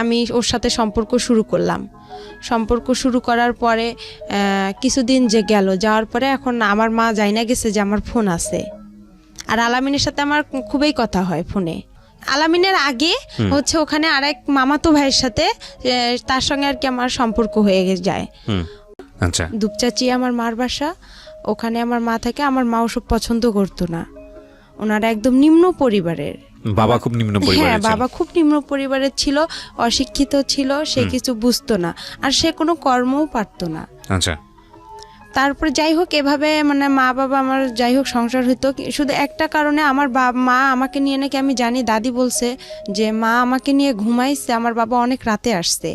আমি ওর সাথে সম্পর্ক শুরু করলাম। সম্পর্ক শুরু করার পরে কিছুদিন যে গেল, যাওয়ার পরে এখন আমার মা জানি না গেছে যে আমার ফোন আছে। আর আলামিনের সাথে আমার খুবই কথা হয় ফোনে। আলামিনের আগে হচ্ছে ওখানে আরেক মামাতো ভাইয়ের সাথে তার সঙ্গে আর কি আমার সম্পর্ক হয়ে যায়। আচ্ছা, দুপচাচি আমার মার বাসা, ওখানে আমার মা থাকে। আমার মা ওসব পছন্দ করতো না, ওনারা একদম নিম্ন পরিবারের। বাবা খুব নিম্ন পরিবারের? হ্যাঁ, বাবা খুব নিম্ন পরিবারের ছিল, অশিক্ষিত ছিল, সে কিছু বুঝতো না, আর সে কোনো কর্মও পারতো না। আচ্ছা, তারপরে যাই হোক এভাবে মানে মা বাবা আমার যাই হোক সংসার হইতো। শুধু একটা কারণে আমার মা আমাকে নিয়ে নাকি আমি জানি, দাদি বলছে যে মা আমাকে নিয়ে ঘুমাইছে, আমার বাবা অনেক রাতে আসছে।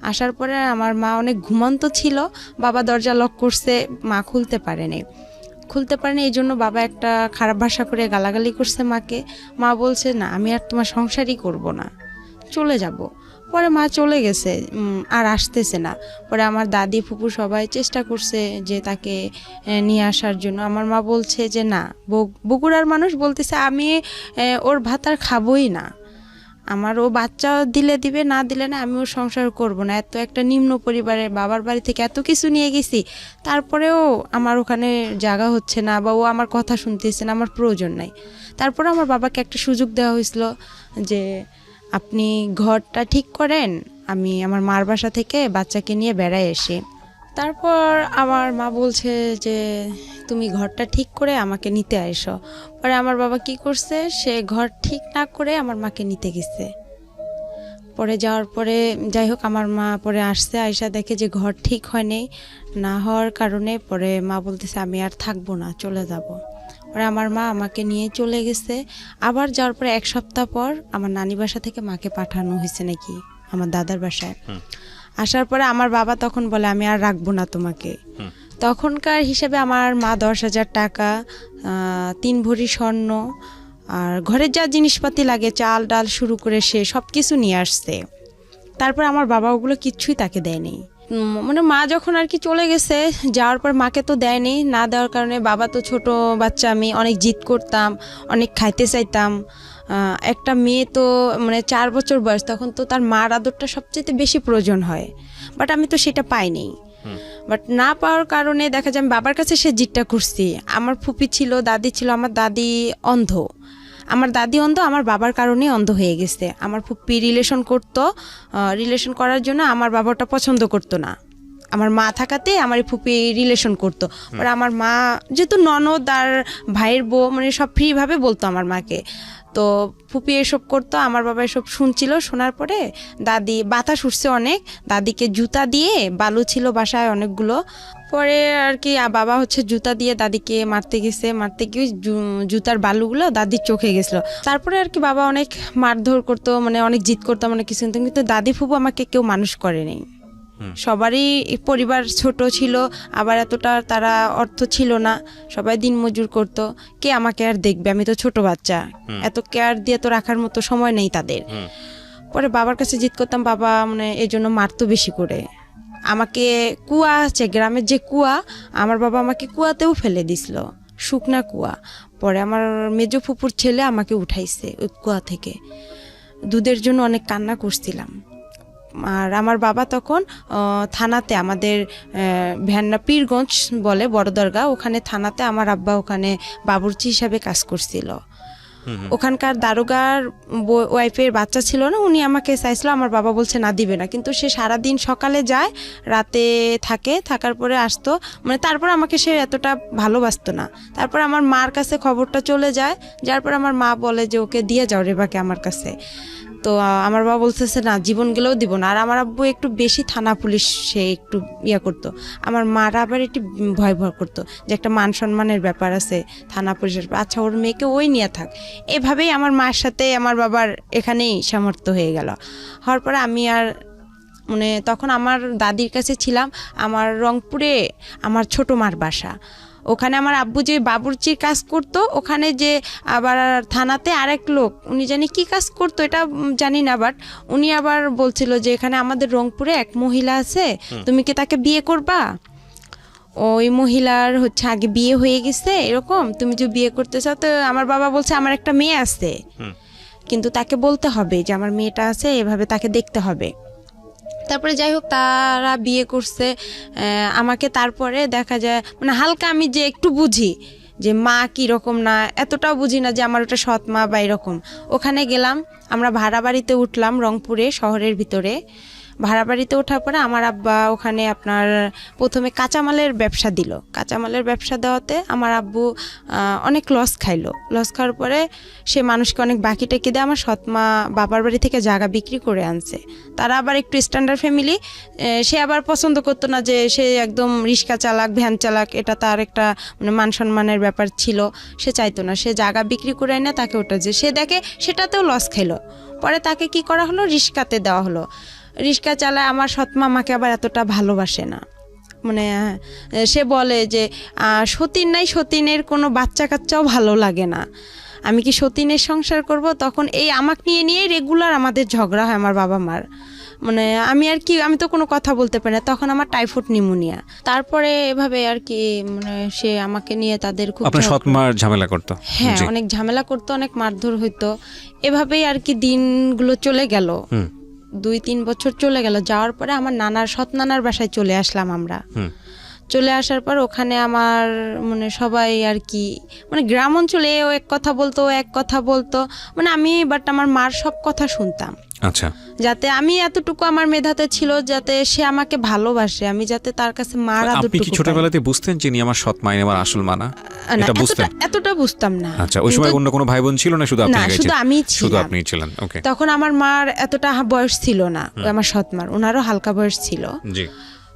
আসার পরে আমার মা অনেক ঘুমন্ত ছিল, বাবা দরজা লক করছে, মা খুলতে পারেনি। এই জন্য বাবা একটা খারাপ ভাষা করে গালাগালি করছে মাকে। মা বলছে না আমি আর তোমার সংসারই করব না, চলে যাব। পরে মা চলে গেছে, আর আসতেছে না। পরে আমার দাদি ফুপু সবাই চেষ্টা করছে যে তাকে নিয়ে আসার জন্য। আমার মা বলছে যে না, বগুড়ার মানুষ বলতেছে আমি ওর ভাত আর খাবোই না, আমার ও বাচ্চা দিলে দিবে, না দিলে না, আমি ওর সংসার করব না। এত একটা নিম্ন পরিবারে বাবার বাড়ি থেকে এত কিছু নিয়ে গেছি, তারপরেও আমার ওখানে জায়গা হচ্ছে না, বা ও আমার কথা শুনতেছে না, আমার প্রয়োজন নাই। তারপরে আমার বাবাকে একটা সুযোগ দেওয়া হয়েছিল যে আপনি ঘরটা ঠিক করেন, আমি আমার মার বাসা থেকে বাচ্চাকে নিয়ে বেড়ায় এসে। তারপর আমার মা বলছে যে তুমি ঘরটা ঠিক করে আমাকে নিতে আইসো। পরে আমার বাবা কি করছে, সে ঘর ঠিক না করে আমার মাকে নিতে গেছে। পরে যাওয়ার পরে যাই হোক আমার মা পরে আসছে, আয়সা দেখে যে ঘর ঠিক হয়নি, না হওয়ার কারণে পরে মা বলতেছে আমি আর থাকবো না, চলে যাব। পরে আমার মা আমাকে নিয়ে চলে গেছে। আবার যাওয়ার পরে এক সপ্তাহ পর আমার নানি বাসা থেকে মাকে পাঠানো হয়েছে নাকি আমার দাদার বাসায়। আসার পরে আমার বাবা তখন বলে আমি আর রাখবো না তোমাকে। তখনকার হিসেবে আমার মা 10,000 টাকা, 3 ভরি স্বর্ণ, আর ঘরের যা জিনিসপাতি লাগে চাল ডাল শুরু করে সে সব কিছু নিয়ে আসছে। তারপর আমার বাবা ওগুলো কিচ্ছুই তাকে দেয়নি। মানে মা যখন আর কি চলে গেছে, যাওয়ার পর মাকে তো দেয়নি, না দেওয়ার কারণে বাবা তো ছোট বাচ্চা, আমি অনেক জিদ করতাম, অনেক খাইতে চাইতাম। একটা মেয়ে তো মানে 4 বছর বয়স, তখন তো তার মার আদরটা সবচেয়ে বেশি প্রয়োজন হয়, বাট আমি তো সেটা পাইনি। বাট না পাওয়ার কারণে দেখা যায় আমি বাবার কাছে সে জিদটা করছি। আমার ফুপি ছিল, দাদি ছিল, আমার দাদি অন্ধ, আমার বাবার কারণেই অন্ধ হয়ে গেছে। আমার ফুপি রিলেশন করার জন্য আমার বাবাটা পছন্দ করতো না, আমার মা থাকাতে আমার ফুপি রিলেশন করতো। আর আমার মা যেহেতু ননদ আর ভাইয়ের বউ, মানে সব ফ্রিভাবে বলতো আমার মাকে, তো ফুপি এসব করতো। আমার বাবা এসব শুনছিল, শোনার পরে দাদি বাতাস উঠছে অনেক, দাদিকে জুতা দিয়ে, বালু ছিল বাসায় অনেকগুলো, পরে আর কি বাবা হচ্ছে জুতা দিয়ে দাদিকে মারতে গিয়ে জুতার বালুগুলো দাদির চোখে গেছিলো। তারপরে আর কি বাবা অনেক মারধর করতো, মানে অনেক জিদ করতাম, অনেক কিছু, কিন্তু দাদি ফুপু আমাকে কেউ মানুষ করেনি। সবারই পরিবার ছোট ছিল, আবার এতটা তারা অর্থ ছিল না, সবাই দিন মজুর করতো, কে আমাকে আর দেখবে, আমি তো ছোট বাচ্চা, এত কেয়ার দিয়ে তো রাখার মতো সময় নেই তাদের। পরে বাবার কাছে জিদ করতাম, বাবা মানে এই জন্য মারতো বেশি করে আমাকে। কুয়া আছে গ্রামের যে কুয়া, আমার বাবা আমাকে কুয়াতেও ফেলে দিছিল, শুকনা কুয়া। পরে আমার মেজো ফুপুর ছেলে আমাকে উঠাইছে ওই কুয়া থেকে, দুধের জন্য অনেক কান্না করছিলাম। আর আমার বাবা তখন থানাতে, আমাদের ভ্যান্না পীরগঞ্জ বলে বড়দরগা, ওখানে থানাতে আমার আব্বা ওখানে বাবুর্চি হিসাবে কাজ করছিল। ওখানকার দারোগার ওয়াইফের বাচ্চা ছিল না, উনি আমাকে চাইছিল, আমার বাবা বলছে না দিবে না, কিন্তু সে সারাদিন সকালে যায়, রাতে থাকার পরে আসতো, মানে তারপর আমাকে সে এতটা ভালোবাসতো না। তারপর আমার মার কাছে খবরটা চলে যায়, যার পর আমার মা বলে যে ওকে দিয়ে যাও রেবাকে আমার কাছে। তো আমার বাবা বলতেছে না, জীবন গেলেও দিব না। আর আমার আব্বু একটু বেশি থানা পুলিশ সে একটু করতো, আমার মারা আবার একটু ভয় করতো যে একটা মান সম্মানের ব্যাপার আছে থানা পুলিশের, আচ্ছা ওর মেয়েকে ওই নিয়ে থাক। এভাবেই আমার মার সাথে আমার বাবার এখানেই সামর্থ্য হয়ে গেল। হওয়ার পরে আমি আর মানে তখন আমার দাদির কাছে ছিলাম। আমার রংপুরে আমার ছোট মার বাসা, ওখানে আমার আব্বু যে বাবুর্চির কাজ করতো, ওখানে যে আবার থানাতে আরেক লোক, উনি জানি কি কাজ করতো এটা জানি না, বাট উনি আবার বলছিল যে এখানে আমাদের রংপুরে এক মহিলা আছে, তুমি কি তাকে বিয়ে করবা? ওই মহিলার হচ্ছে আগে বিয়ে হয়ে গেছে, এরকম তুমি যে বিয়ে করতে চাও। তো আমার বাবা বলছে আমার একটা মেয়ে আছে, কিন্তু তাকে বলতে হবে যে আমার মেয়েটা আছে, এভাবে তাকে দেখতে হবে। তারপরে যাই হোক তারা বিয়ে করছে আমাকে। তারপরে দেখা যায় মানে হালকা আমি যে একটু বুঝি যে মা কীরকম না, এতটাও বুঝি না যে আমার ওটা সৎ মা বা এরকম। ওখানে গেলাম, আমরা ভাড়া বাড়িতে উঠলাম রংপুরে, শহরের ভিতরে। ভাড়া বাড়িতে ওঠার পরে আমার আব্বা ওখানে আপনার প্রথমে কাঁচামালের ব্যবসা দিল। কাঁচামালের ব্যবসা দেওয়াতে আমার আব্বু অনেক লস খাইলো। লস খাওয়ার পরে সে মানুষকে অনেক বাকি টেকে দিয়ে আমার সৎমা বাবার বাড়ি থেকে জায়গা বিক্রি করে আনছে। তারা আবার একটু স্ট্যান্ডার্ড ফ্যামিলি, সে আবার পছন্দ করতো না যে সে একদম রিক্সা চালাক, ভ্যান চালাক, এটা তার একটা মানে মান সম্মানের ব্যাপার ছিল। সে চাইতো না, সে জায়গা বিক্রি করে এনে তাকে ওটা যে সে দেখে সেটাতেও লস খাইলো। পরে তাকে কি করা হলো, রিক্সাতে দেওয়া হলো। রিক্সা চালায়। আমার সৎমা আমাকে আবার এতটা ভালোবাসে না, মানে সে বলে যে সতীন নাই, সতীনের কোনো বাচ্চা কাচ্চাও ভালো লাগে না, আমি কি সতীনের সংসার করব? তখন এই আমাকে নিয়ে রেগুলার আমাদের ঝগড়া হয় আমার বাবা মার। মানে আমি আর কি, আমি তো কোনো কথা বলতে পারি না, তখন আমার টাইফয়েড নিউমোনিয়া। তারপরে এভাবে আর কি মানে সে আমাকে নিয়ে তাদের খুব আপনার সৎ মার ঝামেলা করতো? হ্যাঁ, অনেক ঝামেলা করতো, অনেক মারধর হইতো। এভাবেই আর কি দিনগুলো চলে গেল। 2-3 বছর চলে গেল। যাওয়ার পরে আমার নানার, সৎ নানার বাসায় চলে আসলাম আমরা। চলে আসার পর ওখানে আমার মানে সবাই আর কি মানে গ্রাম অঞ্চলে ও এক কথা বলতো, ও এক কথা বলতো, মানে আমি বাট আমার মার সব কথা শুনতাম। আচ্ছা, যাতে আমি এতটুকু আমার মেধাতে ছিল যাতে সে আমাকে ভালোবাসে, আমি যাতে তার কাছে মার আদরটুকু আপনি কি ছোটবেলাতে বুঝতেন যে ইনি আমার সৎ মা, ইনি আমার আসল মা না? এটা বুঝতেন? এতটা বুঝতাম না। আচ্ছা, ওই সময় অন্য কোনো ভাই বোন ছিল না, শুধু আপনি? না, শুধু আমিই ছিলাম। শুধু আপনিই ছিলেন, ওকে। তখন আমার মার এতটা বয়স ছিল না, আমার সৎ মার, ওনারও হালকা বয়স ছিল। জি।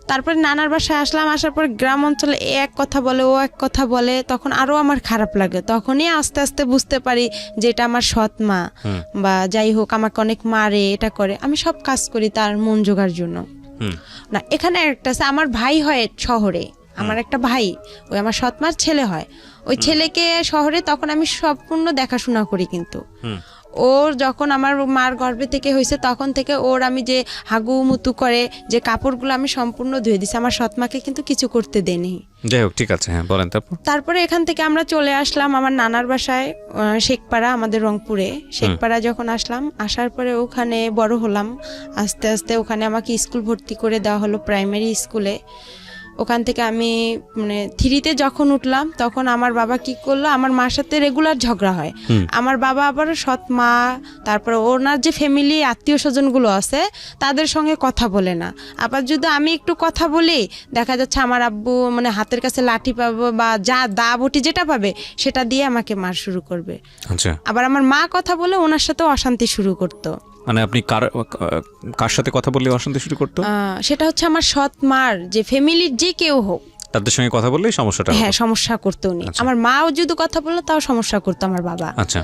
তারপরে নানার বাসায় আসলাম, আসার পর গ্রাম অঞ্চলে এ এক কথা বলে, ও এক কথা বলে, তখন আরো আমার খারাপ লাগে। তখনই আস্তে আস্তে বুঝতে পারি যে এটা আমার সৎ মা, বা যাই হোক আমাকে অনেক মারে, এটা করে, আমি সব কাজ করি তার মন জোগার জন্য। না, এখানে একটা আছে, আমার ভাই হয় শহরে, আমার একটা ভাই, ওই আমার সৎ মার ছেলে হয়, ওই ছেলেকে শহরে তখন আমি সম্পূর্ণ দেখাশোনা করি। কিন্তু ওর যখন আমার মার গর্ভে থেকে হয়েছে তখন থেকে ওর আমি যে হাগু মুতু করে যে কাপড়গুলো আমি সম্পূর্ণ ধুয়ে দিছি, আমার সৎমাকে কিন্তু কিছু করতে দেনি। যাই হোক, ঠিক আছে, হ্যাঁ বলেন। তারপরে এখান থেকে আমরা চলে আসলাম আমার নানার বাসায়, শেখপাড়া, আমাদের রংপুরে শেখপাড়া। যখন আসলাম, আসার পরে ওখানে বড় হলাম আস্তে আস্তে। ওখানে আমাকে স্কুল ভর্তি করে দেওয়া হলো, প্রাইমারি স্কুলে। ওখান থেকে আমি মানে 3তে যখন উঠলাম তখন আমার বাবা কি করলো, আমার মার সাথে রেগুলার ঝগড়া হয়। আমার বাবা আবার সৎ মা, তারপরে ওনার যে ফ্যামিলি আত্মীয় স্বজনগুলো আছে তাদের সঙ্গে কথা বলে না। আবার যদি আমি একটু কথা বলি দেখা যাচ্ছে আমার আব্বু মানে হাতের কাছে লাঠি পাবো বা যা দা বটি যেটা পাবে সেটা দিয়ে আমাকে মার শুরু করবে। আচ্ছা। আবার আমার মা কথা বলে ওনার সাথে অশান্তি শুরু করতো। মানে আপনি কার সাথে কথা বললে অশান্তি শুরু করতো? সেটা হচ্ছে আমার সৎ মার যে ফ্যামিলির যে কেউ হোক, তাদের সঙ্গে কথা বললেই সমস্যাটা? হ্যাঁ, সমস্যা করতো উনি। আমার মাও যদি কথা বললো তাও সমস্যা করতো আমার বাবা। আচ্ছা।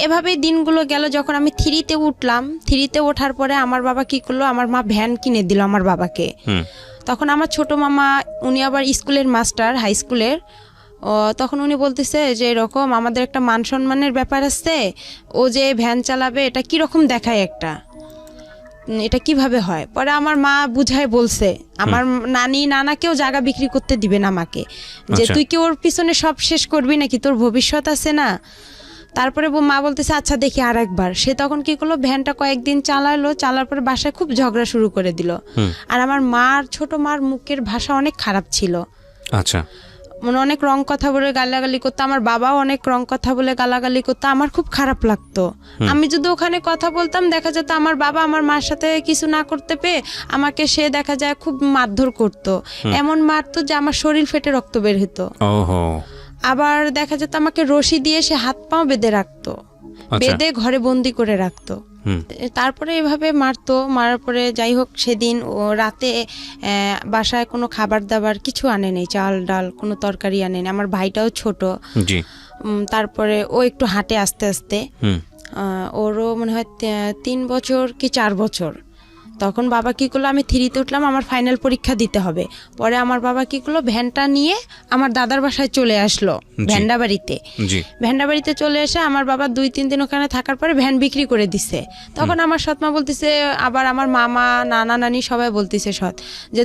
এভাবেই দিনগুলো গেল। যখন আমি 3তে উঠলাম, 3তে ওঠার পরে আমার বাবা কি করলো, আমার মা ভ্যান কিনে দিল আমার বাবাকে। তখন আমার ছোট মামা, উনি আবার স্কুলের মাস্টার, হাই স্কুলের। তখন উনি বলতেছে যে এরকম আমাদের একটা মান সম্মানের ব্যাপার আছে, ও যে ভ্যান চালাবে এটা কিরকম দেখায়, একটা এটা কিভাবে হয়। পরে আমার মা বুঝায় বলছে, আমার নানাকেও জায়গা বিক্রি করতে দিবে না আমাকে, যে তুই কি ওর পিছনে সব শেষ করবি নাকি, তোর ভবিষ্যৎ আছে না। তারপরে মা বলতেছে আচ্ছা দেখি আর একবার। সে তখন কি করলো, ভ্যানটা কয়েকদিন চালালো, চালার পরে বাসায় খুব ঝগড়া শুরু করে দিল। আর আমার মার, ছোট মার মুখের ভাষা অনেক খারাপ ছিল। আচ্ছা। মানে অনেক রং কথা বলে গালাগালি করতো, আমার বাবাও অনেক রং কথা বলে গালাগালি করতো, আমার খুব খারাপ লাগতো। আমি যদি ওখানে কথা বলতাম দেখা যেত আমার বাবা আমার মার সাথে কিছু না করতে পেয়ে আমাকে সে দেখা যায় খুব মারধর করতো, এমন মারতো যে আমার শরীর ফেটে রক্ত বের হতো। আবার দেখা যেত আমাকে রশি দিয়ে সে হাত পাও বেঁধে রাখতো, বেঁধে ঘরে বন্দি করে রাখতো। তারপরে এভাবে মারতো। মারার পরে যাই হোক সেদিন ও রাতে বাসায় কোনো খাবার দাবার কিছু আনে নেই, চাল ডাল কোনো তরকারি আনে নেই। আমার ভাইটাও ছোট। তারপরে ও একটু হাঁটে আস্তে আস্তে, ওরও মনে হয় 3 বছর কি 4 বছর। তখন বাবা কি করলো, আমি 3তে উঠলাম, আমার ফাইনাল পরীক্ষা দিতে হবে। পরে আমার বাবা কি করলো, ভ্যানটা নিয়ে আমার দাদার বাসায় চলে আসলো, ভ্যান্ডাবাড়িতে। ভ্যান্ডাবাড়িতে চলে এসে আমার বাবা 2-3 দিন ওখানে থাকার পরে ভ্যান বিক্রি করে দিছে। তখন আমার সৎমা বলতেছে, আবার আমার মামা নানা নানি সবাই বলতেছে সৎ যে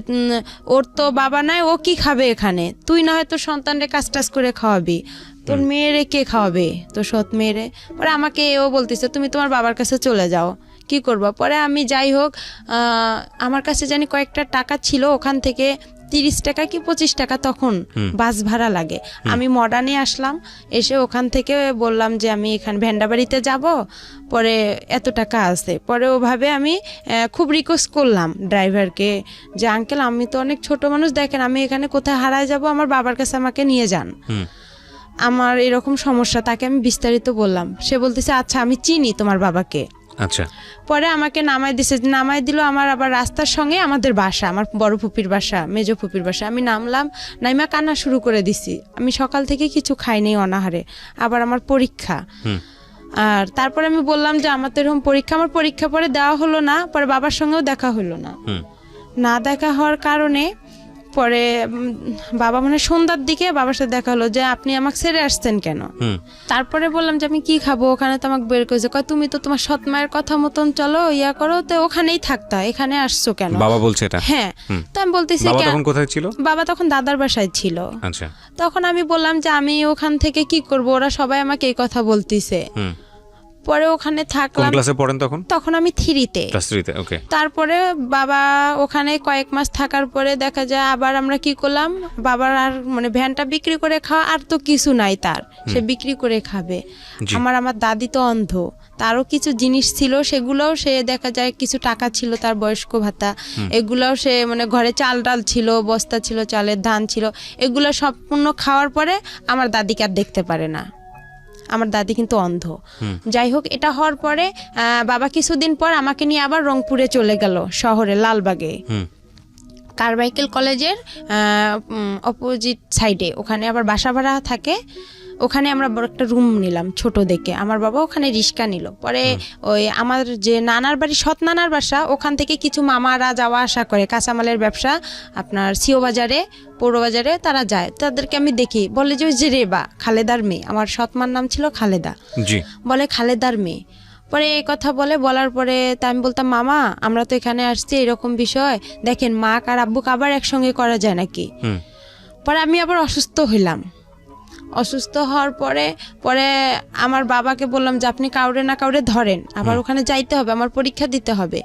ওর তো বাবা নাই, ও কি খাবে এখানে, তুই না হয়তো সন্তানরে কাজ টাজ করে খাওয়াবি। তোর মেয়েরে কে খাওয়াবে, তোর সৎ মেয়েরে। পরে আমাকে এও বলতেছে তুমি তোমার বাবার কাছে চলে যাও, কি করবা। পরে আমি যাই হোক আমার কাছে জানি কয়েকটা টাকা ছিল, ওখান থেকে 30 টাকা কি 25 টাকা তখন বাস ভাড়া লাগে। আমি মডার্নে আসলাম, এসে ওখান থেকে বললাম যে আমি এখানে ভেন্ডাবাড়িতে যাব, পরে এত টাকা আছে। পরে ওভাবে আমি খুব রিকোয়েস্ট করলাম ড্রাইভারকে যে আঙ্কেল আমি তো অনেক ছোট মানুষ, দেখেন আমি এখানে কোথায় হারায় যাব, আমার বাবার কাছে আমাকে নিয়ে যান, আমার এরকম সমস্যা। তাকে আমি বিস্তারিত বললাম, সে বলতেছে আচ্ছা আমি চিনি তোমার বাবাকে। আচ্ছা। পরে আমাকে নামাই দিল আমার আবার রাস্তার সঙ্গে আমাদের বাসা, আমার বড় ফুপির বাসা, মেজো ফুপির বাসা। আমি নামলাম, নাইমা কান্না শুরু করে দিছি। আমি সকাল থেকে কিছু খাইনি অনাহারে, আবার আমার পরীক্ষা। আর তারপরে আমি বললাম যে আমার তো এরকম পরীক্ষা, আমার পরীক্ষা পরে দেওয়া হলো না, পরে বাবার সঙ্গেও দেখা হলো না। না দেখা হওয়ার কারণে পরে বাবা মানে সন্ধ্যার দিকে বাবার সাথে দেখা হলো যে আপনি আমাকে ছেড়ে আসছেন কেন। তারপরে বললাম যে আমি কি খাবো, ওখানে তো আমাকে বের করেছে, কয় তুমি তো তোমার সৎ মায়ের কথা মতন চলো ইয়া করো, তো ওখানেই থাকতা, এখানে আসছো কেন। বাবা বলছে এটা? হ্যাঁ। তো আমি বলতেছি বাবা তখন কোথায় ছিল? বাবা তখন দাদার বাসায় ছিল। আচ্ছা। তখন আমি বললাম যে আমি ওখান থেকে কি করব, ওরা সবাই আমাকে এই কথা বলতিছে। পরে ওখানে থাকলাম। কোন ক্লাসে পড়েন তখন? তখন আমি 3-তে। ক্লাস 3-তে, ওকে। তারপরে বাবা ওখানে কয়েক মাস থাকার পরে দেখা যায় আবার আমরা কি করলাম, বাবার আর মানে ভ্যানটা বিক্রি করে খাওয়া আর তো কিছু নাই তার, সে বিক্রি করে খাবে। আমার দাদি তো অন্ধ, তারও কিছু জিনিস ছিল, সেগুলোও সে দেখা যায় কিছু টাকা ছিল তার বয়স্ক ভাতা, এগুলোও সে মানে ঘরে চাল ডাল ছিল, বস্তা ছিল, চালের ধান ছিল, এগুলো সম্পূর্ণ খাওয়ার পরে আমার দাদিকে আর দেখতে পারে না। আমার দাদি কিন্তু অন্ধ। যাই হোক, এটা হওয়ার পরে বাবা কিছুদিন পর আমাকে নিয়ে আবার রংপুরে চলে গেল, শহরে লালবাগে কারমাইকেল কলেজের অপোজিট সাইডে, ওখানে আবার বাসা ভাড়া থাকে। ওখানে আমরা বড় একটা রুম নিলাম ছোট দেখে, আমার বাবা ওখানে রিক্সা নিল। পরে ওই আমার যে নানার বাড়ি, সৎ নানার বাসা, ওখান থেকে কিছু মামারা যাওয়া আসা করে, কাঁচামালের ব্যবসা আপনার সিও বাজারে, পৌর বাজারে তারা যায়, তাদেরকে আমি দেখি, বলে যে ওই যে রেবা, খালেদার মেয়ে, আমার সৎমার নাম ছিল খালেদা, বলে খালেদার মেয়ে। পরে এই কথা বলার পরে তা আমি বলতাম মামা আমরা তো এখানে আসছি এরকম বিষয়, দেখেন মা আর আব্বুকে আবার একসঙ্গে করা যায় নাকি। পরে আমি আবার অসুস্থ হইলাম। অসুস্থ হওয়ার পরে আমার বাবাকে বললাম যে আপনি কাউরে না কাউরে ধরেন, আবার ওখানে যাইতে হবে, আমার পরীক্ষা দিতে হবে।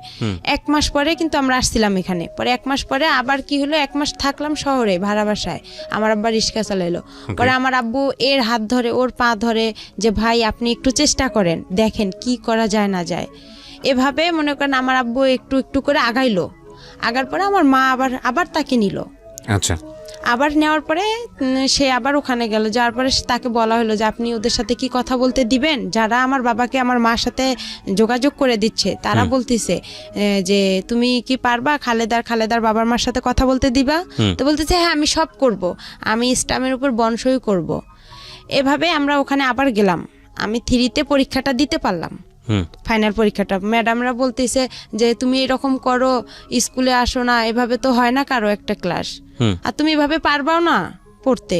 1 মাস পরে কিন্তু আমরা আসছিলাম এখানে। পরে 1 মাস পরে আবার কি হলো, 1 মাস থাকলাম শহরে ভাড়া বাসায়, আমার আব্বা রিক্সা চালাইলো। পরে আমার আব্বু এর হাত ধরে, ওর পা ধরে যে ভাই আপনি একটু চেষ্টা করেন, দেখেন কি করা যায় না যায়। এভাবে মনে করেন আমার আব্বু একটু একটু করে আগাইলো। আগার পরে আমার মা আবার তাকে নিল। আচ্ছা। আবার নেওয়ার পরে সে আবার ওখানে গেল, যাওয়ার পরে তাকে বলা হলো যে আপনি ওদের সাথে কি কথা বলতে দিবেন, যারা আমার বাবাকে আমার মার সাথে যোগাযোগ করে দিচ্ছে তারা বলতেছে যে তুমি কি পারবা খালেদার বাবার মার সাথে কথা বলতে দিবা। তো বলতেছে হ্যাঁ আমি সব করব, আমি স্টামের উপর বনসই করব। এভাবে আমরা ওখানে আবার গেলাম। আমি 3-তে পরীক্ষাটা দিতে পারলাম, ফাইনাল পরীক্ষাটা। ম্যাডামরা বলতেছে যে তুমি এরকম করো, স্কুলে আসো না, এভাবে তো হয় না কারো একটা ক্লাস, আর তুমি এভাবে পারবাও না পড়তে,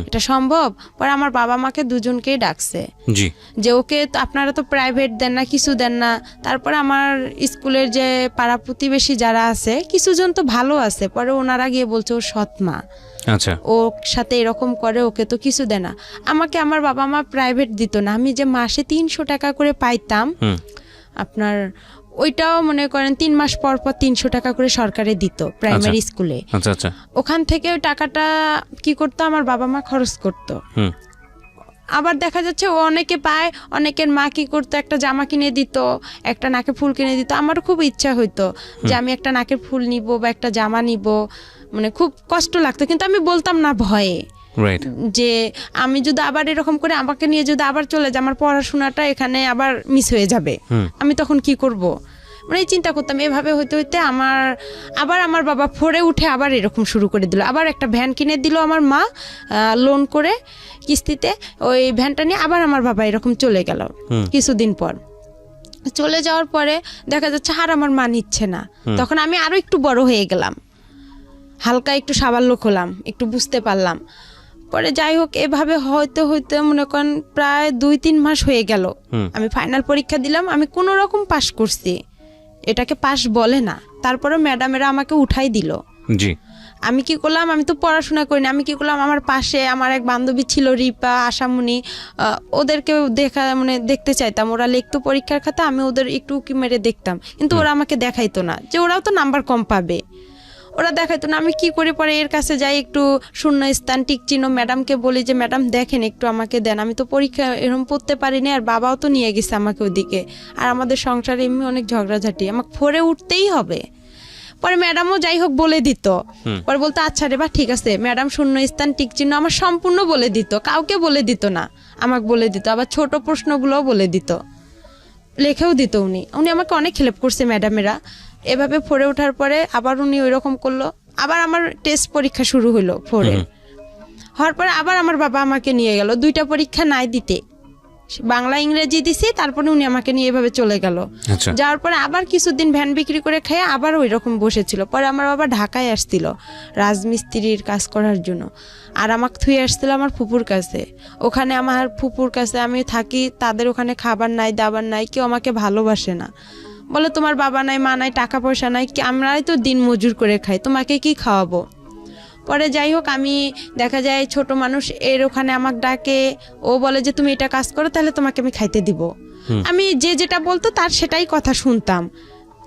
এটা সম্ভব। পরে আমার বাবা মাকে দুজনকেই ডাকছে যে ওকে আপনারা তো প্রাইভেট দেন না, কিছু দেন না। তারপরে আমার স্কুলের যে পাড়া প্রতিবেশী যারা আছে কিছুজন তো ভালো আছে, পরে ওনারা গিয়ে বলছে ও সৎ মা, আচ্ছা ওর সাথে এরকম করে, ওকে তো কিছু দেয় না। আমাকে আমার বাবা মা প্রাইভেট দিত না, আমি যে মাসে 300 টাকা করে পাইতাম আপনার, ওইটাও মনে করেন 3 মাস পর 300 টাকা করে সরকারে দিত প্রাইমারি স্কুলে। আচ্ছা আচ্ছা। ওখান থেকে ওই টাকাটা কি করতো আমার বাবা মা খরচ করতো। আবার দেখা যাচ্ছে ও অনেকে পায়, অনেকের মা কি করতো একটা জামা কিনে দিত, একটা নাকের ফুল কিনে দিত। আমারও খুব ইচ্ছা হইতো যে আমি একটা নাকের ফুল নিব বা একটা জামা নিব, মানে খুব কষ্ট লাগতো, কিন্তু আমি বলতাম না ভয়ে যে আমি যদি আবার এরকম করে আমাকে নিয়ে যদি আবার চলে যায়, আমার পড়াশোনাটা এখানে আবার মিস হয়ে যাবে, আমি তখন কি করব, মানে চিন্তা করতাম। এভাবে হইতে হইতে আমার বাবা 4-এ উঠে আবার এরকম শুরু করে দিল, আবার একটা ভ্যান কিনে দিল আমার মা লোন করে কিস্তিতে। ওই ভ্যানটা নিয়ে আবার আমার বাবা এরকম চলে গেল। কিছুদিন পর চলে যাওয়ার পরে দেখা যাচ্ছে আর আমার মা নিচ্ছে না, তখন আমি আরো একটু বড় হয়ে গেলাম, হালকা একটু সাবাল্যক হলাম, একটু বুঝতে পারলাম। পরে যাই হোক এভাবে হইতে হইতে মনে করেন প্রায় 2-3 মাস হয়ে গেল। আমি ফাইনাল পরীক্ষা দিলাম, আমি কোনো রকম পাশ করছি, এটাকে পাশ বলে না। তারপরে ম্যাডামেরা আমাকে উঠাই দিল। আমি কি করলাম, আমি তো পড়াশোনা করিনি, আমি কি করলাম, আমার পাশে আমার এক বান্ধবী ছিল রিপা, আশামণি, ওদেরকেও দেখতে চাইতাম। ওরা লিখতো পরীক্ষার খাতা, আমি ওদের একটু উকি মেরে দেখতাম, কিন্তু ওরা আমাকে দেখাইতো না, যে ওরাও তো নাম্বার কম পাবে, ওরা দেখাইতো না। আমি কি করে পরে এর কাছে যাই, একটু শূন্য স্থান টিক চিহ্ন ম্যাডামকে বলি যে ম্যাডাম দেখেন একটু আমাকে দেন, আমি তো পরীক্ষা এরকম পড়তে পারিনি, আর বাবাও তো নিয়ে গেছে আমাকে ওদিকে, আর আমাদের সংসারে এমনি অনেক ঝগড়াঝাটি, আমাকে ফোরে উঠতেই হবে। পরে ম্যাডামও যাই হোক বলে দিত, পরে বলতো আচ্ছা রে বা ঠিক আছে, ম্যাডাম শূন্য স্থান টিক চিহ্ন আমার সম্পূর্ণ বলে দিত, কাউকে বলে দিত না, আমাকে বলে দিত, আবার ছোট প্রশ্নগুলোও বলে দিত, লেখেও দিত। উনি আমাকে অনেক হেল্প করছে ম্যাডামেরা। এভাবে ফোরে ওঠার পরে আবার উনি ওই রকম করলো, আবার আমার টেস্ট পরীক্ষা শুরু হলো ফোরে হওয়ার পরে আবার আমার বাবা আমাকে নিয়ে গেল 2টা পরীক্ষা নাই দিতে, বাংলা ইংরেজি দিছি, তারপরে উনি আমাকে নিয়ে এভাবে চলে গেল। যাওয়ার পরে আবার কিছুদিন ভ্যান বিক্রি করে খেয়ে আবার ওই রকম বসেছিল। পরে আমার বাবা ঢাকায় আসছিল রাজমিস্ত্রির কাজ করার জন্য, আর আমাকে থুয়ে আসছিল আমার ফুপুর কাছে। ওখানে আমার ফুপুর কাছে আমি থাকি, তাদের ওখানে খাবার নাই দাবার নাই, কেউ আমাকে ভালোবাসে না, বলে তোমার বাবা নাই মা নাই টাকা পয়সা নাই, কি আমরাই তো দিন মজুর করে খাই, তোমাকে কি খাওয়াবো। পরে যাই হোক আমি দেখা যায় ছোট মানুষ, এর ওখানে আমাকে ডাকে, ও বলে যে তুমি এটা কাজ করো তাহলে তোমাকে আমি খাইতে দিব। আমি যে যেটা বলতো তার সেটাই কথা শুনতাম,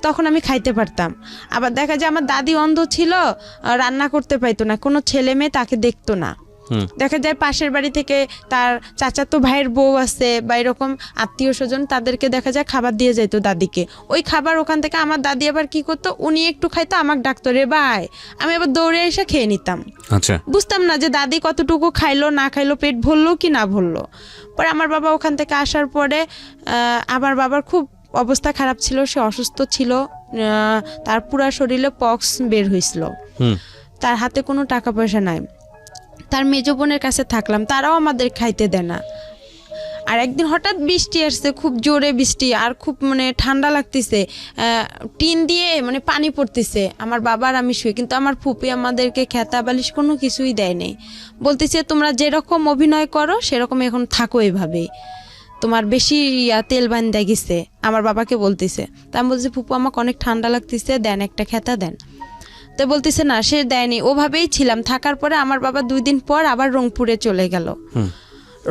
তখন আমি খাইতে পারতাম। আবার দেখা যায় আমার দাদি অন্ধ ছিল, রান্না করতে পাইতো না, কোনো ছেলে মেয়ে তাকে দেখতো না। দেখা যায় পাশের বাড়ি থেকে তার চাচাতো ভাইয়ের বউ আছে বা এরকম আত্মীয় স্বজন, তাদেরকে দেখা যায় খাবার দিয়ে যাইতো দাদিকে। ওই খাবার ওখান থেকে আমার দাদি আবার কি করতো, উনি একটু খাইতো, আমাকে ডাকতো রে ভাই, আমি আবার দৌড়ে এসে খেয়ে নিতাম। আচ্ছা, বুঝতাম না যে দাদি কতটুকু খাইলো না খাইলো, পেট ভরলো কি না ভরলো। পরে আমার বাবা ওখান থেকে আসার পরে আমার বাবার খুব অবস্থা খারাপ ছিল, সে অসুস্থ ছিল, তার পুরা শরীরে পক্স বের হয়েছিল, তার হাতে কোনো টাকা পয়সা নাই। তার মেজো বোনের কাছে থাকলাম, তারাও আমাদের খাইতে দেয় না। আর একদিন হঠাৎ বৃষ্টি আসছে, খুব জোরে বৃষ্টি, আর খুব ঠান্ডা লাগতেছে, টিন দিয়ে পানি পড়তেছে। আমার বাবার আমি শুয়ে, কিন্তু আমার ফুপি আমাদেরকে খেতা বালিশ কোনো কিছুই দেয়নি, বলতেছে তোমরা যেরকম অভিনয় করো সেরকম এখন থাকো, এভাবে তোমার বেশি তেল বান্ধা গেছে, আমার বাবাকে বলতেছে। তা আমি বলছি ফুপু আমাকে অনেক ঠান্ডা লাগতেছে, দেন একটা খেতা দেন। তো বলতেছে না সে দেয়নি, ওভাবেই ছিলাম। থাকার পরে আমার বাবা 2 দিন পর আবার রংপুরে চলে গেল।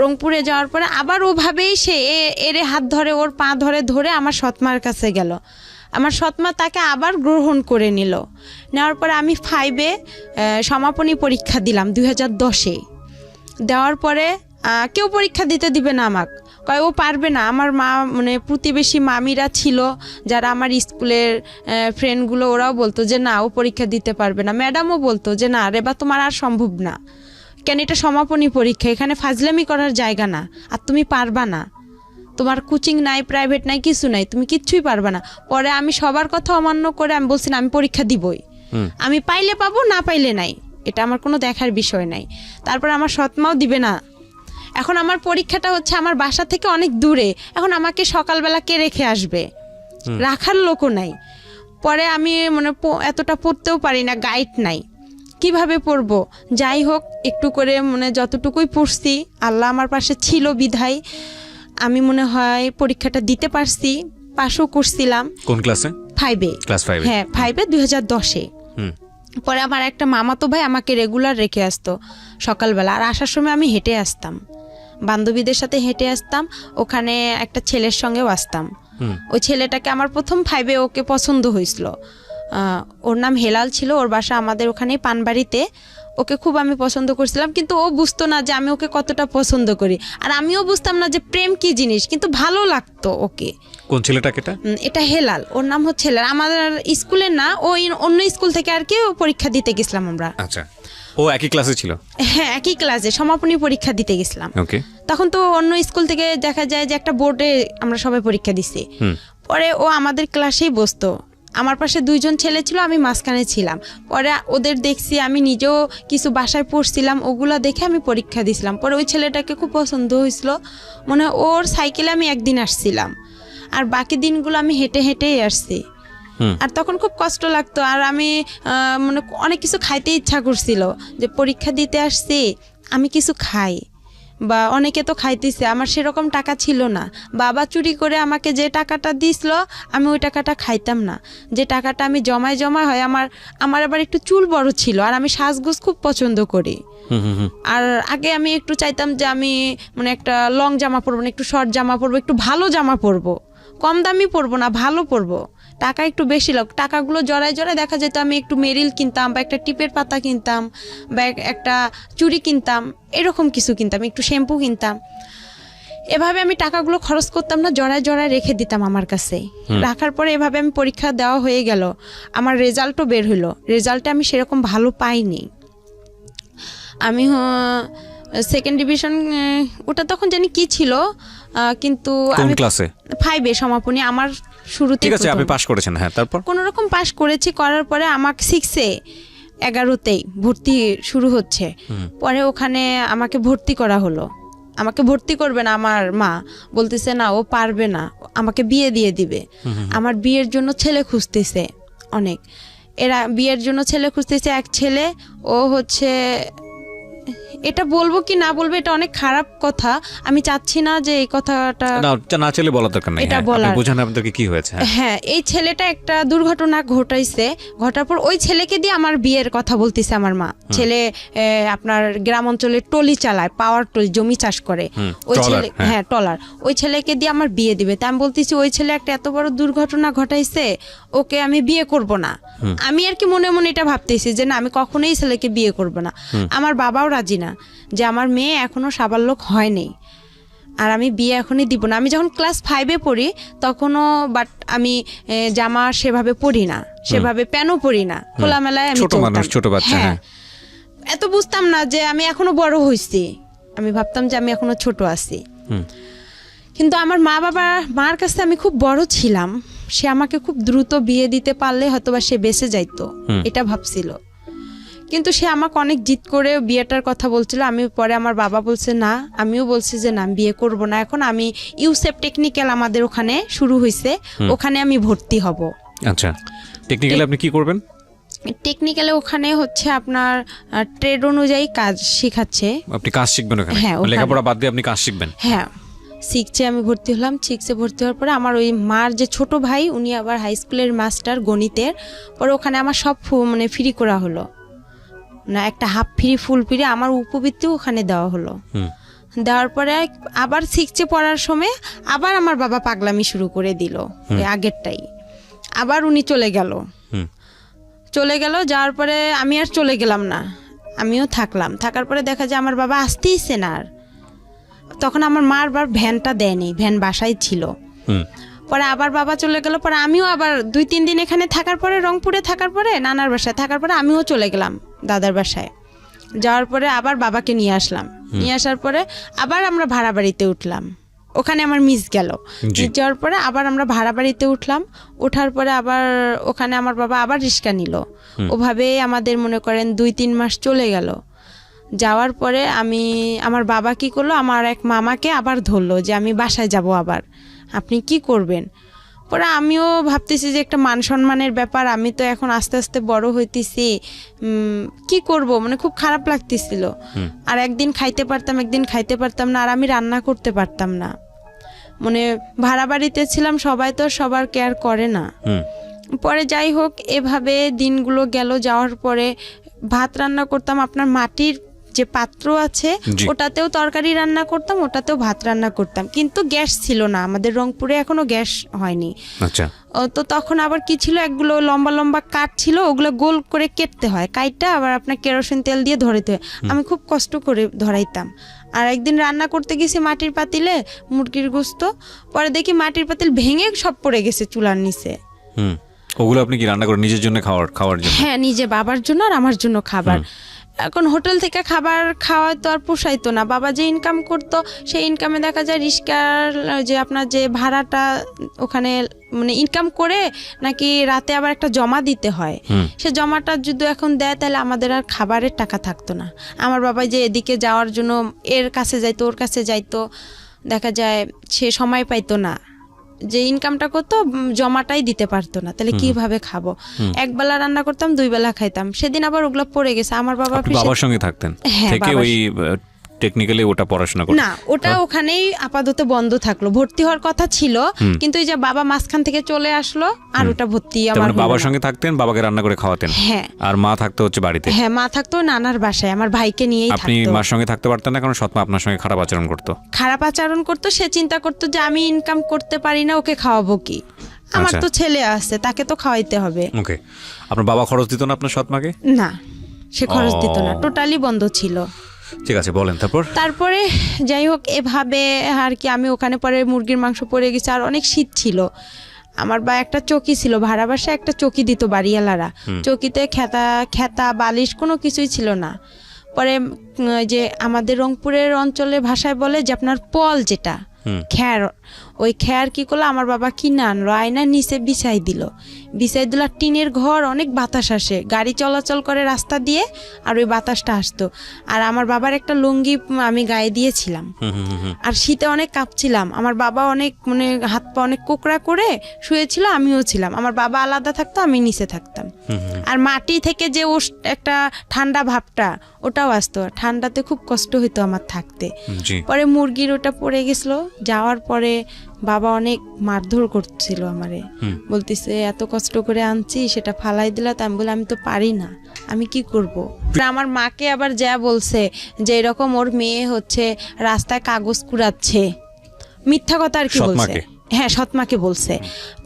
রংপুরে যাওয়ার পরে আবার ওভাবেই সে এরে হাত ধরে, ওর পা ধরে ধরে আমার সৎমার কাছে গেল। আমার সৎমা তাকে আবার গ্রহণ করে নিল। নেওয়ার পরে আমি 5-এ সমাপনী পরীক্ষা দিলাম 2010-এ। দেওয়ার পরে কেউ পরীক্ষা দিতে দিবে না আমাকে, কয় ও পারবে না। আমার মা প্রতিবেশী মামিরা ছিল যারা আমার স্কুলের ফ্রেন্ডগুলো, ওরাও বলতো যে না ও পরীক্ষা দিতে পারবে না। ম্যাডামও বলতো যে না রে বা তোমার আর সম্ভব না, কেন এটা সমাপনী পরীক্ষা, এখানে ফাজলামি করার জায়গা না, আর তুমি পারবা না, তোমার কোচিং নাই, প্রাইভেট নাই, কিছু নাই, তুমি কিচ্ছুই পারবা না। পরে আমি সবার কথা অমান্য করে আমি বলছি না আমি পরীক্ষা দিবই, আমি পাইলে পাবো না পাইলে নাই, এটা আমার কোনো দেখার বিষয় নাই। তারপর আমার সৎমাও দিবে না। এখন আমার পরীক্ষাটা হচ্ছে আমার বাসা থেকে অনেক দূরে, এখন আমাকে সকালবেলা কে রেখে আসবে, রাখার লোকও নাই। পরে আমি এতটা পড়তেও পারি না, গাইড নাই, কিভাবে পড়বো। যাই হোক একটু করে যতটুকুই পড়ছি, আল্লাহ আমার পাশে ছিল বিধায় আমি মনে হয় পরীক্ষাটা দিতে পারছি, পাশও করছিলাম। কোন ক্লাসে? 5-এ। ক্লাস 5? হ্যাঁ 5-এ 2010-এ। পরে আমার একটা মামাতো ভাই আমাকে রেগুলার রেখে আসতো সকালবেলা, আর আসার সময় আমি হেঁটে আসতাম, বান্ধবীদের সাথে হেঁটে আসতাম, ওখানে একটা ছেলের সঙ্গেও আসতাম। ওই ছেলেটাকে আমার প্রথম 5-এ ওকে পছন্দ হয়েছিল, ওর নাম হেলাল ছিল, ওর বাসা আমাদের ওখানে পানবাড়িতে। ওকে খুব আমি পছন্দ করছিলাম, কিন্তু ও বুঝতো না যে আমি ওকে কতটা পছন্দ করি, আর আমিও বুঝতাম না যে প্রেম কি জিনিস, কিন্তু ভালো লাগতো ওকে। কোন ছেলেটাকে? এটা হেলাল, ওর নাম হচ্ছে হেলাল। আমাদের স্কুলের না, ও অন্য স্কুল থেকে আর কি পরীক্ষা দিতে গেছিলাম আমরা। আচ্ছা, ও একই ক্লাসে ছিল? হ্যাঁ একই ক্লাসে, সমাপনী পরীক্ষা দিতে গেছিলাম। ওকে। তখন তো অন্য স্কুল থেকে দেখা যায় যে একটা বোর্ডে আমরা সবাই পরীক্ষা দিছি। পরে ও আমাদের ক্লাসেই বসতো, আমার পাশে 2 জন ছেলে ছিল, আমি মাঝখানে ছিলাম। পরে ওদের দেখছি, আমি নিজেও কিছু বাসায় পড়ছিলাম, ওগুলা দেখে আমি পরীক্ষা দিছিলাম। পরে ওই ছেলেটাকে খুব পছন্দ হয়েছিল, মনে হয় ওর সাইকেলে আমি একদিন আসছিলাম, আর বাকি দিনগুলো আমি হেঁটে হেঁটেই আসছি। আর তখন খুব কষ্ট লাগতো, আর আমি অনেক কিছু খাইতে ইচ্ছা করছিল, যে পরীক্ষা দিতে আসছি আমি কিছু খাই, বা অনেকে তো খাইতেছে, আমার সেরকম টাকা ছিল না। বাবা চুরি করে আমাকে যে টাকাটা দিছিল আমি ওই টাকাটা খাইতাম না। যে টাকাটা আমি জমায় হয়, আমার আবার একটু চুল বড় ছিল আর আমি সাজগোজ খুব পছন্দ করি। আর আগে আমি একটু চাইতাম যে আমি মানে একটা লং জামা পরবো না, একটু শর্ট জামা পরবো, একটু ভালো জামা পরবো, কম দামি পরবো না, ভালো পরবো। টাকা একটু বেশি লাগ, টাকাগুলো জড়ায় দেখা যেত আমি একটু মেরিল কিনতাম বা একটা টিপের পাতা কিনতাম বা একটা চুড়ি কিনতাম, এরকম কিছু কিনতাম, একটু শ্যাম্পু কিনতাম। এভাবে আমি টাকাগুলো খরচ করতাম না, জড়ায় রেখে দিতাম আমার কাছে। রাখার পরে এভাবে আমি পরীক্ষা দেওয়া হয়ে গেল, আমার রেজাল্টও বের হলো। রেজাল্টে আমি সেরকম ভালো পাইনি। আমি সেকেন্ড ডিভিশন, ওটা তখন জানি কি ছিল, কিন্তু কোন ক্লাসে? 5-এ সমাপনী আমার শুরুতে। ঠিক আছে, আপনি পাস করেছেন। হ্যাঁ, তারপর কোনো রকম পাস করেছি, করার পরে আমাকে 6-এ 11তেই ভর্তি শুরু হচ্ছে। পরে ওখানে আমাকে ভর্তি করা হলো। আমাকে ভর্তি করবে না, আমার মা বলতেছে না ও পারবে না, আমাকে বিয়ে দিয়ে দিবে। আমার বিয়ের জন্য ছেলে খুঁজতেছে অনেক, এরা বিয়ের জন্য ছেলে খুঁজতেছে। এক ছেলে, ও হচ্ছে, এটা বলবো কি না বলবো এটা অনেক খারাপ কথা, আমি চাচ্ছি না যে এই কথাটা না চলে বলার দরকার নেই। এটা আপনি বলার, বুঝান আপনাদেরকে কি হয়েছে। হ্যাঁ, এই ছেলেটা একটা দুর্ঘটনা ঘটাইছে, ঘটার পর ওই ছেলেকে দিয়ে আমার বিয়ের কথা বলতেছে আমার মা। ছেলে আপনার গ্রাম অঞ্চলে টলি চালায়, পাওয়ার টলি, জমি চাষ করে। ওই ছেলে, হ্যাঁ টলার, ওই ছেলেকে দিয়ে আমার বিয়ে দিবে। তা আমি বলতেছি ওই ছেলে একটা এত বড় দুর্ঘটনা ঘটাইছে, ওকে আমি বিয়ে করব না। আমি আর কি মনে মনে এটা ভাবতেছি যে না, আমি কখনোই ছেলেকে বিয়ে করব না। আমার বাবাও রাজি না, যে আমার মেয়ে এখনো সাবালক হয়নি আর আমি বিয়ে এখনই দিব না। আমি যখন ক্লাস 5-এ পড়ি তখনও, বাট আমি জামা সেভাবে পরি না, সেভাবে প্যানও পরি না, খোলামেলায় আমি চলতাম। ছোট বাচ্চা, হ্যাঁ, এত বুঝতাম না যে আমি এখনো বড় হইছি, আমি ভাবতাম যে আমি এখনো ছোট আছি। কিন্তু আমার মার কাছে আমি খুব বড় ছিলাম, সে আমাকে খুব দ্রুত বিয়ে দিতে পারলে হয়তোবা সে বেঁচে যাইতো, এটা ভাবছিল। কিন্তু সে আমাকে অনেক জিদ করে বিয়েটার কথা বলছিল। আমি পরে আমার বাবা বলছে না, আমিও বলছি যে না, বিয়ে করব না এখন। আমি ইউসেপ টেকনিক্যাল আমাদের ওখানে শুরু হয়েছে, ওখানে আমি ভর্তি হব। আচ্ছা, টেকনিক্যালি আপনি কি করবেন? টেকনিক্যালে ওখানে হচ্ছে আপনার ট্রেড অনুযায়ী কাজ শেখাচ্ছে। আপনি কাজ শিখবেন ওখানে? হ্যাঁ, লেখাপড়া বাদ দিয়ে আপনি কাজ শিখবেন? হ্যাঁ, 6-এ আমি ভর্তি হলাম। 6-এ ভর্তি হওয়ার পরে আমার ওই মার যে ছোট ভাই, উনি আবার হাই স্কুলের মাস্টার গণিতের। পরে ওখানে আমার সব মানে ফ্রি করা হলো না, একটা হাফ ফ্রি ফুল ফ্রি আমার উপবৃত্তিও ওখানে দেওয়া হলো। দেওয়ার পরে আবার 6-এ পড়ার সময় আবার আমার বাবা পাগলামি শুরু করে দিল, আগেরটাই। আবার উনি চলে গেল, যাওয়ার পরে আমি আর চলে গেলাম না, আমিও থাকলাম। থাকার পরে দেখা যায় আমার বাবা আসতেইছে না আর। তখন আমার মা আবার ভ্যানটা দেয়নি, ভ্যান বাসায় ছিল। পরে আবার বাবা চলে গেল, পরে আমিও আবার 2-3 দিন এখানে থাকার পরে, রংপুরে থাকার পরে, নানার বাসায় থাকার পরে আমিও চলে গেলাম দাদার বাসায়। যাওয়ার পরে আবার বাবাকে নিয়ে আসলাম, নিয়ে আসার পরে আবার আমরা ভাড়া বাড়িতে উঠলাম। ওখানে আমার মিস গেল, যাওয়ার পরে আবার আমরা ভাড়া বাড়িতে উঠলাম। ওঠার পরে আবার ওখানে আমার বাবা আবার রিক্সা নিল। ওভাবে আমাদের মনে করেন 2-3 মাস চলে গেল। যাওয়ার পরে আমার বাবা কি করলো, আমার এক মামাকে আবার ধরলো যে আমি বাসায় যাব, আবার আপনি কি করবেন? পরে আমিও ভাবতেছি যে একটা মান সম্মানের ব্যাপার, আমি তো এখন আস্তে আস্তে বড় হইতেছি, কি করব, মানে খুব খারাপ লাগতেছিল। আর একদিন খাইতে পারতাম, একদিন খাইতে পারতাম না, আর আমি রান্না করতে পারতাম না। মানে ভাড়া বাড়িতে ছিলাম, সবাই তো সবার কেয়ার করে না। পরে যাই হোক, এভাবে দিনগুলো গেল। যাওয়ার পরে ভাত রান্না করতাম, আপনার মাটির যে পাত্র আছে ওটাতেও তরকারি রান্না করতাম, ওটাতেও ভাত রান্না করতাম। কিন্তু গ্যাস ছিল না, আমাদের রংপুরে এখনো গ্যাস হয়নি। আচ্ছা, তো তখন আবার কি ছিল, একগুলো লম্বা লম্বা কাঠ ছিল, ওগুলো গোল করে কেটতে হয়, কাইটটা আবার আপনার কেরোসিন তেল দিয়ে ধরাইতে হয়। আমি খুব কষ্ট করে ধরাইতাম। আর একদিন রান্না করতে গেছি মাটির পাতিলে মুরগির গোস্ত, পরে দেখি মাটির পাতিল ভেঙে সব পড়ে গেছে চুলার নিচে। ওগুলো আপনি কি রান্না করেন নিজের জন্য খাওয়ার জন্য? হ্যাঁ, নিজে বাবার জন্য আর আমার জন্য খাবার। এখন হোটেল থেকে খাবার খাওয়া তো আর পোষাইতো না। বাবা যে ইনকাম করতো সেই ইনকামে দেখা যায় রিস্কার যে আপনার যে ভাড়াটা ওখানে মানে ইনকাম করে নাকি রাতে আবার একটা জমা দিতে হয়, সে জমাটা যদি এখন দেয় তাহলে আমাদের আর খাবারের টাকা থাকতো না। আমার বাবা যে এদিকে যাওয়ার জন্য এর কাছে যাইতো, ওর কাছে যাইতো, দেখা যায় সে সময় পাইতো না, যে ইনকামটা করতো জমাটাই দিতে পারতো না, তাহলে কিভাবে খাবো? একবেলা রান্না করতাম, 2 বেলা খাইতাম। সেদিন আবার ওগুলো পড়ে গেছে। আমার বাবার সঙ্গে থাকতেন, হ্যাঁ, থেকে ওই টেকনিক্যালি ওটা পড়াশোনা করতে? না, ওটা ওখানেই আপাতত বন্ধ থাকলো। ভর্তি হওয়ার কথা ছিল, কিন্তু এই যে বাবা মাঝখান থেকে চলে আসলো, আর ওটা ভর্তি তার আমার মানে হলো বাবার না। সঙ্গে থাকতেন, বাবাকে রান্না করে খাওয়াতেন, হ্যাঁ আর মা থাকতো হচ্ছে বাড়িতে? হ্যাঁ, মা থাকতো নানার বাসায়, আমার ভাইকে নিয়েই আপনি থাকতো। মার সঙ্গে থাকতে পারতেন না কারণ সৎমা আপনার সঙ্গে খারাপ আচরণ করতো? খারাপ আচরণ করতো, সে চিন্তা করতো যে আমি ইনকাম করতে পারি না, ওকে খাওয়াবো কি, আমার আচ্ছা। তো ছেলে আছে, তাকে তো খাওয়াইতে হবে। ওকে, আপনার বাবা খরচ দিত না আপনার সৎমাকে? না, সে খরচ দিত না, টোটালি বন্ধ ছিল। ঠিক আছে, বলেন তারপর। তারপরে যাই হোক, এভাবে আর কি আমি ওখানে পরে মুরগির মাংস পড়ে গেছে, আর অনেক শীত ছিল। আমার বা একটা চকি ছিল, ভাড়া বাসায় একটা চকি দিত বাড়িওয়ালারা, চকিতে খেতা বালিশ কোনো কিছুই ছিল না। পরে যে আমাদের রংপুরের অঞ্চলে ভাষায় বলে যে আপনার পল, যেটা খ্যার, ওই খ্যার কি করলো আমার বাবা কিনে আনলো, আয়না নিচে বিছাই দিল। আর টিনের ঘর, অনেক বাতাস আসে, গাড়ি চলাচল করে রাস্তা দিয়ে, আর ওই বাতাসটা আসতো। আর আমার বাবার একটা লুঙ্গি আমি গায়ে দিয়েছিলাম, আর শীতে অনেক কাঁপছিলাম। আমার বাবা অনেক মানে হাত পা অনেক কোকড়া করে শুয়েছিল, আমিও ছিলাম। আমার বাবা আলাদা থাকতো, আমি নিচে থাকতাম। আর মাটি থেকে যে একটা ঠান্ডা ভাবটা, ওটাও আসতো। ঠান্ডাতে খুব কষ্ট হইতো আমার থাকতে। পরে মুরগির ওটা পড়ে গেছিল, যাওয়ার পরে বাবা অনেক মারধর করছিল আমারে, বলতেছে এত কষ্ট করে আনছি সেটা ফালাই দিলা। তা আমি বলে আমি তো পারি না, আমি কি করব। আমার মাকে আবার যা বলছে যে এরকম ওর মেয়ে হচ্ছে রাস্তায় কাগজ কুড়াচ্ছে, মিথ্যা কথা আর কি বলছে। হ্যাঁ, সৎমাকে বলছে।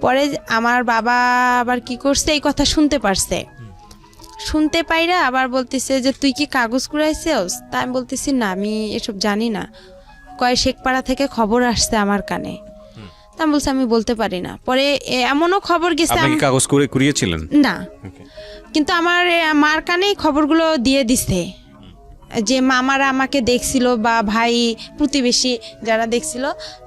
পরে আমার বাবা আবার কি করছে, এই কথা শুনতে পারছে, শুনতে পাইরা আবার বলতেছে যে তুই কি কাগজ কুড়াইছিস? তা আমি বলতেছি না, আমি এসব জানি না। কয় শেখপাড়া থেকে খবর আসছে আমার কানে। তা আমি বলছি আমি বলতে পারি না। পরে এমনও খবর গেছে, আপনি কি কাগজ করে কুড়িয়েছিলেন? না, কিন্তু আমার মার কানেই খবরগুলো দিয়ে দিছে, যে মামারা আমাকে দেখছিল বা ভাই প্রতিবেশী যারা দেখছিল,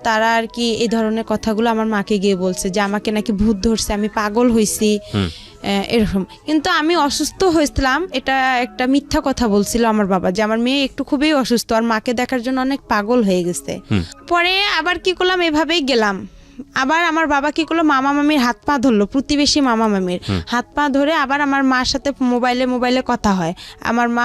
তারা আর কি এই ধরনের কথাগুলো আমার মাকে গিয়ে বলছে যে আমাকে নাকি ভূত ধরছে, আমি পাগল হয়েছি, এরকম। কিন্তু আমি অসুস্থ হয়েছিলাম, এটা একটা মিথ্যা কথা বলছিল আমার বাবা, যে আমার মেয়ে একটু খুবই অসুস্থ, আর মাকে দেখার জন্য অনেক পাগল হয়ে গেছে। পরে আবার কি করলাম, এভাবেই গেলাম। আবার আমার বাবা কি করলো, মামা মামির হাত পা ধরলো, প্রতিবেশী মামা মামির হাত পা ধরে আবার আমার মার সাথে মোবাইলে কথা হয়। আমার মা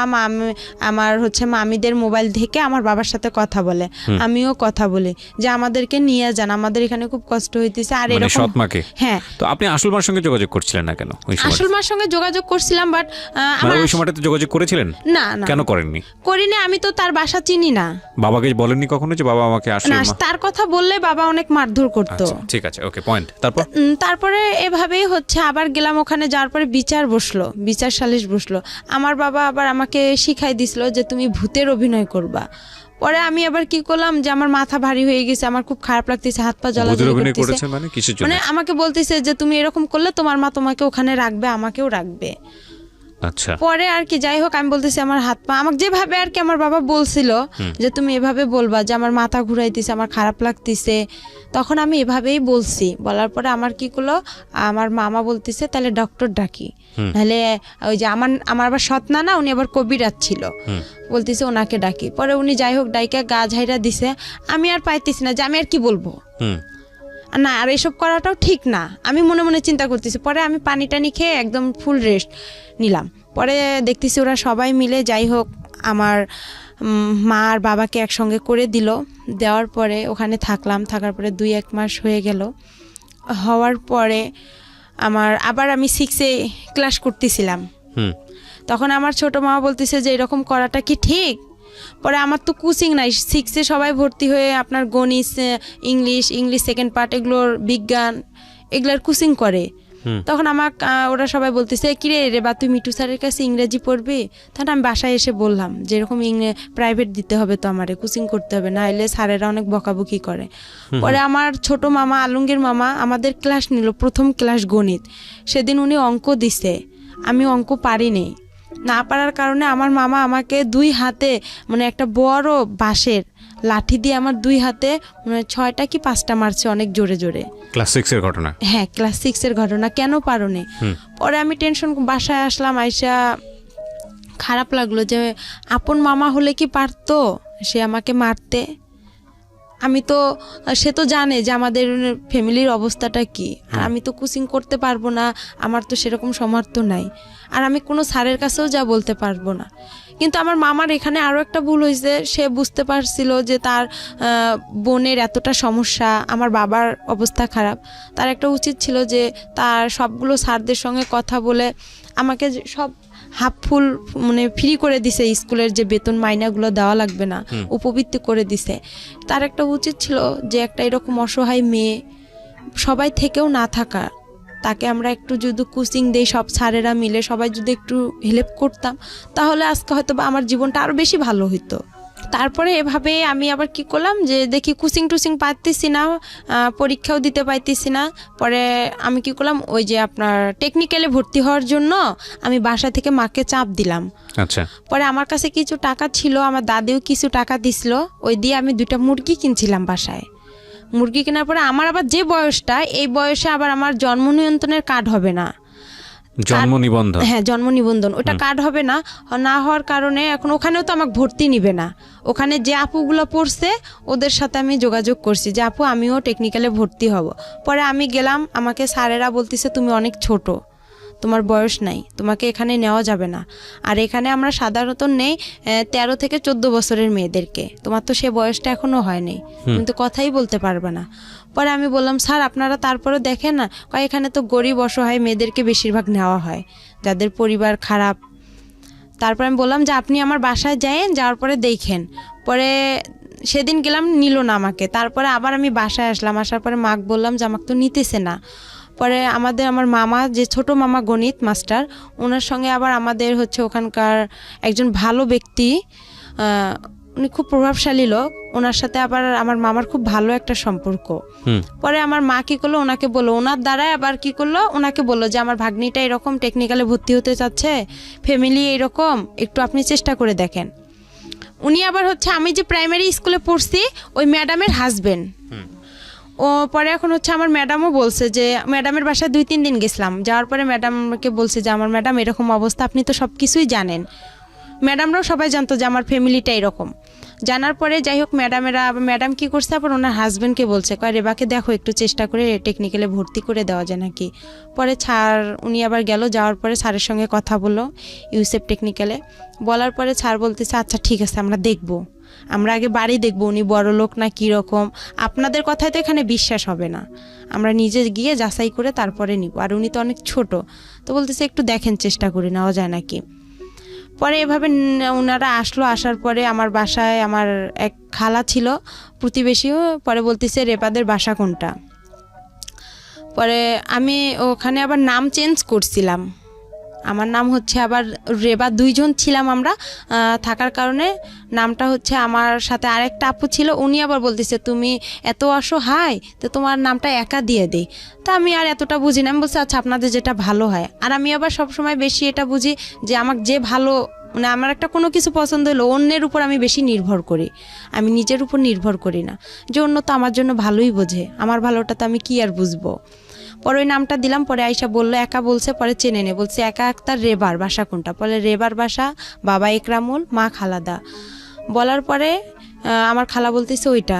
আমার হচ্ছে মামিদের মোবাইল থেকে আমার বাবার সাথে কথা বলে, আমিও কথা বলি যে আমাদেরকে নিয়ে যান, আমাদের এখানে খুব কষ্ট হইতেছে। আর এরকম সৎমাকে? হ্যাঁ। তো আপনি আসল মার সঙ্গে যোগাযোগ করছিলেন না কেন? আসল মার সঙ্গে যোগাযোগ করছিলাম, বাট আমার ওই সময়টাতে যোগাযোগ করেছিলেন? না না, কেন করেননি? করিনি, আমি তো তার বাসা চিনি না। বাবাকে বলেননি কখনো যে বাবা আমাকে আসল মা? তার কথা বললে বাবা অনেক মারধর করতো। ঠিক আছে, ওকে, পয়েন্ট। তারপরে এভাবেই হচ্ছে আবার গেলাম, ওখানে যাওয়ার পরে বিচার সালিশ বসলো। আমার বাবা আবার আমাকে শিখাই দিছিল যে তুমি ভূতের অভিনয় করবা। পরে আমি আবার কি করলাম, যে আমার মাথা ভারী হয়ে গেছে, আমার খুব খারাপ লাগতেছে, হাত পা জ্বলাজ্বলি করতেছে। মানে আমাকে বলতেছে যে তুমি এরকম করলে তোমার মা তোমাকে ওখানে রাখবে, আমাকেও রাখবে। আচ্ছা। পরে আর কি যাই হোক, আমি বলতেছি আমার হাত পা, আমাকে যেভাবে আর কি আমার বাবা বলছিল যে তুমি এভাবে বলবা যে আমার মাথা ঘুরাইতেছে, আমার খারাপ লাগতেছে, তখন আমি এভাবেই বলছি। বলার পরে আমার কি করলো, আমার মামা বলতেছে তাহলে ডক্টর ডাকি, নাহলে ওই যে আমার আবার সৎ না, উনি আবার কবিরাজ ছিল, বলতেছে ওনাকে ডাকি। পরে উনি যাই হোক ডাইকা গা ঝাইরা দিছে। আমি আর পাইতেছি না যে আমি আর কি বলবো না, আর এসব করাটাও ঠিক না, আমি মনে মনে চিন্তা করতেছি। পরে আমি পানি টানি খেয়ে একদম ফুল রেস্ট নিলাম। পরে দেখতেছি ওরা সবাই মিলে যাই হোক আমার মা আর বাবাকে একসঙ্গে করে দিল। দেওয়ার পরে ওখানে থাকার পরে 2-1 মাস হয়ে গেল। হওয়ার পরে আবার আমি 6-এ ক্লাস করতেছিলাম। তখন আমার ছোট মা বলতেছে যে এরকম করাটা কি ঠিক? পরে আমার তো কোচিং নাই, 6-এ সবাই ভর্তি হয়ে আপনার গণিত, ইংলিশ সেকেন্ড পার্ট, এগুলোর বিজ্ঞান, এগুলোর কোচিং করে। তখন ওরা সবাই বলতেছে কিরে রে বা তুই মিঠু স্যারের কাছে ইংরেজি পড়বি? তখন আমি বাসায় এসে বললাম যে এরকম প্রাইভেট দিতে হবে, তো আমারে কোচিং করতে হবে, না এলে স্যারেরা অনেক বকাবকি করে। পরে আমার ছোট মামা, আলমগীর মামা, আমাদের ক্লাস নিল, প্রথম ক্লাস গণিত। সেদিন উনি অঙ্ক দিছে, আমি অঙ্ক পারিনি। না পারার কারণে আমার মামা আমাকে 2 হাতে মানে একটা বড় বাঁশের লাঠি দিয়ে আমার 2 হাতে মানে 6টা কি 5টা মারছে, অনেক জোরে জোরে। ক্লাস 6-এর ঘটনা? হ্যাঁ, ক্লাস 6-এর ঘটনা। কেন পারোনি? পরে আমি টেনশন, বাসায় আসলাম, আইসা খারাপ লাগলো যে আপন মামা হলে কি পারতো সে আমাকে মারতে? সে তো জানে যে আমাদের ফ্যামিলির অবস্থাটা কি, আর আমি তো কোচিং করতে পারবো না, আমার তো সেরকম সামর্থ্য নাই, আর আমি কোনো স্যারের কাছেও যা বলতে পারবো না। কিন্তু আমার মামার এখানে আরও একটা ভুল হয়েছে, সে বুঝতে পারছিল যে তার বোনের এতটা সমস্যা, আমার বাবার অবস্থা খারাপ, তার একটা উচিত ছিল যে তার সবগুলো স্যারদের সঙ্গে কথা বলে আমাকে সব হাফ ফুল মানে ফ্রি করে দিছে, স্কুলের যে বেতন মাইনাগুলো দেওয়া লাগবে না, উপবৃত্তি করে দিছে। তার একটা উচিত ছিল যে একটা এরকম অসহায় মেয়ে সবাই থেকেও না থাকা, তাকে আমরা একটু যদি কোচিং দেই, সব স্যারেরা মিলে সবাই যদি একটু হেল্প করতাম, তাহলে আজকে হয়তো বা আমার জীবনটা আরও বেশি ভালো হতো। তারপরে এভাবে আমি আবার কি করলাম যে দেখি কোচিং টুচিং পাইতেছি না, পরীক্ষাও দিতে পাইতেছি না। পরে আমি কি করলাম, ওই যে আপনার টেকনিক্যালে ভর্তি হওয়ার জন্য আমি বাসা থেকে মাকে চাপ দিলাম। আচ্ছা। পরে আমার কাছে কিছু টাকা ছিল, আমার দাদিও কিছু টাকা দিছিল, ওই দিয়ে আমি 2টা মুরগি কিনছিলাম বাসায়। মুরগি কেনার পরে আমার আবার যে বয়সটা, এই বয়সে আবার আমার জন্ম নিয়ন্ত্রণের কার্ড হবে না, জন্ম নিবন্ধন। হ্যাঁ, জন্ম নিবন্ধন, ওটা কার্ড হবে না, না হওয়ার কারণে এখন ওখানেও তো আমাকে ভর্তি নিবে না। ওখানে যে আপুগুলো পড়ছে ওদের সাথে আমি যোগাযোগ করছি যে আপু আমিও টেকনিক্যালে ভর্তি হব। পরে আমি গেলাম, আমাকে স্যারেরা বলতেছে তুমি অনেক ছোট, তোমার বয়স নাই, তোমাকে এখানে নেওয়া যাবে না। আর এখানে আমরা সাধারণত নেই 13 থেকে 14 বছরের মেয়েদেরকে, তোমার তো সে বয়সটা এখনো হয়নি, তুমি তো কথাই বলতে পারবে না। পরে আমি বললাম স্যার আপনারা তারপরে দেখেন না, এখানে তো গরিব অসহায় মেয়েদেরকে বেশিরভাগ নেওয়া হয়, যাদের পরিবার খারাপ। তারপর আমি বললাম যে আপনি আমার বাসায় যায়েন, যাওয়ার পরে দেখেন। পরে সেদিন গেলাম, নিল না আমাকে। তারপরে আবার আমি বাসায় আসলাম, আসার পরে মাকে বললাম যে আমাকে তো নিতেছে না। পরে আমার মামা, যে ছোট মামা গণিত মাস্টার, ওনার সঙ্গে আবার আমাদের হচ্ছে ওখানকার একজন ভালো ব্যক্তি, উনি খুব প্রভাবশালী লোক, ওনার সাথে আবার আমার মামার খুব ভালো একটা সম্পর্ক। পরে আমার মা কি করলো, ওনাকে বললো, ওনার দ্বারাই আবার কি করলো, ওনাকে বললো যে আমার ভাগ্নিটা এরকম টেকনিক্যালে ভর্তি হতে চাচ্ছে, ফ্যামিলি এরকম, একটু আপনি চেষ্টা করে দেখেন। উনি আবার হচ্ছে আমি যে প্রাইমারি স্কুলে পড়ছি ওই ম্যাডামের হাজবেন্ড। ও পরে এখন হচ্ছে আমার ম্যাডামও বলছে যে, ম্যাডামের বাসায় 2-3 দিন গেছিলাম, যাওয়ার পরে ম্যাডামকে বলছে যে আমার ম্যাডাম এরকম অবস্থা, আপনি তো সব কিছুই জানেন। ম্যাডামরাও সবাই জানতো যে আমার ফ্যামিলিটা এরকম। জানার পরে যাই হোক, ম্যাডাম কি করছে, আবার ওনার হাজব্যান্ডকে বলছে, রেবাকে দেখো একটু চেষ্টা করে টেকনিক্যালে ভর্তি করে দেওয়া যায় নাকি। পরে স্যার উনি আবার গেল, যাওয়ার পরে স্যারের সঙ্গে কথা বললো ইউসেফ টেকনিক্যালে। বলার পরে স্যার বলতেছে আচ্ছা ঠিক আছে, আমরা দেখবো, আমরা আগে বাড়ি দেখবো, উনি বড় লোক না কীরকম, আপনাদের কথায় তো এখানে বিশ্বাস হবে না, আমরা নিজে গিয়ে যাচাই করে তারপরে নিব, আর উনি তো অনেক ছোট। তো বলতেছে একটু দেখেন, চেষ্টা করে নেওয়া যায় নাকি। পরে এভাবে ওনারা আসলো, আসার পরে আমার বাসায় আমার এক খালা ছিল প্রতিবেশীও, পরে বলতেছে রেবাদের বাসা কোনটা। পরে আমি ওখানে আবার নাম চেঞ্জ করছিলাম, আমার নাম হচ্ছে আবার রেবা, 2 জন ছিলাম আমরা থাকার কারণে নামটা হচ্ছে, আমার সাথে আরেকটা আপু ছিল, উনি আবার বলতেছে তুমি এত অসহায়, তো তোমার নামটা একা দিয়ে দেই। তা আমি আর এতটা বুঝি না, আমি বলছি আচ্ছা আপনাদের যেটা ভালো হয়। আর আমি আবার সবসময় বেশি এটা বুঝি যে আমাকে যে ভালো, মানে আমার একটা কোনো কিছু পছন্দ হলো অন্যের উপর আমি বেশি নির্ভর করি, আমি নিজের উপর নির্ভর করি না, যে অন্য তো আমার জন্য ভালোই বোঝে, আমার ভালোটা তো আমি কি আর বুঝবো। পরে ওই নামটা দিলাম, পরে আয়সা বললো, একা বলছে, পরে চেনে নে, বলছে একা আক্তার রেবার বাসা কোনটা, পরে রেবার বাসা, বাবা একরামুল, মা খালাদা। বলার পরে আমার খালা বলতেছে ওইটা,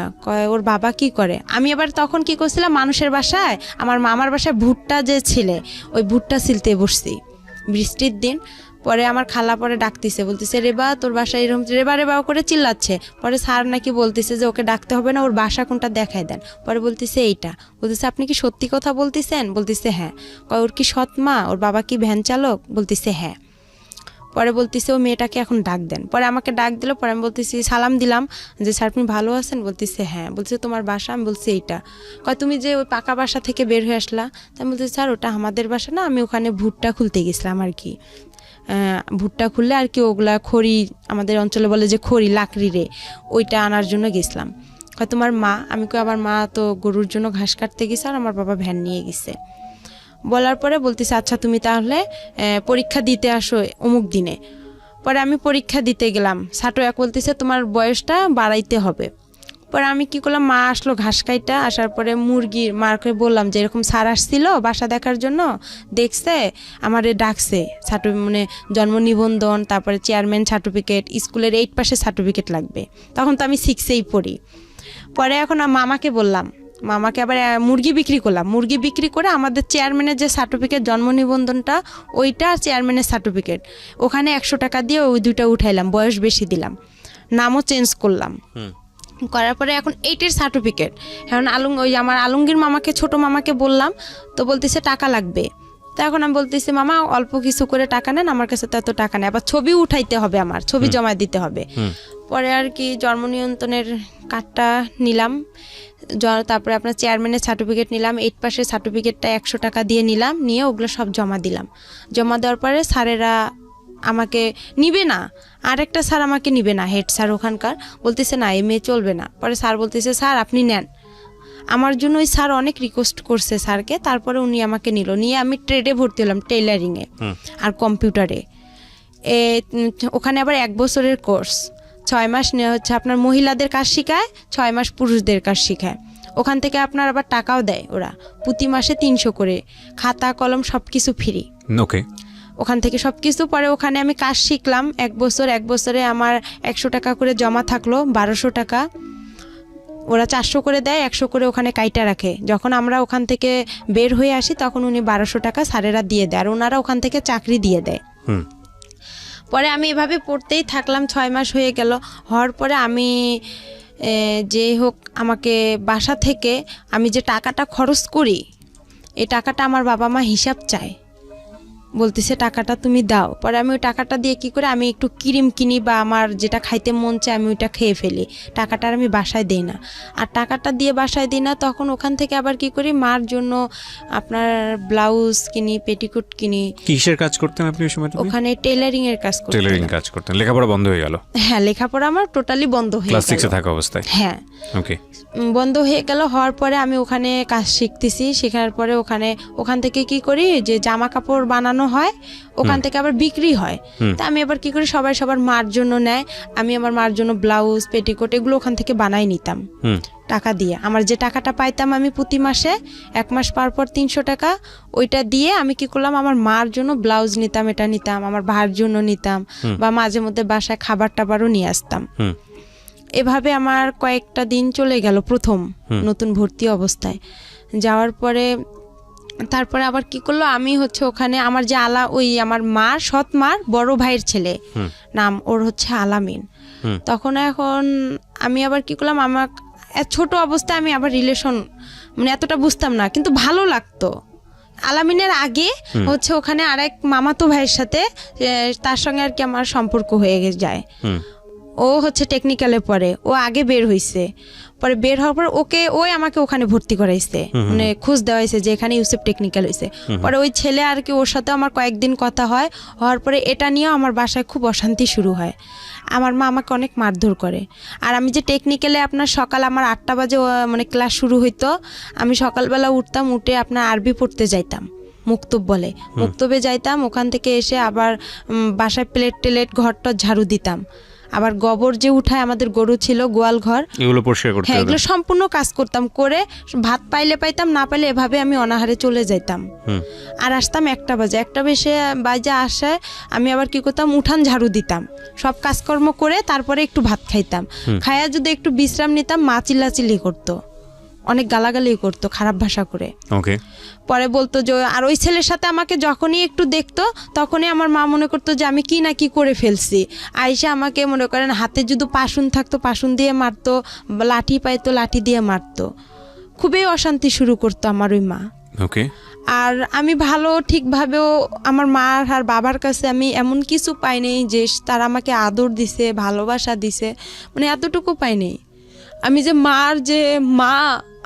ওর বাবা কি করে। আমি আবার তখন কি করছিলাম, মানুষের বাসায়, আমার মামার বাসায় ভুট্টা যে ছিলে, ওই ভুট্টা ছিলতে বসছি বৃষ্টির দিন। পরে আমার খালা পরে ডাকতেছে, বলতেছে রেবা তোর বাসায় এরকম, রেবা রেবা করে চিল্লাচ্ছে। পরে স্যার নাকি বলতেছে যে ওকে ডাকতে হবে না, ওর বাসা কোনটা দেখায় দেন। পরে বলতেছে এইটা, বলতেছে আপনি কি সত্যি কথা বলতেছেন, বলতেছে হ্যাঁ। ওর কি সৎ মা, ওর বাবা কি ভ্যান চালক, বলতেছে হ্যাঁ। পরে বলতেছে ও মেয়েটাকে এখন ডাক দেন। পরে আমাকে ডাক দিল, পরে আমি বলতেছি, সালাম দিলাম যে স্যার আপনি ভালো আছেন, বলতেছে হ্যাঁ। বলতেছে তোমার বাসা, আমি বলছি এইটা। তুমি যে ওই পাকা বাসা থেকে বের হয়ে আসলা, তাই বলতেছি স্যার ওটা আমাদের বাসা না, আমি ওখানে ভুট্টা খুলতে গেছিলাম আর কি, ভুট্টা খুললে আর কি ওগুলা খড়ি, আমাদের অঞ্চলে বলে যে খড়ি, লাকড়ি রে, ওইটা আনার জন্য গেছিলাম। তোমার মা, আমি কই আমার মা তো গরুর জন্য ঘাস কাটতে গেছে, আর আমার বাবা ভ্যান নিয়ে গেছে। বলার পরে বলতেছে আচ্ছা তুমি তাহলে পরীক্ষা দিতে আসো অমুক দিনে। পরে আমি পরীক্ষা দিতে গেলাম, ছাটো এক বলতেছে তোমার বয়সটা বাড়াইতে হবে। পরে আমি কি করলাম, মা আসলো ঘাস কাইটা, আসার পরে মুরগির মাকে বললাম যে এরকম স্যার আসছিল বাসা দেখার জন্য, দেখছে আমারে ডাকছে, মানে জন্ম নিবন্ধন, তারপরে চেয়ারম্যান সার্টিফিকেট, স্কুলের 8 পাসের সার্টিফিকেট লাগবে। তখন তো আমি 6এই পড়ি। পরে এখন মামাকে বললাম, মামাকে আবার মুরগি বিক্রি করলাম, মুরগি বিক্রি করে আমাদের চেয়ারম্যানের যে সার্টিফিকেট জন্ম নিবন্ধনটা ওইটা চেয়ারম্যানের সার্টিফিকেট, ওখানে 100 টাকা দিয়ে ওই দুটো উঠাইলাম, বয়স বেশি দিলাম, নামও চেঞ্জ করলাম। করার পরে এখন 8-এর সার্টিফিকেট, এখন ওই আমার আলমগীর মামাকে, ছোট মামাকে বললাম, তো বলতেছে টাকা লাগবে। তো এখন আমি বলতেছি মামা অল্প কিছু করে টাকা নেন, আমার কাছে তো এত টাকা নেই, আবার ছবি উঠাইতে হবে, আমার ছবি জমা দিতে হবে। পরে আর কি জন্ম নিয়ন্ত্রণের কার্ডটা নিলাম, তারপরে আপনার চেয়ারম্যানের সার্টিফিকেট নিলাম, 8 পাসের সার্টিফিকেটটা 100 টাকা দিয়ে নিলাম, নিয়ে ওগুলো সব জমা দিলাম। জমা দেওয়ার পরে স্যারেরা আমাকে নিবে না, আরেকটা স্যার আমাকে নিবে না, হেড স্যার ওখানকার, বলতেছে না এই মেয়ে চলবে না। পরে স্যার বলতেছে স্যার আপনি নেন, আমার জন্য ওই স্যার অনেক রিকোয়েস্ট করছে স্যারকে, তারপরে উনি আমাকে নিল, নিয়ে আমি ট্রেডে ভর্তি হলাম, টেইলারিংয়ে আর কম্পিউটারে। ওখানে আবার 1 বছরের কোর্স, 6 মাস নেওয়া হচ্ছে, আপনার মহিলাদের কাজ শেখায়, 6 মাস পুরুষদের কাজ শেখায়। ওখান থেকে আপনার আবার টাকাও দেয় ওরা, প্রতি মাসে 300 করে, খাতা কলম সব কিছু ফ্রি। ওকে, ওখান থেকে সব কিছু। পরে ওখানে আমি কাজ শিখলাম 1 বছর, 1 বছরে আমার 100 টাকা করে জমা থাকলো, 1200 টাকা। ওরা 400 করে দেয়, 100 করে ওখানে কাইটা রাখে। যখন আমরা ওখান থেকে বের হয়ে আসি তখন উনি 1200 টাকা স্যারেরা দিয়ে দেয়, আর ওনারা ওখান থেকে চাকরি দিয়ে দেয়। পরে আমি এভাবে পড়তেই থাকলাম, 6 মাস হয়ে গেল। হওয়ার পরে আমি যে হোক আমাকে বাসা থেকে আমি যে টাকাটা খরচ করি, এই টাকাটা আমার বাবা মা হিসাব চায়, বলতেছে টাকাটা তুমি দাও। পরে আমি ওই টাকাটা দিয়ে কি করে আমি একটু ক্রিম কিনি বা আমার যেটা খাইতে মন চায় আমি ওইটা খেয়ে ফেলি, টাকাটা আমি বাসায় দিই না। আর টাকাটা দিয়ে বাসায় দিই না, তখন ওখান থেকে আবার কি করি, মার জন্য আপনার ব্লাউজ কিনি, পেটিকোট কিনি। কিসের কাজ করতেন আপনি ওই সময়? ওখানে টেইলারিং এর কাজ করতেন। টেইলারিং কাজ করতেন, লেখাপড়া বন্ধ হয়ে গেল? হ্যাঁ, লেখাপড়া আমার টোটালি বন্ধ হয়ে গেল, ক্লাস 6 এ থাকা অবস্থায়। হ্যাঁ, ওকে, বন্ধ হয়ে গেল। হওয়ার পরে আমি ওখানে কাজ শিখতেছি, শেখার পরে ওখান থেকে কি করি, যে জামা কাপড় বানানো হয়, ওখান থেকে আবার বিক্রি হয়। তা আমি আবার কি করি, সবাই সবার মার জন্য নেয়, আমি আমার মার জন্য ব্লাউজ পেটিকোট এগুলো ওখান থেকে বানাই নিতাম টাকা দিয়ে। আমার যে টাকাটা পাইতাম আমি প্রতি মাসে, 1 মাস পর 300 টাকা, ওইটা দিয়ে আমি কি করলাম, আমার মার জন্য ব্লাউজ নিতাম, এটা নিতাম, আমার ভাইয়ের জন্য নিতাম, বা মাঝে মধ্যে বাসায় খাবার টাবারও নিয়ে আসতাম। এভাবে আমার কয়েকটা দিন চলে গেল প্রথম নতুন ভর্তি অবস্থায়। যাওয়ার পরে তারপরে আবার কি করলো, আমি হচ্ছে ওখানে আমার যে ওই আমার মার সৎ মার বড় ভাইয়ের ছেলে, নাম ওর হচ্ছে আলামিন। তখন এখন আমি আবার কি করলাম, আমার ছোট অবস্থায় আমি আবার রিলেশন মানে এতটা বুঝতাম না, কিন্তু ভালো লাগতো। আলামিনের আগে হচ্ছে ওখানে আরেক মামাতো ভাইয়ের সাথে, তার সঙ্গে আর কি আমার সম্পর্ক হয়ে যায়। ও হচ্ছে টেকনিক্যালে পড়ে, ও আগে বের হইছে, পরে বের হওয়ার পর ওই আমাকে ওখানে ভর্তি করাইছে, মানে খোঁজ দেওয়াইছে যে এখানে ইউসেফ টেকনিক্যাল হইছে। পরে ওই ছেলে আর কি, ওর সাথে আমার কয়েকদিন কথা হয়, হওয়ার পরে এটা নিয়েও আমার বাসায় খুব অশান্তি শুরু হয়। আমার মা আমাকে অনেক মারধর করে। আর আমি যে টেকনিক্যালে আপনার সকাল আমার 8টা বাজে মানে ক্লাস শুরু হইতো, আমি সকালবেলা উঠতাম, উঠে আপনার আরবি পড়তে যাইতাম, মুক্তব বলে, মুক্তবে যাইতাম, ওখান থেকে এসে আবার বাসায় প্লেট ঘরটা ঝাড়ু দিতাম, আবার গোবর যে উঠায়, আমাদের গরু ছিল, গোয়াল ঘর, এগুলো পরিষ্কার করতে, হ্যাঁ এগুলো সম্পূর্ণ কাজ করতাম, করে ভাত পাইলে পাইতাম, না পাইলে এভাবে আমি অনাহারে চলে যাইতাম। আর আসতাম 1টা বাজে আসে, আমি আবার কি করতাম, উঠান ঝাড়ু দিতাম, সব কাজকর্ম করে তারপরে একটু ভাত খাইতাম, খাইয়া যদি একটু বিশ্রাম নিতাম, মা চিল্লাচিল্লি করতো, অনেক গালাগালি করতো খারাপ ভাষা করে। ওকে, পরে বলতো যে, আর ওই ছেলের সাথে আমাকে যখনই একটু দেখতো তখনই আমার মা মনে করতো যে আমি কি না কি করে ফেলছি। আইসা আমাকে মনে করেন হাতে যদি পাশুন থাকতো পাশুন দিয়ে মারতো, লাঠি পাইতো লাঠি দিয়ে মারতো, খুবই অশান্তি শুরু করতো আমার ওই মা। ওকে, আর আমি ভালো ঠিকভাবেও আমার মা আর বাবার কাছে আমি এমন কিছু পাইনি যে তারা আমাকে আদর দিছে, ভালোবাসা দিছে, মানে এতটুকু পাইনি। আমি যে মার যে মা,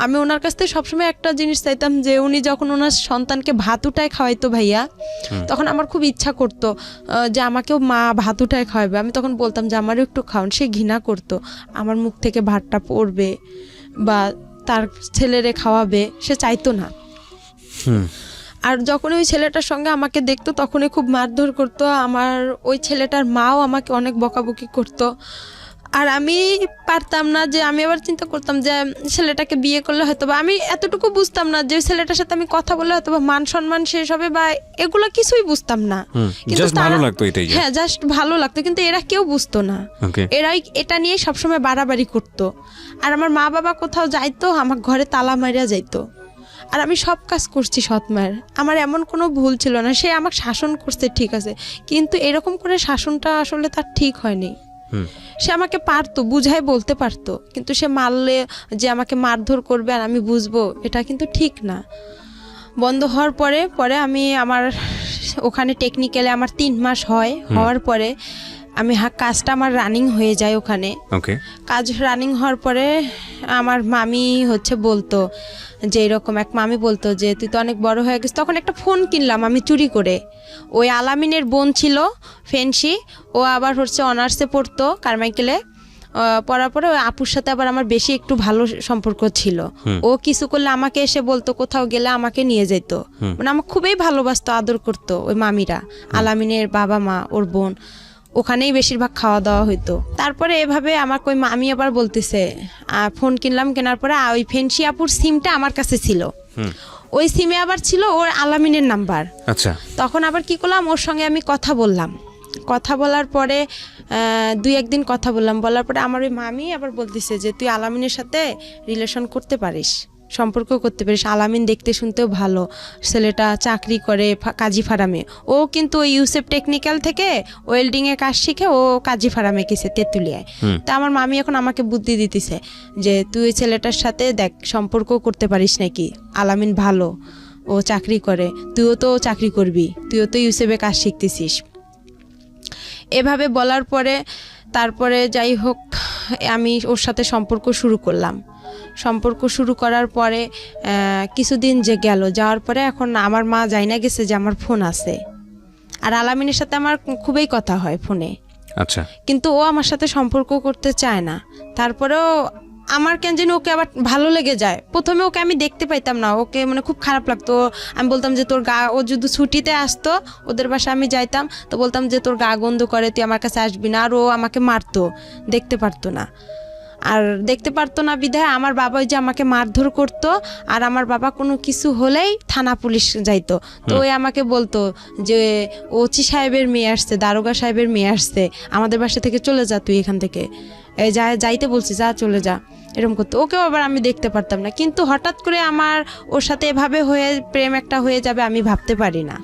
আমি ওনার কাছ থেকে সবসময় একটা জিনিস চাইতাম, যে উনি যখন ওনার সন্তানকে ভাত উঠায় খাওয়াইতো ভাইয়া, তখন আমার খুব ইচ্ছা করতো যে আমাকেও মা ভাত উঠায় খাওয়াবে। আমি তখন বলতাম যে আমারও একটু খাওয়ান, সে ঘৃণা করতো, আমার মুখ থেকে ভাতটা পড়বে বা তার ছেলেরে খাওয়াবে, সে চাইতো না। আর যখন ওই ছেলেটার সঙ্গে আমাকে দেখতো তখনই খুব মারধর করতো। আমার ওই ছেলেটার মাও আমাকে অনেক বকাবকি করতো। আর আমি পারতাম না যে, আমি আবার চিন্তা করতাম যে ছেলেটাকে বিয়ে করলে হয়তো বা, আমি এতটুকু বুঝতাম না যে ছেলেটার সাথে আমি কথা বললে হয়তো বা মান সম্মান শেষ হবে বা এগুলো কিছুই বুঝতাম না। জাস্ট ভালো লাগতো এটাই। হ্যাঁ, জাস্ট ভালো লাগতো, কিন্তু এরা কেউ বুঝতো না। এরাই এটা নিয়ে সবসময় বাড়াবাড়ি করতো। আর আমার মা বাবা কোথাও যাইতো, আমার ঘরে তালা মারিয়া যাইতো। আর আমি সব কাজ করছি সৎ মায়ের, আমার এমন কোনো ভুল ছিল না। সে আমাকে শাসন করছে ঠিক আছে, কিন্তু এরকম করে শাসনটা আসলে তার ঠিক হয়নি। সে আমাকে পারতো, বুঝাই বলতে পারতো, কিন্তু সে মারলে যে আমাকে মারধর করবে আর আমি বুঝবো, এটা কিন্তু ঠিক না। বন্ধ হওয়ার পরে আমি আমার ওখানে টেকনিক্যালে আমার 3 মাস হওয়ার পরে আমি কাজটা আমার রানিং হয়ে যায় ওখানে। কাজ রানিং হওয়ার পরে আমার মামি বলতো যে, এরকম এক মামি বলতো যে তুই তো অনেক বড় হয়ে গেছিস। তখন একটা ফোন কিনলাম আমি চুরি করে। ওই আলামিনের বোন ছিল ফেন্সি, ও আবার অনার্সে পড়তো কারমাইকেলে। পড়ার পরে ওই আপুর সাথে আবার আমার বেশি একটু ভালো সম্পর্ক ছিল। ও কিছু করলে আমাকে এসে বলতো, কোথাও গেলে আমাকে নিয়ে যেত। মানে আমাকে খুবই ভালোবাসতো, আদর করতো ওই মামিরা, আলামিনের বাবা মা, ওর বোন। ওখানেই বেশিরভাগ খাওয়া দাওয়া হইতো। তারপরে এভাবে আমাকে ওই মামি আবার বলতেছে, ফোন কিনলাম, কেনার পরে ওই ফেন্সি আপুর সিমটা আমার কাছে ছিল। ওই সিমে আবার ছিল ওর আলামিনের নাম্বার। আচ্ছা, তখন আবার কি করলাম, ওর সঙ্গে আমি কথা বললাম। কথা বলার পরে 2-1 দিন কথা বলার পরে আমার ওই মামি আবার বলতেছে যে তুই আলামিনের সাথে রিলেশন করতে পারিস, সম্পর্ক করতে পারিস। আলামিন দেখতে শুনতেও ভালো, ছেলেটা চাকরি করে কাজী ফার্মে। ও কিন্তু ওই ইউসেফ টেকনিক্যাল থেকে ওয়েল্ডিংয়ে কাজ শিখে ও কাজী ফার্মে গেছে তেঁতুলিয়ায়। তা আমার মামি এখন আমাকে বুদ্ধি দিতেছে যে তুই ওই ছেলেটার সাথে দেখ সম্পর্ক করতে পারিস নাকি, আলামিন ভালো, ও চাকরি করে, তুইও তো চাকরি করবি, তুইও তো ইউসেফে কাজ শিখতেছিস। এভাবে বলার পরে তারপরে যাই হোক আমি ওর সাথে সম্পর্ক শুরু করলাম। সম্পর্ক শুরু করার পরে কিছুদিন যাওয়ার পরে এখন আমার মা জানা গেছে যে আমার ফোন আছে, আর আলামিনের সাথে আমার খুবই কথা হয় ফোনে। আচ্ছা, কিন্তু ও আমার সাথে সম্পর্ক করতে চায় না। তারপরেও আমার কেন যেন ওকে আবার ভালো লেগে যায়। প্রথমে ওকে আমি দেখতে পাইতাম না, ওকে মানে খুব খারাপ লাগতো। আমি বলতাম যে তোর গা, ও যদি ছুটিতে আসতো ওদের বাসায় আমি যাইতাম, তো বলতাম যে তোর গা গন্ধ করে, তুই আমার কাছে আসবি না। আর ও আমাকে মারতো, দেখতে পারতো না। আর দেখতে পারতো না বিধায় আমার বাবা ওই যে আমাকে মারধর করতো। আর আমার বাবা কোনো কিছু হলেই থানা পুলিশ যাইতো। তো ওই আমাকে বলতো যে ওচি সাহেবের মেয়ে আসছে, দারোগা সাহেবের মেয়ে আসছে, আমাদের বাসা থেকে চলে যা, তুই এখান থেকে যাইতে বলছি, যা চলে যা, এরকম করতো। ওকেও আবার আমি দেখতে পারতাম না। কিন্তু হঠাৎ করে আমার ওর সাথে এভাবে প্রেম একটা হয়ে যাবে আমি ভাবতে পারি না।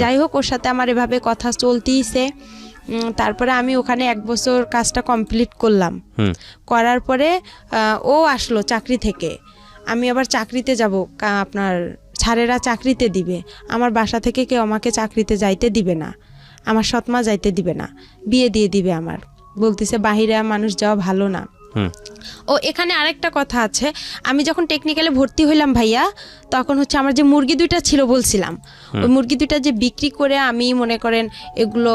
যাই হোক, ওর সাথে আমার এভাবে কথা চলতেইছে। তারপরে আমি ওখানে 1 বছর কাজটা কমপ্লিট করলাম। করার পরে ও আসলো চাকরি থেকে। আমি আবার চাকরিতে যাব, আপনার ছাড়েরা চাকরিতে দিবে। আমার বাসা থেকে কেউ আমাকে চাকরিতে যাইতে দিবে না, আমার সৎমা যাইতে দিবে না, বিয়ে দিয়ে দিবে আমার। বলতেছে বাহিরে মানুষ যাওয়া ভালো না। ও এখানে আরেকটা কথা আছে, আমি যখন টেকনিক্যালে ভর্তি হইলাম ভাইয়া, তখন আমার যে মুরগি 2টা ছিল বলছিলাম, ওই মুরগি 2টা যে বিক্রি করে আমি মনে করেন এগুলো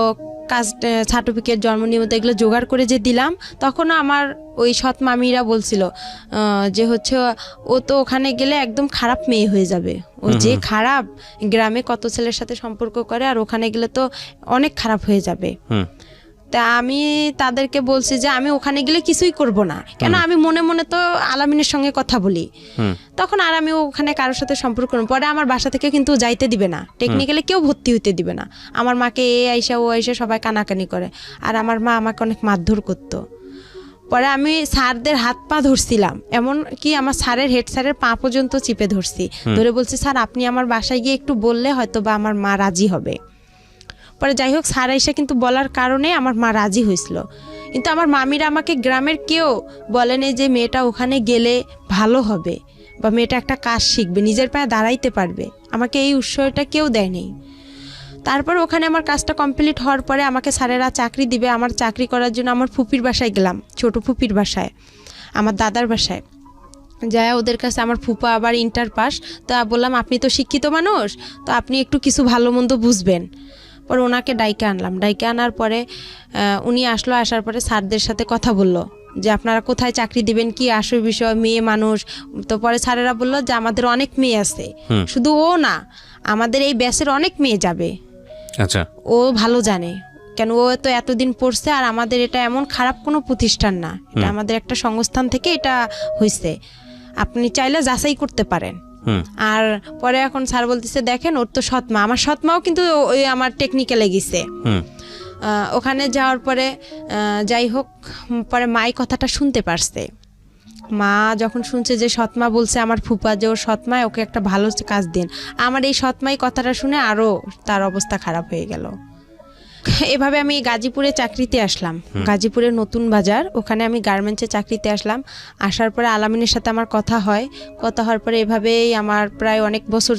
কাস্ট সার্টিফিকেট, জন্ম নিবন্ধন এগুলো জোগাড় করে যে দিলাম, তখন আমার ওই সৎ মামিরা বলছিল যে ও তো ওখানে গেলে একদম খারাপ মেয়ে হয়ে যাবে। ও যে খারাপ, গ্রামে কত ছেলের সাথে সম্পর্ক করে, আর ওখানে গেলে তো অনেক খারাপ হয়ে যাবে। তা আমি তাদেরকে বলছি যে আমি ওখানে গেলে কিছুই করব না, কেন আমি মনে মনে তো আলামিনের সঙ্গে কথা বলি। তখন আর আমি ওখানে কারোর সাথে সম্পর্ক করব। পরে আমার বাসা থেকে কিন্তু যাইতে দিবে না, টেকনিক্যালি কেউ ভর্তি হইতে দিবে না। আমার মাকে ও আইসা সবাই কানাকানি করে, আর আমার মা আমাকে অনেক মারধর করতো। পরে আমি স্যারদের হাত পা ধরছিলাম, এমন কি আমার হেড স্যারের পা পর্যন্ত চিপে ধরছি, ধরে বলছি স্যার আপনি আমার বাসায় গিয়ে একটু বললে হয়তো বা আমার মা রাজি হবে। পরে যাই হোক স্যার এসে কিন্তু বলার কারণে আমার মা রাজি হয়েছিল। কিন্তু আমার মামিরা আমাকে গ্রামের কেউ বলেনি যে মেয়েটা ওখানে গেলে ভালো হবে বা মেয়েটা একটা কাজ শিখবে, নিজের পায়ে দাঁড়াইতে পারবে, আমাকে এই উৎসাহটা কেউ দেয়নি। তারপর ওখানে আমার কাজটা কমপ্লিট হওয়ার পরে আমাকে স্যারেরা চাকরি দিবে। আমার চাকরি করার জন্য আমার ফুপির বাসায় গেলাম, ছোট ফুপির বাসায়, আমার দাদার বাসায়। যায় ওদের কাছে আমার ফুপা আবার ইন্টার পাস, তা বললাম আপনি তো শিক্ষিত মানুষ, তো আপনি একটু কিছু ভালো মন্দ বুঝবেন। পরে ওনাকে ডাইকে আনলাম, ডাইকে আনার পরে উনি আসলো, আসার পরে স্যারদের সাথে কথা বললো যে আপনারা কোথায় চাকরি দিবেন, কি আসল বিষয়, মেয়ে মানুষ। তো পরে স্যারেরা বললো যে আমাদের অনেক মেয়ে আছে, শুধু ও না, আমাদের এই ব্যাচের অনেক মেয়ে যাবে। আচ্ছা, ও ভালো জানে, কেন ও তো এতদিন পড়ছে, আর আমাদের এটা এমন খারাপ কোনো প্রতিষ্ঠান না, এটা আমাদের একটা সংস্থান থেকে এটা হয়েছে, আপনি চাইলে যাচাই করতে পারেন। আর পরে এখন স্যার বলতেছে দেখেন ওর তো সৎমা, আমার সৎমাও কিন্তু ওই আমার টেকনিক্যালে গেছে। ওখানে যাওয়ার পরে যাই হোক পরে মাই কথাটা শুনতে পারছে। মা যখন শুনছে যে সৎমা বলছে আমার ফুপা যে ওর সৎমায় ওকে একটা ভালো কাজ দিন, আমার এই সৎমাই কথাটা শুনে আরও তার অবস্থা খারাপ হয়ে গেল। এভাবে আমি গাজীপুরে চাকরিতে আসলাম, গাজীপুরে নতুন বাজার, ওখানে আমি গার্মেন্টসে চাকরিতে আসলাম। আসার পরে আলামিনের সাথে আমার কথা হয়, কথা হওয়ার পরে এভাবেই আমার প্রায় অনেক বছর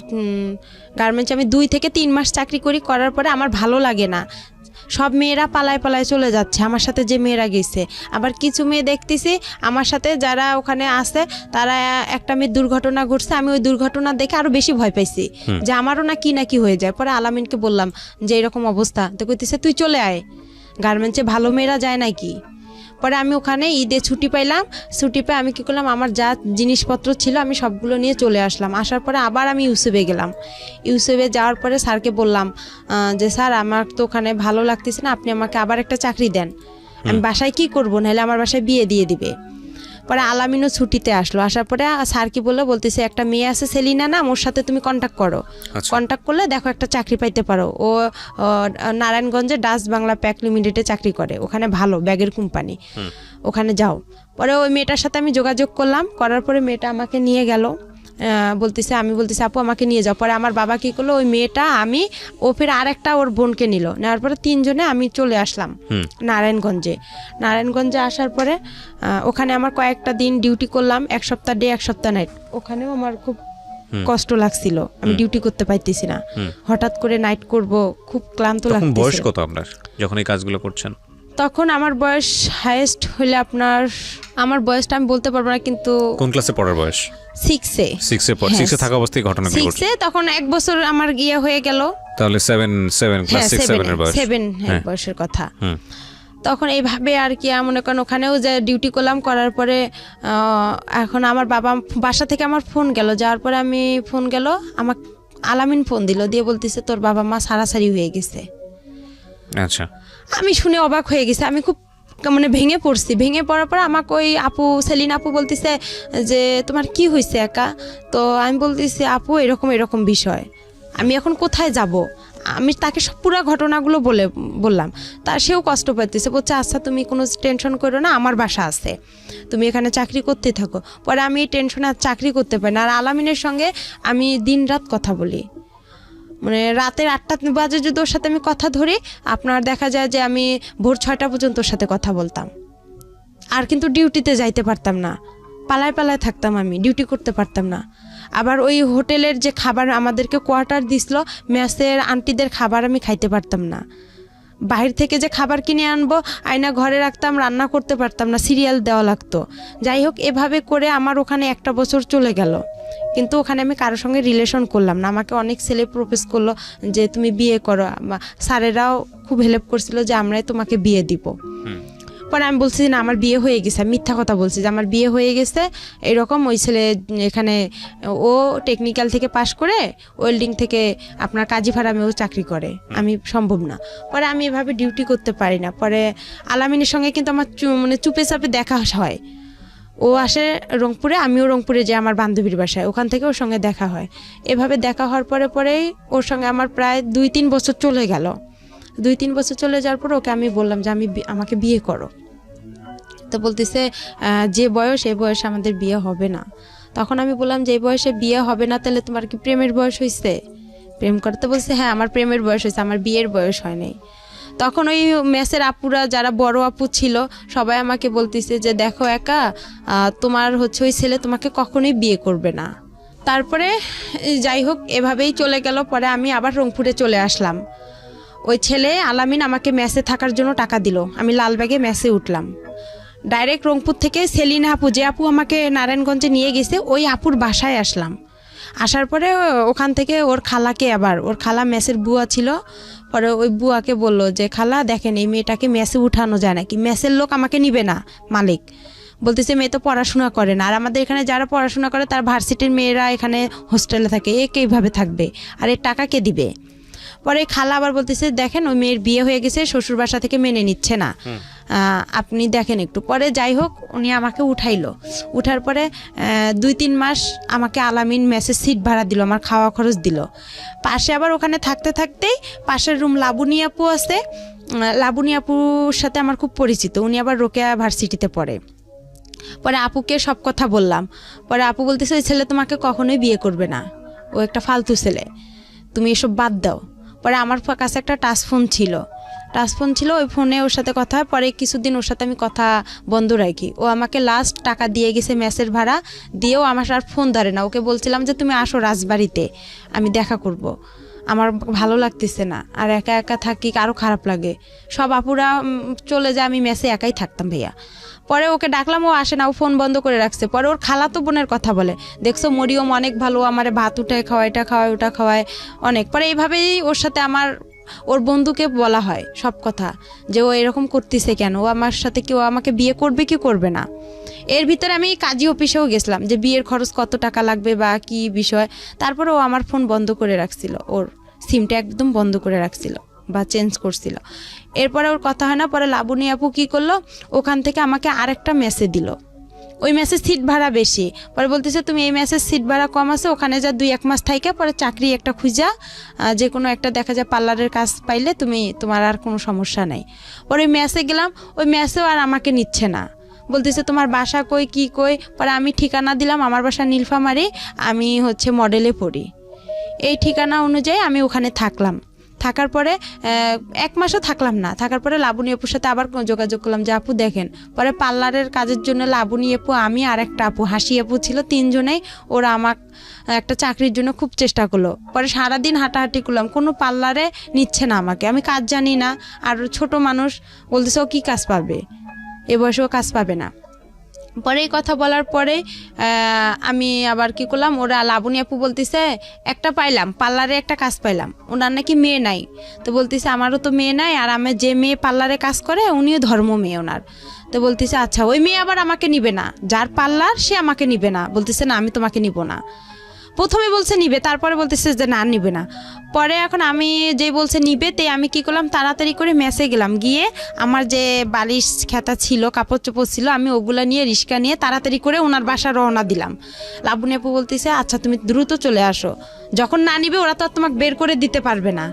গার্মেন্টসে আমি 2 থেকে 3 মাস চাকরি করার পরে আমার ভালো লাগে না, সব মেয়েরা পালায় পালায় চলে যাচ্ছে, আমার সাথে যে মেয়েরা গেছে। আবার কিছু মেয়ে দেখতেছি আমার সাথে যারা ওখানে আছে তারা একটা মেয়ের দুর্ঘটনা ঘটছে, আমি ওই দুর্ঘটনা দেখে আরো বেশি ভয় পাইছি যে আমারও না কি হয়ে যায়। পরে আলামিনকে বললাম যে এরকম অবস্থা, তো কইতেছে তুই চলে আয়, গার্মেন্টসে ভালো মেয়েরা যায় নাকি। পরে আমি ওখানে ঈদে ছুটি পাইলাম, ছুটি পেয়ে আমি কী করলাম আমার যা জিনিসপত্র ছিল আমি সবগুলো নিয়ে চলে আসলাম। আসার পরে আবার আমি ইউসুফে গেলাম, ইউসুফে যাওয়ার পরে স্যারকে বললাম যে স্যার আমার তো ওখানে ভালো লাগতেছে না, আপনি আমাকে আবার একটা চাকরি দেন, আমি বাসায় কি করবো, নাহলে আমার বাসায় বিয়ে দিয়ে দিবে। পরে আলামিনও ছুটিতে আসলো, আসার পরে স্যার কি বলতেছে একটা মেয়ে আছে সেলিনা নাম, ওর সাথে তুমি কন্ট্যাক্ট করো, কন্ট্যাক্ট করলে দেখো একটা চাকরি পাইতে পারো। ও নারায়ণগঞ্জে ডাচ বাংলা প্যাক লিমিটেডে চাকরি করে, ওখানে ভালো ব্যাগের কোম্পানি, ওখানে যাও। পরে ওই মেয়েটার সাথে আমি যোগাযোগ করলাম, করার পরে মেয়েটা আমাকে নিয়ে গেল, আমি বলতেছি আপু আমাকে নিয়ে যাও। পরে আমার বাবা কি করলো, ওই মেয়েটা আমি ও ফের আরেকটা ওর বোনকে নিল, নেওয়ার পরে 3 জনে আমি চলে আসলাম নারায়ণগঞ্জে আসার পরে ওখানে আমার কয়েকটা দিন ডিউটি করলাম, 1 সপ্তাহ ডে 1 সপ্তাহ নাইট। ওখানেও আমার খুব কষ্ট লাগছিল, আমি ডিউটি করতে পাইতেছি না, হঠাৎ করে নাইট করব, খুব ক্লান্ত লাগতেছিল। বয়স কত আপনার যখন এই কাজগুলো করছেন? তখন আমার বয়স হাইয়েস্ট হলে আমার বয়সটা আমি বলতে পারবো না, কিন্তু কোন ক্লাসে পড়ার বয়স? 6-এ। 6-এ থাকা অবস্থায় ঘটনাগুলো ঘটছে। 6-এ তখন 1 বছর আমার গিয়ে হয়ে গেল, তাহলে 7 ক্লাস 6-7 এর বয়স, 7 বয়সের কথা। তখন এইভাবে আর কি মনে করেন ওখানেও যে ডিউটি করলাম, করার পরে এখন আমার বাসা থেকে আমার ফোন গেল, যাওয়ার পরে আমি ফোন গেল আমার আলামিন ফোন দিল, দিয়ে বলতেছে তোর বাবা মা সারাসারি হয়ে গেছে। আচ্ছা, আমি শুনে অবাক হয়ে গেছি, আমি খুব মানে ভেঙে পড়ছি। ভেঙে পড়ার পর আমাকে ওই সেলিনা আপু বলতেছে যে তোমার কি হয়েছে একা, তো আমি বলতেছি আপু এরকম বিষয়, আমি এখন কোথায় যাব। আমি তাকে সব পুরো ঘটনাগুলো বললাম, তা সেও কষ্ট পাইতেছে, বলছে আচ্ছা তুমি কোনো টেনশন করো না, আমার বাসা আছে, তুমি এখানে চাকরি করতে থাকো। পরে আমি এই টেনশনে আর চাকরি করতে পারি না। আর আলামিনের সঙ্গে আমি দিনরাত কথা বলি, মানে রাতের 8টা বাজে যদি ওর সাথে আমি কথা ধরি, আপনার দেখা যায় যে আমি ভোর 6টা পর্যন্ত ওর সাথে কথা বলতাম। আর কিন্তু ডিউটিতে যাইতে পারতাম না, পালায় থাকতাম, আমি ডিউটি করতে পারতাম না। আবার ওই হোটেলের যে খাবার আমাদেরকে কোয়ার্টার দিছিল, মেসের আন্টিদের খাবার আমি খাইতে পারতাম না। বাহির থেকে যে খাবার কিনে আনবো আয়না ঘরে রাখতাম, রান্না করতে পারতাম না, সিরিয়াল দেওয়া লাগতো। যাই হোক এভাবে করে আমার ওখানে 1টা বছর চলে গেল, কিন্তু ওখানে আমি কারোর সঙ্গে রিলেশন করলাম না। আমাকে অনেক ছেলে প্রপোজ করলো যে তুমি বিয়ে করো, স্যারেরাও খুব হেল্প করছিল যে আমরাই তোমাকে বিয়ে দিব। পরে আমি বলছি না আমার বিয়ে হয়ে গেছে, মিথ্যা কথা বলছি যে আমার বিয়ে হয়ে গেছে এরকম। ওই ছেলে এখানে ও টেকনিক্যাল থেকে পাশ করে ওয়েল্ডিং থেকে আপনার কাজী ফার্মেও চাকরি করে, আমি সম্ভব না। পরে আমি এভাবে ডিউটি করতে পারি না। পরে আলামিনের সঙ্গে কিন্তু আমার মানে চুপে চাপে দেখা হয়, ও আসে রংপুরে, আমিও রংপুরে যাই আমার বান্ধবীর বাসায়, ওখান থেকে ওর সঙ্গে দেখা হয়। এভাবে দেখা হওয়ার পরেই ওর সঙ্গে আমার প্রায় 2-3 বছর চলে গেল। 2-3 বছর চলে যাওয়ার পর ওকে আমি বললাম যে আমাকে বিয়ে করো। তো বলতেছে যে বয়স এই বয়সে আমাদের বিয়ে হবে না। তখন আমি বললাম যে এই বয়সে বিয়ে হবে না, তাহলে তোমার কি প্রেমের বয়স হয়েছে? প্রেম করতে বলছে হ্যাঁ আমার প্রেমের বয়স হয়েছে, আমার বিয়ের বয়স হয় নাই। তখন ওই মেসের আপুরা যারা বড় আপু ছিল সবাই আমাকে বলতেছে যে দেখো একা তোমার ওই ছেলে তোমাকে কখনোই বিয়ে করবে না। তারপরে যাই হোক এভাবেই চলে গেল। পরে আমি আবার রংপুরে চলে আসলাম। ওই ছেলে আলামিন আমাকে মেসে থাকার জন্য টাকা দিল, আমি লালবাগে মেসে উঠলাম। ডাইরেক্ট রংপুর থেকে সেলিনা আপু, যে আপু আমাকে নারায়ণগঞ্জে নিয়ে গেছে, ওই আপুর বাসায় আসলাম। আসার পরে ওখান থেকে ওর খালা মেসের বুয়া ছিল, পরে ওই বুয়াকে বললো যে খালা দেখেন এই মেয়েটাকে মেসে উঠানো যায় নাকি, মেসের লোক আমাকে নিবে না, মালিক বলতেছে মেয়ে তো পড়াশোনা করে না, আর আমাদের এখানে যারা পড়াশোনা করে তার ভার্সিটির মেয়েরা এখানে হোস্টেলে থাকে, এ এইভাবে থাকবে, আর এর টাকা কে দিবে? পরে খালা আবার বলতেছে দেখেন ওই মেয়ের বিয়ে হয়ে গেছে, শ্বশুর বাসা থেকে মেনে নিচ্ছে না, আপনি দেখেন একটু। পরে যাই হোক উনি আমাকে উঠাইলো, উঠার পরে 2-3 মাস আমাকে আলামিন মেসের সিট ভাড়া দিল, আমার খাওয়া খরচ দিল। পাশে আবার ওখানে থাকতে থাকতেই পাশের রুম লাবণী আপু আছে, লাবণী আপুর সাথে আমার খুব পরিচিত, উনি আবার রোকেয়া ভার্সিটিতে পড়ে। পরে আপুকে সব কথা বললাম, পরে আপু বলতেছে ওই ছেলে তোমাকে কখনোই বিয়ে করবে না, ও একটা ফালতু ছেলে, তুমি এসব বাদ দাও। পরে আমার কাছে একটা টাচ ফোন ছিল, ওই ফোনে ওর সাথে কথা হয়। পরে কিছুদিন ওর সাথে আমি কথা বন্ধ রাখি। ও আমাকে লাস্ট টাকা দিয়ে গেছে মেসের ভাড়া, দিয়েও আমার আর ফোন ধরে না। ওকে বলছিলাম যে তুমি আসো রাজবাড়িতে, আমি দেখা করব, আমার ভালো লাগতেছে না, আর একা একা থাকি, আরও খারাপ লাগে। সব আপুরা চলে যায়, আমি মেসে একাই থাকতাম ভাইয়া। পরে ওকে ডাকলাম, ও আসে না, ও ফোন বন্ধ করে রাখছে। পরে ওর খালাতো বোনের কথা বলে, দেখছো মরিয়ম অনেক ভালো, আমার ভাত উঠায় খাওয়ায়, এটা খাওয়ায় ওটা খাওয়ায় অনেক। পরে এইভাবেই ওর সাথে ওর বন্ধুকে বলা হয় সব কথা, যে ও এরকম করতেছে কেন, ও আমার সাথে কেউ আমাকে বিয়ে করবে কি করবে না। এর ভিতরে আমি কাজী অফিসেও গেছিলাম যে বিয়ের খরচ কত টাকা লাগবে বা কি বিষয়। তারপরে ও আমার ফোন বন্ধ করে রাখছিল, ওর সিমটা একদম বন্ধ করে রাখছিল বা চেঞ্জ করছিল। এরপরে ওর কথা হয় না। পরে লাবণী আপু কী করলো, ওখান থেকে আমাকে আরেকটা মেসে দিল, ওই মেসের সিট ভাড়া বেশি। পরে বলতেছে তুমি এই মেসের সিট ভাড়া কম আছে, ওখানে যা 2-1 মাস থাইকে পরে চাকরি একটা খুঁজা, যে কোনো একটা দেখা যায় পার্লারের কাজ পাইলে তোমার আর কোনো সমস্যা নেই। পরে ওই মেসে গেলাম, ওই মেসেও আর আমাকে নিচ্ছে না, বলতেছে তোমার বাসা কই কি কই। পরে আমি ঠিকানা দিলাম, আমার বাসা নীলফামারী, আমি মডেলে পড়ি। এই ঠিকানা অনুযায়ী আমি ওখানে থাকলাম। থাকার পরে 1 মাসও থাকলাম না, থাকার পরে লাবণী আপুর সাথে আবার যোগাযোগ করলাম যে আপু দেখেন। পরে পার্লারের কাজের জন্য লাবণী আপু, আমি আর একটা আপু, হাসি আপু ছিল, 3 জনেই ওরা আমার একটা চাকরির জন্য খুব চেষ্টা করলো। পরে সারাদিন হাঁটাহাঁটি করলাম, কোনো পার্লারে নিচ্ছে না আমাকে, আমি কাজ জানি না, আর ছোট মানুষ, বলতেছে ও কী কাজ পাবে, এ বয়সেও কাজ পাবে না। পরে এই কথা বলার পরে আমি আবার কি করলাম, ওরা লাবণী আপু বলতেছে একটা পাইলাম, পার্লারে একটা কাজ পাইলাম, ওনার নাকি মেয়ে নাই। তো বলতেছে আমারও তো মেয়ে নাই, আর আমার যে মেয়ে পার্লারে কাজ করে উনিও ধর্ম মেয়ে ওনার। তো বলতেছে আচ্ছা ওই মেয়ে আবার আমাকে নিবে না, যার পার্লার সে আমাকে নিবে না। বলতেছে না আমি তোমাকে নিব না। প্রথমে বলছে নিবে, তারপরে বলতেছে যে না নিবে না। পরে এখন আমি যে বলছে নিবে, তে আমি কি করলাম, তাড়াতাড়ি করে মেসে গেলাম, গিয়ে আমার যে বালিশ খেতা ছিল, কাপড় চোপড় ছিল, আমি ওগুলা নিয়ে রিক্সা নিয়ে তাড়াতাড়ি করে ওনার বাসা রওনা দিলাম। লাবণী আপু বলতেছে আচ্ছা তুমি দ্রুত চলে আসো, যখন না নিবে ওরা তো আর তোমাকে বের করে দিতে পারবে না,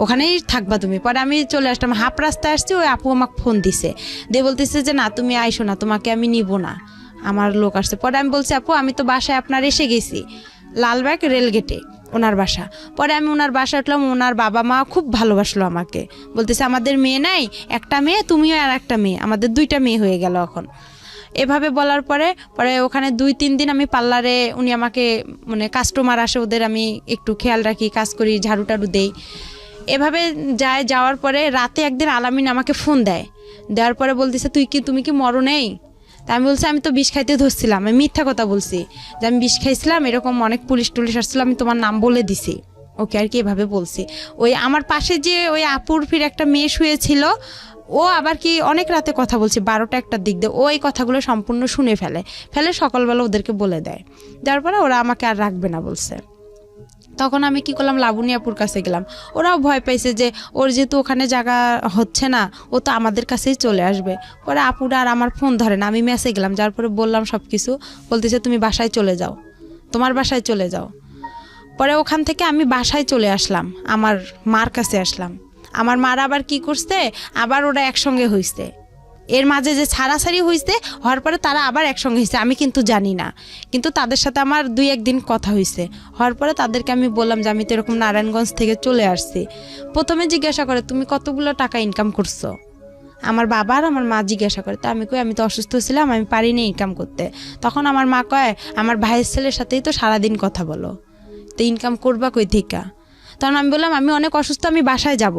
ওখানেই থাকবা তুমি। পরে আমি চলে আসলাম, হাফ রাস্তায় আসছি, ওই আপু আমাকে ফোন দিছে, দিয়ে বলতেছে যে না তুমি আইসো না, তোমাকে আমি নিব না, আমার লোক আসছে। পরে আমি বলছি আপু আমি তো বাসায় আপনার এসে গেছি, লালবাগ রেলগেটে ওনার বাসা। পরে আমি ওনার বাসা উঠলাম, ওনার বাবা মা খুব ভালোবাসলো আমাকে, বলতেছে আমাদের মেয়ে নাই, একটা মেয়ে, তুমিও আর একটা মেয়ে, আমাদের 2টা মেয়ে হয়ে গেল এখন। এভাবে বলার পরে ওখানে 2-3 দিন আমি পার্লারে, উনি আমাকে কাস্টমার আসে ওদের আমি একটু খেয়াল রাখি, কাজ করি, ঝাড়ু টাড়ু দেই। এভাবে যাওয়ার পরে রাতে একদিন আলামিন আমাকে ফোন দেওয়ার পরে বলতেছে তুমি কি মরো নেই? তা আমি বলছি আমি তো বিষ খাইতে ধরছিলাম, আমি মিথ্যা কথা বলছি যে আমি বিষ খাইছিলাম, এরকম অনেক পুলিশ টুলিশ আসছিল, আমি তোমার নাম বলে দিছি ওকে আর কি, এভাবে বলছি। ওই আমার পাশে যে ওই আপুর ফির একটা মেয়ে শুয়েছিল, ও আবার কি অনেক রাতে কথা বলছে, 12টা-1টার দিক দিয়ে, ও এই কথাগুলো সম্পূর্ণ শুনে ফেলে সকালবেলা ওদেরকে বলে দেওয়ার পরে ওরা আমাকে আর রাখবে না বলছে। তখন আমি কি করলাম, লাবণী আপুর কাছে গেলাম, ওরাও ভয় পাইছে যে ওর যেহেতু ওখানে জায়গা হচ্ছে না, ও তো আমাদের কাছেই চলে আসবে। পরে আপুরা আর আমার ফোন ধরে না, আমি মেসে গেলাম, যার পরে বললাম সব কিছু, বলতেছে তুমি বাসায় চলে যাও, তোমার বাসায় চলে যাও। পরে ওখান থেকে আমি বাসায় চলে আসলাম, আমার মার কাছে আসলাম। আমার মার আবার কি করছে, আবার ওরা একসঙ্গে হয়েছে, এর মাঝে যে ছাড়াছাড়ি হয়েছে, হওয়ার পরে তারা আবার একসঙ্গে হয়েছে, আমি কিন্তু জানি না, কিন্তু তাদের সাথে আমার 2-1 দিন কথা হয়েছে। হওয়ার পরে তাদেরকে আমি বললাম যে আমি তো এরকম নারায়ণগঞ্জ থেকে চলে আসছি। প্রথমে জিজ্ঞাসা করে তুমি কতগুলো টাকা ইনকাম করছো, আমার বাবা আর আমার মা জিজ্ঞাসা করে। তো আমি কই আমি তো অসুস্থ ছিলাম, আমি পারিনি ইনকাম করতে। তখন আমার মা কয় আমার ভাইয়ের ছেলের সাথেই তো সারাদিন কথা বলো, তো ইনকাম করবা কই থেকে? তখন আমি বললাম আমি অনেক অসুস্থ, আমি বাসায় যাব।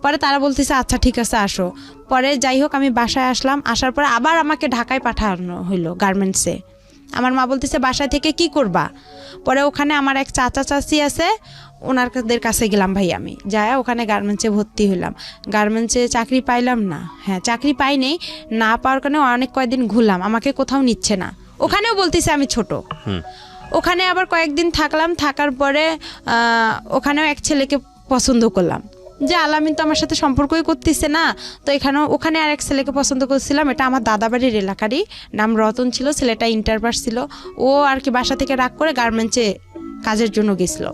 পরে তারা বলতেছে আচ্ছা ঠিক আছে আসো। পরে যাই হোক আমি বাসায় আসলাম, আসার পরে আবার আমাকে ঢাকায় পাঠানো হইলো গার্মেন্টসে। আমার মা বলতেছে বাসায় থেকে কি করবা? পরে ওখানে আমার এক চাচা চাচি আছে, ওনারদের কাছে গেলাম ভাই, আমি যাই ওখানে গার্মেন্টসে ভর্তি হইলাম। গার্মেন্টসে চাকরি পাইলাম না, হ্যাঁ চাকরি পাইনি, না পাওয়ার কারণে অনেক কয়েকদিন ঘুরলাম, আমাকে কোথাও নিচ্ছে না, ওখানেও বলতেছে আমি ছোট। ওখানে আবার কয়েকদিন থাকলাম, থাকার পরে ওখানেও এক ছেলেকে পছন্দ করলাম, যে আলামিন তো আমার সাথে সম্পর্কই করতেছে না, তো ওখানে আরেক ছেলেকে পছন্দ করছিলাম। এটা আমার দাদাবাড়ির এলাকারই, নাম রতন ছিল, ছেলেটা ইন্টার পাস ছিল। ও আর কি বাসা থেকে রাগ করে গার্মেন্টসে কাজের জন্য গেছিল।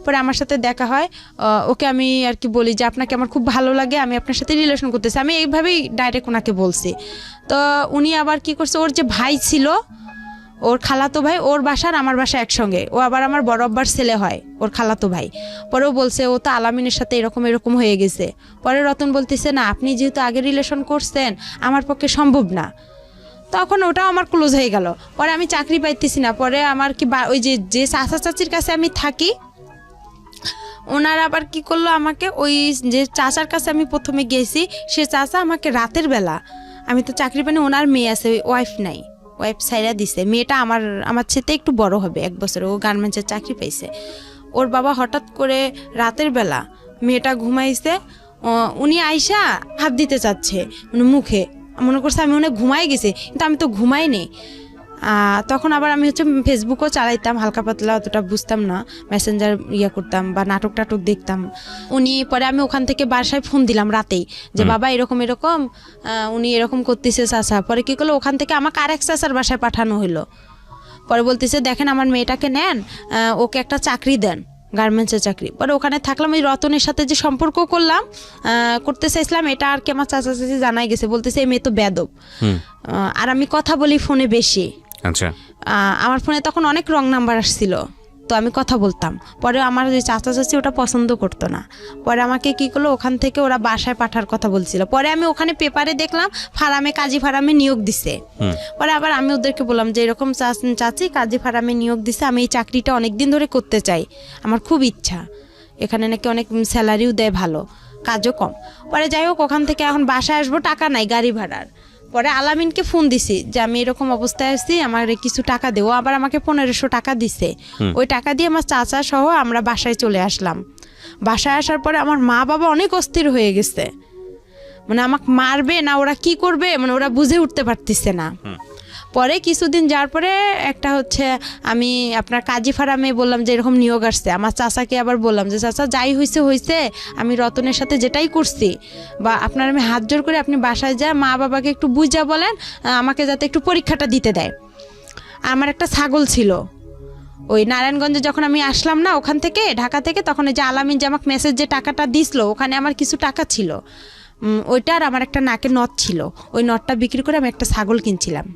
পরে আমার সাথে দেখা হয়, ওকে আমি আর কি বলি যে আপনাকে আমার খুব ভালো লাগে, আমি আপনার সাথে রিলেশন করতেছি, আমি এইভাবেই ডাইরেক্ট ওনাকে বলছি। তো উনি আবার কি করছে, ওর যে ভাই ছিল, ওর খালাতো ভাই, ওর বাসার আমার বাসা একসঙ্গে, ও আবার আমার বড় আব্বার ছেলে হয়, ওর খালাতো ভাই। পরেও বলছে ও তো আলামিনের সাথে এরকম হয়ে গেছে। পরে রতন বলতেছে না, আপনি যেহেতু আগে রিলেশন করছেন আমার পক্ষে সম্ভব না। তখন ওটাও আমার ক্লোজ হয়ে গেল। পরে আমি চাকরি পাইতেছি না। পরে আমার কি ওই যে চাচা চাচির কাছে আমি থাকি, ওনারা আবার কি করলো, আমাকে ওই যে চাচার কাছে আমি প্রথমে গেছি, সে চাচা আমাকে রাতের বেলা, আমি তো চাকরি পাইনি, ওনার মেয়ে আছে, ওয়াইফ নাই, ওয়াইফ সাইরা দিছে, মেয়েটা আমার সাথে একটু বড় হবে 1 বছর, ও গার্মেন্টসের চাকরি পাইছে। ওর বাবা হঠাৎ করে রাতের বেলা মেয়েটা ঘুমাইছে, উনি আইসা হাত দিতে চাচ্ছে মুখে, মনে করছে আমি অনেক ঘুমাই গেছি, কিন্তু আমি তো ঘুমাইনি। তখন আবার আমি হচ্ছে ফেসবুকও চালাইতাম হালকা পাতলা, অতটা বুঝতাম না, মেসেঞ্জার করতাম বা নাটক দেখতাম। পরে আমি ওখান থেকে বাসায় ফোন দিলাম রাতেই, যে বাবা এরকম উনি এরকম করতেছে চাচা। পরে কি করলো, ওখান থেকে আমাকে আরেক চাচার বাসায় পাঠানো হলো। পরে বলতেছে দেখেন আমার মেয়েটাকে নেন, ওকে একটা চাকরি দেন, গার্মেন্টসের চাকরি। পরে ওখানে থাকলাম, ওই রতনের সাথে যে সম্পর্ক করতে চাইছিলাম, এটা আর কি আমার চাচা চাচি জানাই গেছে, বলতেছে এই মেয়ে তো বেয়াদব। আর আমি কথা বলি ফোনে বেশি। আচ্ছা, আমার ফোনে তখন অনেক রং নাম্বার আসছিল, তো আমি কথা বলতাম। পরে আমার যে চাচা চাচি ওটা পছন্দ করতো না। পরে আমাকে কি করলো, ওখান থেকে ওরা বাসায় পাঠার কথা বলছিল। পরে আমি ওখানে পেপারে দেখলাম কাজী ফার্মে নিয়োগ দিছে। পরে আবার আমি ওদেরকে বললাম যে এরকম চাচি কাজী ফার্মে নিয়োগ দিছে, আমি এই চাকরিটা অনেকদিন ধরে করতে চাই, আমার খুব ইচ্ছা, এখানে নাকি অনেক স্যালারিও দেয় ভালো, কাজও কম। পরে যাই হোক, ওখান থেকে এখন বাসায় আসবো, টাকা নাই গাড়ি ভাড়ার। পরে আলামিনকে ফোন দিছি যে আমি এরকম অবস্থায় আছি, আমার কিছু টাকা দেও। আবার আমাকে 1500 টাকা দিছে। ওই টাকা দিয়ে আমার চাচা সহ আমরা বাসায় চলে আসলাম। বাসায় আসার পরে আমার মা বাবা অনেক অস্থির হয়ে গেছে, মানে আমাকে মারবে না ওরা কি করবে, মানে ওরা বুঝে উঠতে পারতেছে না। পরে কিছুদিন যাওয়ার পরে একটা হচ্ছে আমি আপনার কাজী ফার্মে বললাম যে এরকম নিয়োগ আসছে। আমার চাচাকে আবার বললাম যে চাচা যাই হয়েছে, আমি রতনের সাথে যেটাই করছি, বা আপনার আমি হাত জোর করে আপনি বাসায় যা মা বাবাকে একটু বুঝা বলেন, আমাকে যাতে একটু পরীক্ষাটা দিতে দেয়। আমার একটা ছাগল ছিল, ওই নারায়ণগঞ্জে যখন আমি আসলাম না ওখান থেকে ঢাকা থেকে, তখন ওই যে আলামিন যে আমাকে মেসেজ যে টাকাটা দিছিল, ওখানে আমার কিছু টাকা ছিল, ওইটার আমার একটা নাকের নথ ছিল, ওই নথটা বিক্রি করে আমি একটা ছাগল কিনছিলাম।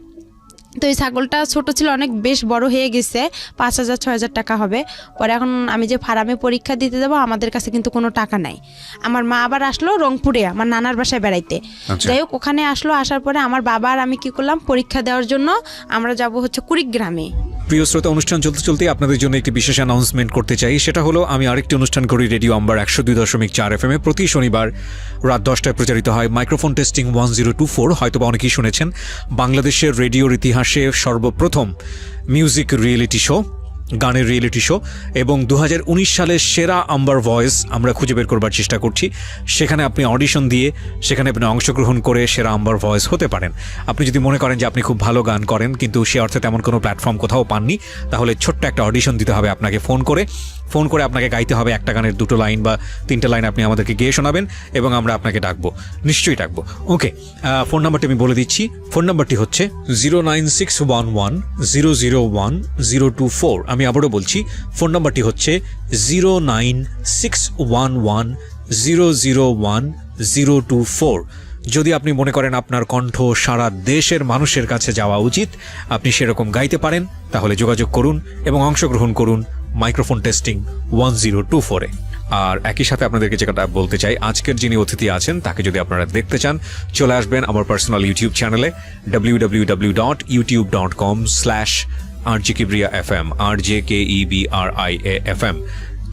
তো এই ছাগলটা ছোট ছিল, অনেক বেশ বড় হয়ে গেছে, 5000-6000 টাকা হবে। পরে এখন আমি যে ফার্মে পরীক্ষা দিতে যাবো, আমাদের কাছে কিন্তু কোনো টাকা নাই। আমার মা আবার আসলো রংপুরে আমার নানার বাসায় বেড়াইতে। যাই হোক, ওখানে আসার পরে আমার বাবা আর আমি কি করলাম, পরীক্ষা দেওয়ার জন্য আমরা যাব হচ্ছে কুড়িগ্রামে। প্রিয় শ্রোতা, অনুষ্ঠান চলতে আপনাদের জন্য একটি বিশেষ অ্যানাউন্সমেন্ট করতে চাই। সেটা হলো, আমি আরেকটি অনুষ্ঠান করি রেডিও আম্বার 102.4 FM প্রতি শনিবার রাত 10টায় প্রচারিত হয় মাইক্রোফোন টেস্টিং 1024। হয়তোবা অনেকেই শুনেছেন, বাংলাদেশের রেডিওর ইতিহাসে সর্বপ্রথম মিউজিক রিয়েলিটি শো, গানের রিয়েলিটি শো, এবং 2019 সালের সেরা আম্বার ভয়েস আমরা খুঁজে বের করবার চেষ্টা করছি। সেখানে আপনি অডিশন দিয়ে সেখানে আপনি অংশগ্রহণ করে সেরা আম্বার ভয়েস হতে পারেন। আপনি যদি মনে করেন যে আপনি খুব ভালো গান করেন কিন্তু সে অর্থে তেমন কোনো প্ল্যাটফর্ম কোথাও পাননি, তাহলে ছোট্ট একটা অডিশন দিতে হবে আপনাকে। ফোন করে আপনাকে গাইতে হবে একটা গানের 2টো লাইন বা 3টে লাইন আপনি আমাদেরকে গেয়ে শোনাবেন এবং আমরা আপনাকে ডাকবো, নিশ্চয়ই ডাকবো। ওকে, ফোন নাম্বারটি আমি বলে দিচ্ছি। ফোন নাম্বারটি হচ্ছে 09611001024। আমি আবারও বলছি, ফোন নাম্বারটি হচ্ছে 09611001024। যদি আপনি মনে করেন আপনার কণ্ঠ সারা দেশের মানুষের কাছে যাওয়া উচিত, আপনি সেরকম গাইতে পারেন, তাহলে যোগাযোগ করুন এবং অংশগ্রহণ করুন মাইক্রোফোন টেস্টিং 1024-এ। আর একই সাথে আপনাদেরকে যেটা বলতে চাই, আজকের যিনি অতিথি আছেন তাকে যদি আপনারা দেখতে চান, চলে আসবেন আমার পার্সোনাল ইউটিউব চ্যানেলে www.youtube.com/RJKibriya.FM, RJKEBRIA.FM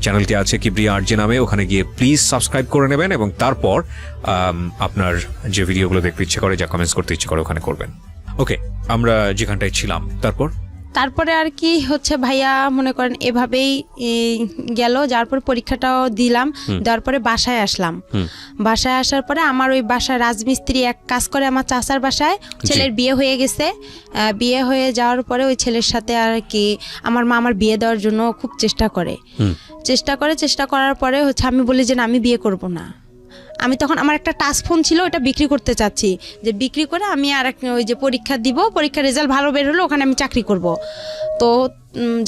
চ্যানেলটি আছে কিবরিয়া আরজে নামে। ওখানে গিয়ে প্লিজ সাবস্ক্রাইব করে নেবেন এবং তারপর আপনার যে ভিডিওগুলো দেখতে ইচ্ছে করে, যা কমেন্টস করতে ইচ্ছে করে, ওখানে করবেন। ওকে, আমরা যেখানটায় ছিলাম, তারপরে আর কি হচ্ছে ভাইয়া মনে করেন এভাবেই গেল। যার পর পরীক্ষাটাও দিলাম, দেওয়ার পরে বাসায় আসলাম। বাসায় আসার পরে আমার ওই বাসায় রাজমিস্ত্রি এক কাজ করে আমার চাচার বাসায়, ছেলের বিয়ে হয়ে গেছে। বিয়ে হয়ে যাওয়ার পরে ওই ছেলের সাথে আর কি আমার মা আমার বিয়ে দেওয়ার জন্য খুব চেষ্টা করে। চেষ্টা করার পরে হচ্ছে আমি বলি যে না আমি বিয়ে করব না। আমি তখন আমার একটা টাচ ফোন ছিল, ওটা বিক্রি করতে চাচ্ছি, যে বিক্রি করে আমি আর ওই যে পরীক্ষা দিব, পরীক্ষার রেজাল্ট ভালো বের হলো ওখানে আমি চাকরি করব। তো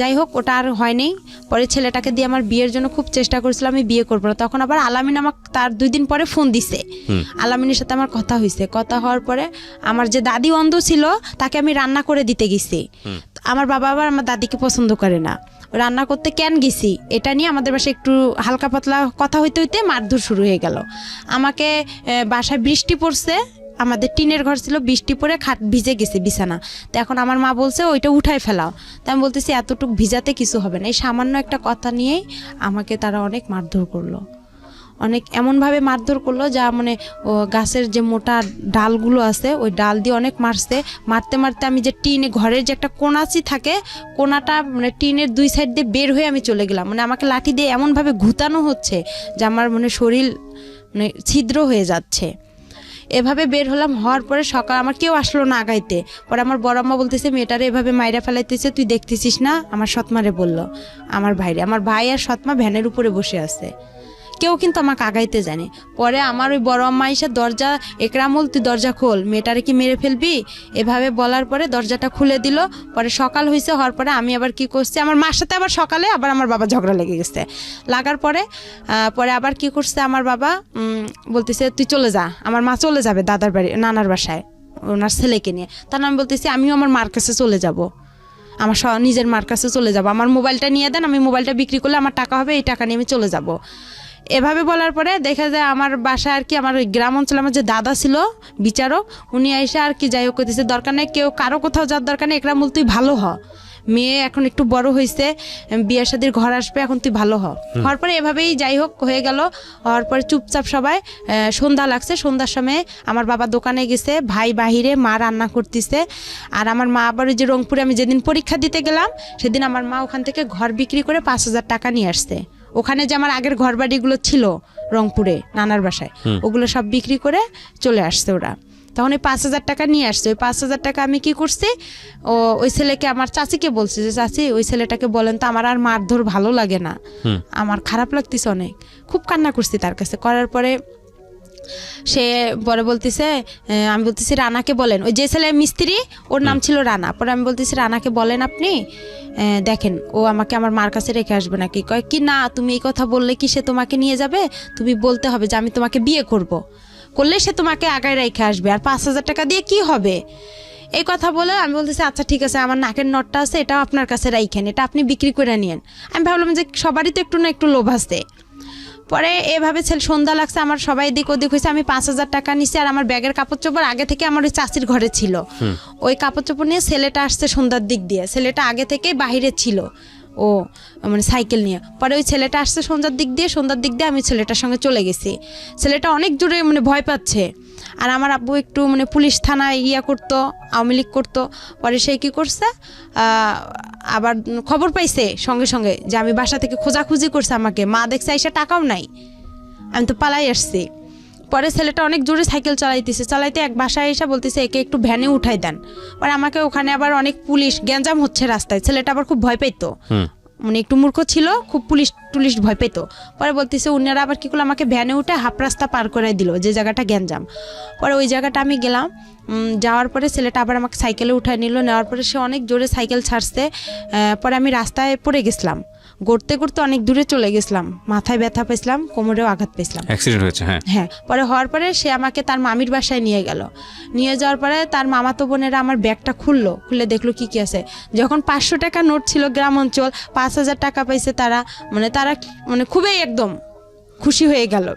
যাই হোক ওটা আর হয়নি। পরে ছেলেটাকে দিয়ে আমার বিয়ের জন্য খুব চেষ্টা করেছিলাম, আমি বিয়ে করবো না। তখন আবার আলামিন আমাকে তার 2 দিন পরে ফোন দিছে। আলামিনের সাথে আমার কথা হয়েছে, কথা হওয়ার পরে আমার যে দাদি অন্ধ ছিল তাকে আমি রান্না করে দিতে গেছি। আমার বাবা আবার আমার দাদিকে পছন্দ করে না, রান্না করতে কেন গেছি এটা নিয়ে আমাদের বাসায় একটু হালকা পাতলা কথা হইতে হইতে মারধর শুরু হয়ে গেল। আমাকে বাসায় বৃষ্টি পড়ছে, আমাদের টিনের ঘর ছিল, বৃষ্টি পড়ে খাট ভিজে গেছে বিছানা। তো এখন আমার মা বলছে ওইটা উঠায় ফেলাও। তো আমি বলতেছি এতটুকু ভিজাতে কিছু হবে না। এই সামান্য একটা কথা নিয়েই আমাকে তারা অনেক মারধর করলো, অনেক এমনভাবে মারধর করলো যা মানে ও গাছের যে মোটা ডালগুলো আছে ওই ডাল দিয়ে অনেক মারছে। মারতে মারতে আমি যে টিনে ঘরের যে একটা কোনাচি থাকে, কোনাটা মানে টিনের 2 সাইড দিয়ে বের হয়ে আমি চলে গেলাম। মানে আমাকে লাঠি দিয়ে এমনভাবে ঘুতানো হচ্ছে যে আমার মানে শরীর মানে ছিদ্র হয়ে যাচ্ছে। এভাবে বের হলাম, হওয়ার পরে সকাল আমার কেউ আসলো না আগাইতে। পরে আমার বড় আম্মা বলতেছে মেয়েটারে এভাবে মাইরা ফেলাইতেছে, তুই দেখতেছিস না? আমার সৎমারে বললো, আমার ভাইরে। আমার ভাই আর সৎমা ভ্যানের উপরে বসে আছে, কেউ কিন্তু আমাকে আগাইতে জানে। পরে আমার ওই বড় আম্মা এসে দরজা, একরামুল তুই দরজা খোল, মেয়েটারে কি মেরে ফেলবি, এভাবে বলার পরে দরজাটা খুলে দিল। পরে সকাল হয়েছে, হওয়ার পরে আমি আবার কি করছি, আমার মার সাথে আবার সকালে আবার আমার বাবা ঝগড়া লেগে গেছে। লাগার পরে পরে আবার কি করছে আমার বাবা, বলতেছে তুই চলে যা। আমার মা চলে যাবে দাদার বাড়ি, নানার বাসায় ওনার ছেলেকে নিয়ে। তার আমি বলতেছি আমিও আমার মার কাছে চলে যাব, আমার নিজের মার কাছে চলে যাব। আমার মোবাইলটা নিয়ে দেন, আমি মোবাইলটা বিক্রি করলে আমার টাকা হবে, এই টাকা নিয়ে আমি চলে যাব। এভাবে বলার পরে দেখা যায় আমার বাসায় আর কি আমার ওই গ্রাম অঞ্চলে আমার যে দাদা ছিল বিচারক, উনি এসে আর কি যাই হোক করতেছে, দরকার নেই কেউ কারো কোথাও যাওয়ার দরকার নেই, একরামুল তুই ভালো হ, মেয়ে এখন একটু বড় হয়েছে, বিয়ের শাদীর ঘর আসবে, এখন তুই ভালো হ। হওয়ার পরে এভাবেই যাই হোক হয়ে গেল। হওয়ার পরে চুপচাপ সবাই সন্ধ্যা লাগছে, সন্ধ্যার সময় আমার বাবা দোকানে গেছে, ভাই বাহিরে, মা রান্না করতেছে। আর আমার মা আবার ওই যে রংপুরে আমি যেদিন পরীক্ষা দিতে গেলাম সেদিন আমার মা ওখান থেকে ঘর বিক্রি করে 5,000 টাকা নিয়ে আসছে। ওখানে যে আমার আগের ঘর বাড়িগুলো ছিল রংপুরে নানার বাসায়, ওগুলো সব বিক্রি করে চলে আসছে ওরা। তখন ওই 5,000 টাকা নিয়ে আসছে। ওই 5,000 টাকা আমি কি করছি, ওই ছেলেকে আমার চাচিকে বলছি যে চাচি ওই ছেলেটাকে বলেন তো আমার আর মারধর ভালো লাগে না, আমার খারাপ লাগতেছে অনেক। খুব কান্না করছি তার কাছে। করার পরে সে পরে বলতেছে, আমি বলতেছি রানাকে বলেন, ওই যে ছেলে মিস্ত্রি ওর নাম ছিল রানা। পরে আমি বলতেছি রানাকে বলেন আপনি, দেখেন ও আমাকে আমার মার কাছে রেখে আসবে নাকি। কয় কি না, তুমি এই কথা বললে কি সে তোমাকে নিয়ে যাবে, তুমি বলতে হবে যে আমি তোমাকে বিয়ে করলে সে তোমাকে আগায় রেখে আসবে, আর 5,000 টাকা দিয়ে কি হবে। এই কথা বলে আমি বলতেছি আচ্ছা ঠিক আছে, আমার নাকের নটটা আছে এটাও আপনার কাছে রাইখেন, এটা আপনি বিক্রি করে নিয়েন। আমি ভাবলাম যে সবারই তো একটু না একটু লোভ আছে। পরে এভাবে সন্ধ্যা লাগছে, আমার সবাই দিক ওদিক হয়েছে, আমি 5,000 টাকা নিছি। আর আমার ব্যাগের কাপড় চোপড় আগে থেকে আমার ওই চাচির ঘরে ছিল, ওই কাপড় চোপড় নিয়ে ছেলেটা আসছে সন্ধ্যার দিক দিয়ে। ছেলেটা আগে থেকেই বাহিরে ছিল, ও মানে সাইকেল নিয়ে। পরে ওই ছেলেটা আসছে সন্ধ্যার দিক দিয়ে আমি ছেলেটার সঙ্গে চলে গেছি। ছেলেটা অনেক জোরে মানে ভয় পাচ্ছে। আর আমার আব্বু একটু মানে পুলিশ থানায় করতো, আওয়ামী লীগ করতো। পরে সে কী করছে, আবার খবর পাইছে সঙ্গে সঙ্গে যে আমি বাসা থেকে খোঁজাখুঁজি করছে আমাকে। মা দেখছে এসে টাকাও নাই, আমি তো পালাই আসছি। পরে ছেলেটা অনেক জোরে সাইকেল চালাইতে এক বাসায় এসে বলতেছে একে একটু ভ্যানে উঠাই দেন। পরে আমাকে ওখানে আবার অনেক পুলিশ, গ্যাঞ্জাম হচ্ছে রাস্তায়। ছেলেটা আবার খুব ভয় পেতো, মানে একটু মূর্খ ছিল, খুব পুলিশ ভয় পেত। পরে বলতেছে উনারা আবার কি করলো, আমাকে ভ্যানে উঠে হাফ রাস্তা পার করে দিল, যে জায়গাটা গ্যাঞ্জাম। পরে ওই জায়গাটা আমি গেলাম, যাওয়ার পরে ছেলেটা আবার আমাকে সাইকেলে উঠায় নিল। নেওয়ার পরে সে অনেক জোরে সাইকেল ছাড়ছে। পরে আমি রাস্তায় পড়ে গেছিলাম, গড়তে অনেক দূরে চলে গেছিলাম, মাথায় ব্যথা পেয়েছিলাম, কোমরেও আঘাত পেয়েছিলাম, অ্যাক্সিডেন্ট হয়েছে। হ্যাঁ। পরে হওয়ার পরে সে আমাকে তার মামির বাসায় নিয়ে গেল। নিয়ে যাওয়ার পরে তার মামাতো বোনেরা আমার ব্যাগটা খুলে দেখলো কি আছে। যখন 500 টাকা নোট ছিল, গ্রাম অঞ্চল, 5,000 টাকা পাইছে তারা মানে খুবই একদম খুশি হয়ে গেল।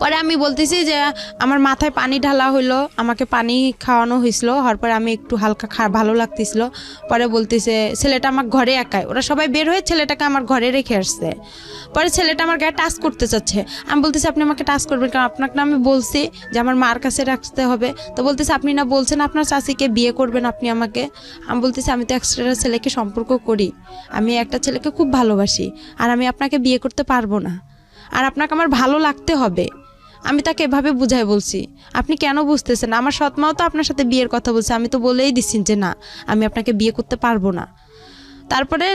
পরে আমি বলতেছি যে আমার মাথায় পানি ঢালা হইলো, আমাকে পানি খাওয়ানো হয়েছিল। হওয়ার পরে আমি একটু হালকা ভালো লাগতেছিল। পরে বলতেছে ছেলেটা আমার ঘরে একাই, ওরা সবাই বের হয়ে ছেলেটাকে আমার ঘরে রেখে আসছে। পরে ছেলেটা আমার গায়ে টাচ করতে চাচ্ছে। আমি বলতেছি আপনি আমাকে টাচ করবেন কারণ আপনাকে না আমি বলছি যে আমার মার কাছে রাখতে হবে। তো বলতেছে আপনি না বলছেন আপনার চাচিকে বিয়ে করবেন আপনি আমাকে। আমি বলতেছি আমি তো একটা ছেলেকে সম্পর্ক করি, আমি একটা ছেলেকে খুব ভালোবাসি, আর আমি আপনাকে বিয়ে করতে পারবো না, আর আপনাকে আমার ভালো লাগতে হবে। আমি তাকে এভাবে বুঝাই বলছি। আপনি কেন বুঝতেছেন? আমার সৎমাও তো আপনার সাথে বিয়ের কথা বলছে, আমি তো বলেই দিচ্ছি যে না আমি আপনাকে বিয়ে করতে পারবো না। তারপরে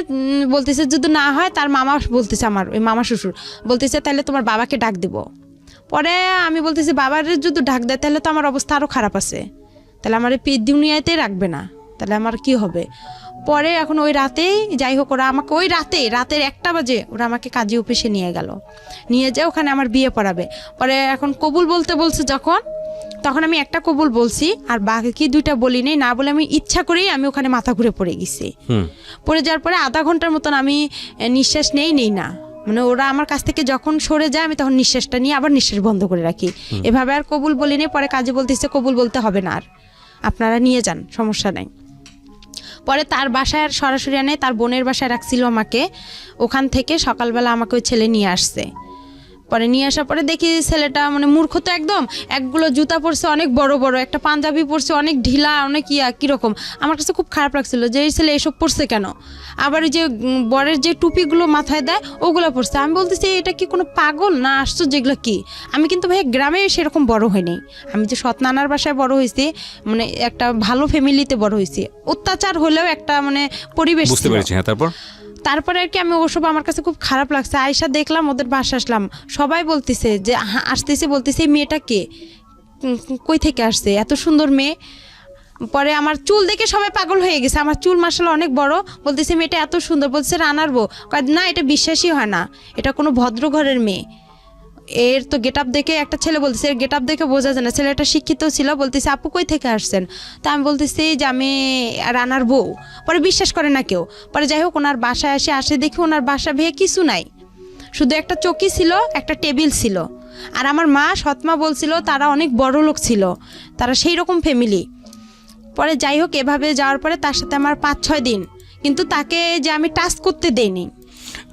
বলতেছে যদি না হয়, তার মামা বলতেছে, আমার ওই মামা শ্বশুর বলতেছে তাহলে তোমার বাবাকে ডাক দিব। পরে আমি বলতেছি বাবার যদি ডাক দেয় তাহলে তো আমার অবস্থা আরও খারাপ আছে, তাহলে আমার এই দুনিয়াতে রাখবে না, তাহলে আমার কি হবে। পরে এখন ওই রাতেই যাই হোক ওরা আমাকে ওই রাতের 1টা বাজে ওরা আমাকে কাজী অফিসে নিয়ে গেল, নিয়ে যায় ওখানে আমার বিয়ে পড়াবে। পরে এখন কবুল বলতে বলছে তখন আমি একটা কবুল বলছি, আর বাকি 2টা বলি নেই, না বলে আমি ইচ্ছা করেই আমি ওখানে মাথা ঘুরে পড়ে গেছি। পড়ে যাওয়ার পরে আধা ঘন্টার মতন আমি নিঃশ্বাস নেই না, মানে ওরা আমার কাছ থেকে যখন সরে যায় আমি তখন নিঃশ্বাসটা নিয়ে আবার নিঃশ্বাস বন্ধ করে রাখি, এভাবে আর কবুল বলিনি। পরে কাজী বলতেছে কবুল বলতে হবে না, আর আপনারা নিয়ে যান, সমস্যা নাই। পরে তার বাসায় আর সরাসরি আনে, তার বোনের বাসায় রাখছিল আমাকে, ওখান থেকে সকালবেলা আমাকে ওই ছেলে নিয়ে আসছে। পরে নিয়ে আসার পরে দেখি ছেলেটা মানে মূর্খ তো একদম, একগুলো জুতা পরছে অনেক বড় বড়, একটা পাঞ্জাবি পরছে অনেক ঢিলা, অনেক কীরকম। আমার কাছে খুব খারাপ লাগছিল যে এই ছেলে এসব পরছে কেন। আবার ওই যে বরের যে টুপিগুলো মাথায় দেয় ওগুলো পরছে। আমি বলতেছি এটা কি কোনো পাগল না আশ্চর্য, যেগুলো কি। আমি কিন্তু ভাই গ্রামে সেরকম বড় হয়নি, আমি যে সৎ নানার বাসায় বড় হয়েছি, মানে একটা ভালো ফ্যামিলিতে বড় হয়েছি, অত্যাচার হলেও একটা মানে পরিবেশ বুঝতে পেরেছি। হ্যাঁ, তারপরে আর কি আমি ওসব আমার কাছে খুব খারাপ লাগছে। আয়সা দেখলাম ওদের বাসা আসলাম, সবাই বলতেছে যে আসতেছে, বলতেছে এই মেয়েটা কে, কই থেকে আসছে, এত সুন্দর মেয়ে। পরে আমার চুল দেখে সবাই পাগল হয়ে গেছে, আমার চুল মাশাআল্লাহ অনেক বড়, বলতেছে মেয়েটা এত সুন্দর, বলছে রানার বউ। না, এটা বিশ্বাসই হয় না, এটা কোনো ভদ্র ঘরের মেয়ে। এর তো গেট আপ দেখে একটা ছেলে বলতেছে, এর গেট আপ দেখে বোঝা যায় না, ছেলেটা শিক্ষিত ছিল। বলতেছে আপু কই থেকে আসছেন, তা আমি বলতেছি যে আমি রানার বউ। পরে বিশ্বাস করে না কেউ। পরে যাই হোক ওনার বাসায় আসে দেখি ওনার বাসা ভেয়ে কিছু নাই, শুধু একটা চৌকি ছিল, একটা টেবিল ছিল। আর আমার মা সৎমা বলছিল তারা অনেক বড় লোক ছিল, তারা সেই রকম ফ্যামিলি। পরে যাই হোক এভাবে যাওয়ার পরে তার সাথে আমার 5-6 দিন, কিন্তু তাকে যে আমি টাচ করতে দেইনি।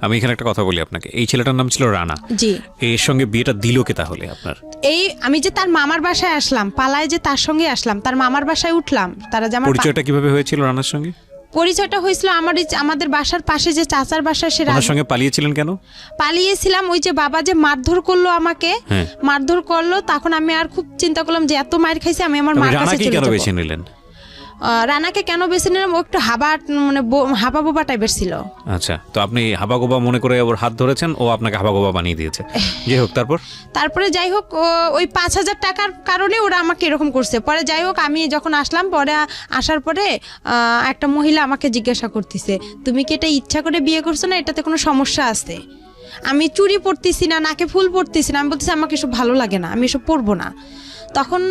আমি এখানে একটা কথা বলি আপনাকে, এই ছেলেটার নাম ছিল রানা। জি। এর সঙ্গে বিয়েটা দিল কে তাহলে আপনার? আমি যে তার মামার বাসায় আসলাম, পালায় যে তার সঙ্গে আসলাম, তার মামার বাসায় উঠলাম। তারা যে আমার পরিচয়টা কিভাবে হয়েছিল রানার সঙ্গে? পরিচয়টা হয়েছিল আমাদের বাসার পাশে যে চাচার বাসা, সে ওনার সঙ্গে পালিয়েছিলেন কেন? পালিয়েছিলাম ওই যে বাবা যে মারধর করলো আমাকে, মারধর করলো, তখন আমি আর খুব চিন্তা করলাম যে এত মার খাইছি, আমি আমার মার কাছে চলে যাব। বেছে নিলেন রানাকে কেন বেছে নিলাম, ও একটু হাবা বোবা টাইপের ছিল। আচ্ছা, তো আপনি হাবাগোবা মনে করে ওর হাত ধরেছেন, ও আপনাকে হাবাগোবা বানিয়ে দিয়েছে। যাই হোক তারপরে যাই হোক ওই 5,000 টাকার কারণে ওরা আমাকে এরকম করছে। পরে যাই হোক আমি যখন আসলাম, পরে আসার পরে একটা মহিলা আমাকে জিজ্ঞাসা করতেছে তুমি কি এটা ইচ্ছা করে বিয়ে করছো না, এটাতে কোনো সমস্যা আছে? আমি চুড়ি পরতেছি না, নাকে ফুল পরতেছি না, আমি বলতেছি আমাকে এসব ভালো লাগে না, আমি এসব পরবো না। তখন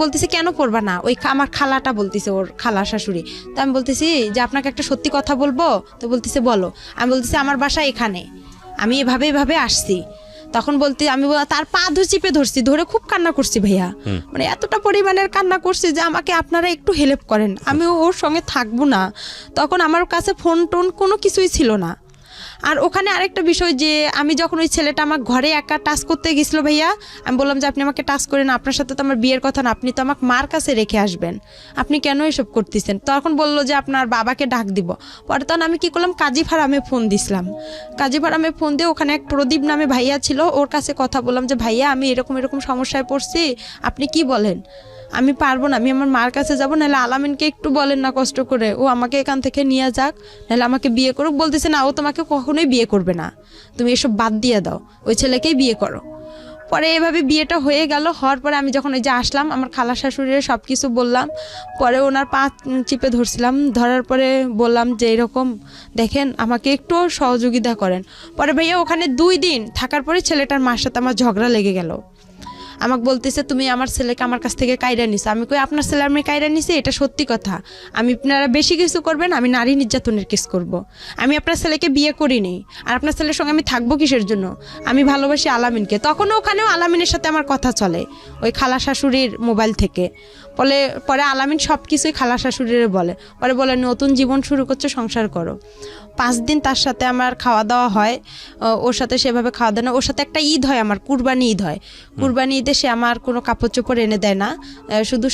বলতেছে কেন পড়বা না, ওই আমার খালাটা বলতেছে, ওর খালা শাশুড়ি। তো আমি বলতেছি যে আপনাকে একটা সত্যি কথা বলবো? তো বলতেছে বলো। আমি বলতেছি আমার বাসা এখানে, আমি এভাবে আসছি। তখন আমি তার পা চিপে ধরছি, ধরে খুব কান্না করছি ভাইয়া, মানে এতটা পরিমাণের কান্না করছি যে আমাকে আপনারা একটু হেল্প করেন, আমি ওর সঙ্গে থাকবো না। তখন আমার কাছে ফোন টোন কোনো কিছুই ছিল না। আর ওখানে আরেকটা বিষয় যে আমি যখন ওই ছেলেটা আমার ঘরে একা টাচ করতে গেছিলো ভাইয়া, আমি বললাম যে আপনি আমাকে টাচ করেন, আপনার সাথে তো আমার বিয়ের কথা না, আপনি তো আমাকে মার কাছে রেখে আসবেন, আপনি কেন এসব করতেছেন? তখন বললো যে আপনার বাবাকে ডাক দিব। পরে তখন আমি কি করলাম, কাজী ফার্মে ফোন দিছিলাম। কাজী ফার্মে ফোন দিয়ে ওখানে এক প্রদীপ নামে ভাইয়া ছিল, ওর কাছে কথা বললাম যে ভাইয়া আমি এরকম সমস্যায় পড়ছি, আপনি কি বলেন? আমি পারবো না, আমি আমার মার কাছে যাবো, নাহলে আলামিনকে একটু বলেন না কষ্ট করে, ও আমাকে এখান থেকে নিয়ে যাক, নাহলে আমাকে বিয়ে করুক। বলতেছে না, ও তোমাকে কখনোই বিয়ে করবে না, তুমি এসব বাদ দিয়ে দাও, ওই ছেলেকেই বিয়ে করো। পরে এভাবে বিয়েটা হয়ে গেল। হওয়ার পরে আমি যখন ওই যে আসলাম, আমার খালা শাশুড়ির সব কিছু বললাম। পরে ওনার পা চিপে ধরছিলাম, ধরার পরে বললাম যে এরকম দেখেন আমাকে একটু সহযোগিতা করেন। পরে ভাইয়া ওখানে 2 দিন থাকার পরে ছেলেটার মার সাথে আমার ঝগড়া লেগে গেল। আমাকে বলতেছে তুমি আমার ছেলেকে আমার কাছ থেকে কাইরা নিছো। আমি কই আপনার ছেলে আমি কাইরা নিছি, এটা সত্যি কথা, আমি আপনারা বেশি কিছু করবেন, আমি নারী নির্যাতনের কেস করব। আমি আপনার ছেলেকে বিয়ে করিনি, আর আপনার ছেলের সঙ্গে আমি থাকবো কিসের জন্য? আমি ভালোবাসি আলামিনকে। তখন ওখানেও আলামিনের সাথে আমার কথা চলে ওই খালা শাশুড়ির মোবাইল থেকে। পরে আলামিন সব কিছুই খালা শাশুড়ির বলে নতুন জীবন শুরু করছে, সংসার করো। 5 দিন তার সাথে আমার খাওয়া দাওয়া হয়, ওর সাথে সেভাবে খাওয়া দাওয়া না। ওর সাথে একটা ঈদ হয়, আমার কুরবানি ঈদ হয়। কুরবানি ঈদে সে আমার কোনো কাপড় চোপড় এনে দেয় না, শুধু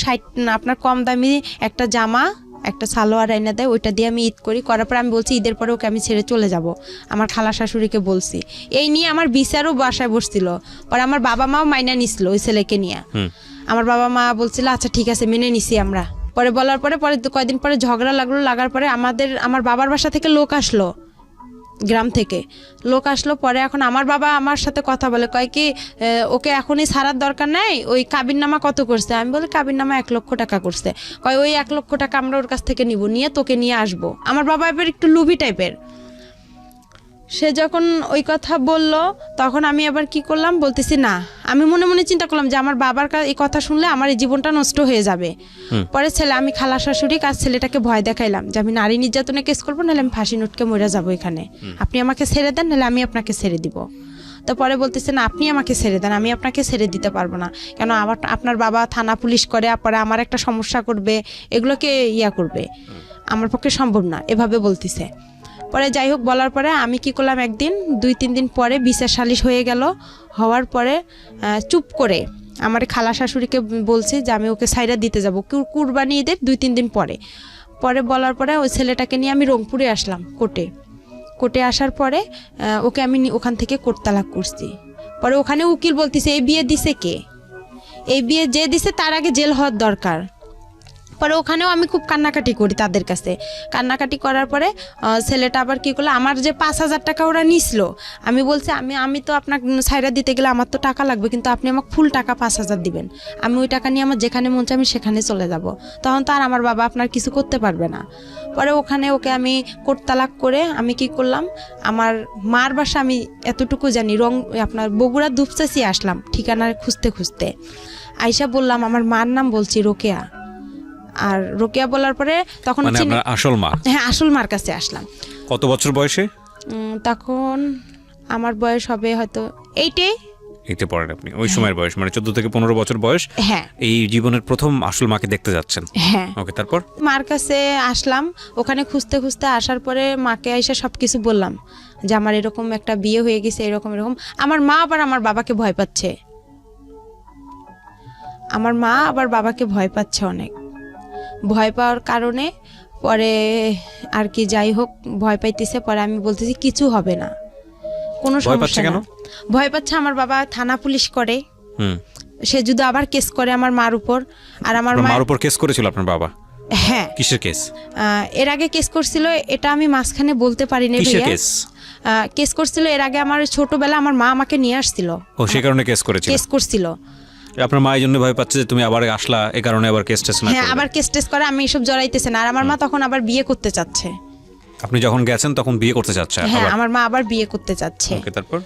আপনার কম দামি একটা জামা, একটা সালোয়ার এনে দেয়, ওইটা দিয়ে আমি ঈদ করার পর আমি বলছি ঈদের পরে ওকে আমি ছেড়ে চলে যাব। আমার খালা শাশুড়িকে বলছি, এই নিয়ে আমার বিচারও বাসায় বসছিল। পরে আমার বাবা মাও মাইনা নিছিল ওই ছেলেকে নিয়ে। আমার বাবা মা বলছিল আচ্ছা ঠিক আছে মেনে নিছি আমরা, পরে বলার পরে কয়েকদিন পরে ঝগড়া লাগার পরে আমার বাবার বাসা থেকে লোক আসলো, গ্রাম থেকে লোক আসলো। পরে এখন আমার বাবা আমার সাথে কথা বলে, কয় কি ওকে এখনই ছাড়ার দরকার নাই, ওই কাবিননামা কত করছে? আমি বলি কাবিননামা 1 লক্ষ টাকা করছে। কয় ওই 1 লক্ষ টাকা আমরা ওর কাছ থেকে নিব, নিয়ে তোকে নিয়ে আসবো। আমার বাবা এবার একটু লুভি টাইপের। সে যখন ওই কথা বলল তখন আমি আবার কি করলাম, বলতেছি না, আমি মনে মনে চিন্তা করলাম যে আমার বাবার এই কথা শুনলে আমার এই জীবনটা নষ্ট হয়ে যাবে। পরে আমি খালা শাশুড়ি কাজ ছেলেটাকে ভয় দেখাইলাম যে আমি নারী নির্যাতনে কেস করবো, নাহলে আমি ফাঁসি নোটকে মরে যাবো এখানে, আপনি আমাকে ছেড়ে দেন, নাহলে আমি আপনাকে ছেড়ে দিব। তো পরে বলতেছে না, আপনি আমাকে ছেড়ে দেন, আমি আপনাকে ছেড়ে দিতে পারবো না, কেন আপনার বাবা থানা পুলিশ করে, পরে আমার একটা সমস্যা করবে, এগুলোকে করবে, আমার পক্ষে সম্ভব না, এভাবে বলতেছে। পরে যাই হোক বলার পরে আমি কি করলাম, একদিন 2-3 দিন পরে বিচার সালিশ হয়ে গেল। হওয়ার পরে চুপ করে আমার খালা শাশুড়িকে বলছি যে আমি ওকে সাইরা দিতে যাবো কুরবানি ঈদের 2-3 দিন পরে। পরে বলার পরে ওই ছেলেটাকে নিয়ে আমি রংপুরে আসলাম কোর্টে আসার পরে ওকে আমি ওখান থেকে কোর্ট তালাক করছি। পরে ওখানে উকিল বলতেছে এই বিয়ে দিছে কে, এই বিয়ে যে দিছে তার আগে জেল হওয়ার দরকার। পরে ওখানেও আমি খুব কান্নাকাটি করি তাদের কাছে। কান্নাকাটি করার পরে ছেলেটা আবার কি করলো, আমার যে 5,000 টাকা ওরা নিছিল, আমি বলছি আমি তো আপনাকে সাইরা দিতে গেলে আমার তো টাকা লাগবে, কিন্তু আপনি আমাকে ফুল টাকা 5,000 দিবেন, আমি ওই টাকা নিয়ে আমার যেখানে মন চাই আমি সেখানে চলে যাব, তখন তো আর আমার বাবা আপনার কিছু করতে পারবে না। পরে ওখানে ওকে আমি কোর্ট তালাক করে আমি কি করলাম, আমার মার বাসা আমি এতটুকু জানি আপনার বগুড়া দুপচাচি আসলাম ঠিকানা খুঁজতে আইসা বললাম আমার মার নাম বলছি রোকেয়া। আর রোকেয়া বলার পরে তখন আপনার আসল মা? হ্যাঁ, আসল মার কাছে আসলাম। কত বছর বয়সে? তখন আমার বয়স হবে হয়তো 8-এ পড়েন আপনি, ওই সময়ের বয়স মানে 14 থেকে 15 বছর বয়স। হ্যাঁ, এই জীবনের প্রথম আসল মাকে দেখতে যাচ্ছেন। হ্যাঁ, ওকে, তারপর মার কাছে আসলাম। ওখানে খুঁজতে আসার পরে মাকে এসে সবকিছু বললাম যে আমার এরকম একটা বিয়ে হয়ে গেছে, এরকম। আমার মা আবার আমার বাবাকে ভয় পাচ্ছে, অনেক ভয় পাওয়ার কারণে পরে আর কি যাই হোক ভয় পাইতেছে। পরে আমি বলতেছি কিছু হবে না, কোনো সমস্যা না। ভয় পাচ্ছে আমার বাবা থানা পুলিশ করে, সে যদি আবার কেস করে আমার মার উপর। আর আমার মার উপর কেস করেছিল আপনার বাবা? হ্যাঁ। কিসের কেস? এর আগে কেস করছিল, এটা আমি মাঝখানে বলতে পারিনি ভাইয়া। কেস করছিল এর আগে, আমার ছোটবেলা আমার মা আমাকে নিয়ে আসছিল, ও সেই কারণে কেস করছিল। আপনার মা এই জন্য ভয় পাচ্ছে যে তুমি আবার আসলা, এই কারণে আবার কেস টেস না। হ্যাঁ, আবার কেস টেস করে, আমি এসব জড়াইতেছে না। আর আমার মা তখন আবার বিয়ে করতে চাচ্ছে। আপনি যখন গেছেন তখন বিয়ে করতে চাচ্ছে? হ্যাঁ, আমার মা আবার বিয়ে করতে চাচ্ছে। ওকে, তারপর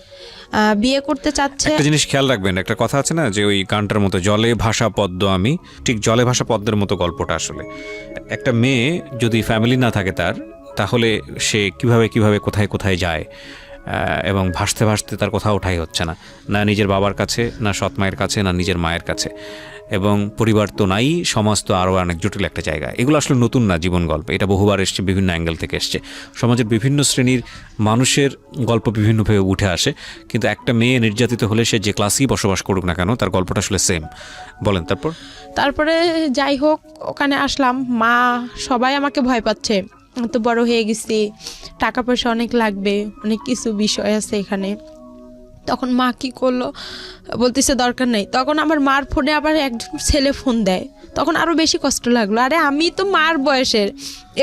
বিয়ে করতে চাচ্ছে। একটা জিনিস খেয়াল রাখবেন, একটা কথা আছে না যে ওই গানটার মতো জলে ভাসা পদ্ম আমি, ঠিক জলে ভাসা পদ্মের মতো গল্পটা আসলে। একটা মেয়ে যদি ফ্যামিলি না থাকে তাহলে সে কিভাবে কোথায় যায়, এবং ভাসতে তার কোথাও ওঠাই হচ্ছে না নিজের বাবার কাছে, না সৎ মায়ের কাছে, না নিজের মায়ের কাছে, এবং পরিবার তো নাই, সমাজ তো আরও অনেক জটিল একটা জায়গা। এগুলো আসলে নতুন না জীবন গল্প, এটা বহুবার এসছে, বিভিন্ন অ্যাঙ্গেল থেকে এসছে। সমাজের বিভিন্ন শ্রেণীর মানুষের গল্প বিভিন্নভাবে উঠে আসে, কিন্তু একটা মেয়ে নির্যাতিত হলে সে যে ক্লাসেই বসবাস করুক না কেন তার গল্পটা আসলে সেম। বলেন তারপরে যাই হোক ওখানে আসলাম, মা সবাই আমাকে ভয় পাচ্ছে, তো বড় হয়ে গেছি, টাকা পয়সা অনেক লাগবে, অনেক কিছু বিষয় আছে এখানে। তখন মা কি করলো, বলতেছে দরকার নেই। তখন আমার মার ফোনে আবার একজন ছেলে ফোন দেয়, তখন আরও বেশি কষ্ট লাগলো। আরে আমি তো মার বয়সের,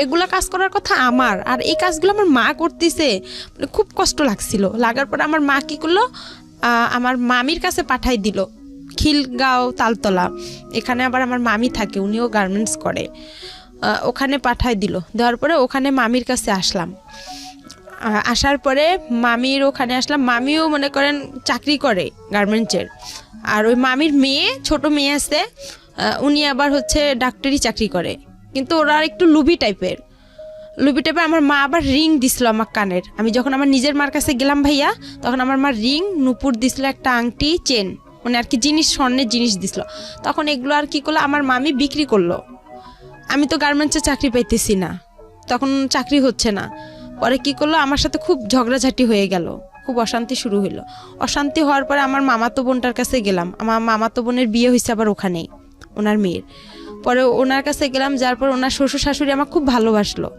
এগুলা কাজ করার কথা আমার, আর এই কাজগুলো আমার মা করতেছে, মানে খুব কষ্ট লাগার পরে আমার মা কি করলো, আমার মামির কাছে পাঠাই দিল, খিলগাঁও তালতলা, এখানে আবার আমার মামি থাকে, উনিও গার্মেন্টস করে, ওখানে পাঠাই দিল। দেওয়ার পরে ওখানে মামির কাছে আসলাম। আসার পরে মামির ওখানে আসলাম, মামিও মনে করেন চাকরি করে গার্মেন্টসের। আর ওই মামির ছোট মেয়ে আছে, উনি আবার হচ্ছে ডাক্তারি চাকরি করে, কিন্তু ওরা একটু লুবি টাইপের। আমার মা আবার রিং দিছিল আমার কানের। আমি যখন আমার নিজের মার কাছে গেলাম ভাইয়া, তখন আমার মা রিং, নুপুর দিছিল, একটা আংটি, চেন, মানে আর কি জিনিস, স্বর্ণের জিনিস দিছিল। তখন এগুলো আর কি করলো, আমার মামি বিক্রি করলো। আমি তো গার্মেন্টসে চাকরি পাইতেছি না, তখন চাকরি হচ্ছে না। পরে কি করলো, আমার সাথে খুব ঝগড়াঝাটি হয়ে গেল, খুব অশান্তি শুরু হইলো। অশান্তি হওয়ার পরে আমার মামাতো বোনটার কাছে গেলাম, আমার মামাতো বোনের বিয়ে হয়েছে আবার ওখানেই, ওনার মেয়ের। পরে ওনার কাছে গেলাম, যার পর ওনার শ্বশুর শাশুড়ি আমার খুব ভালোবাসলো,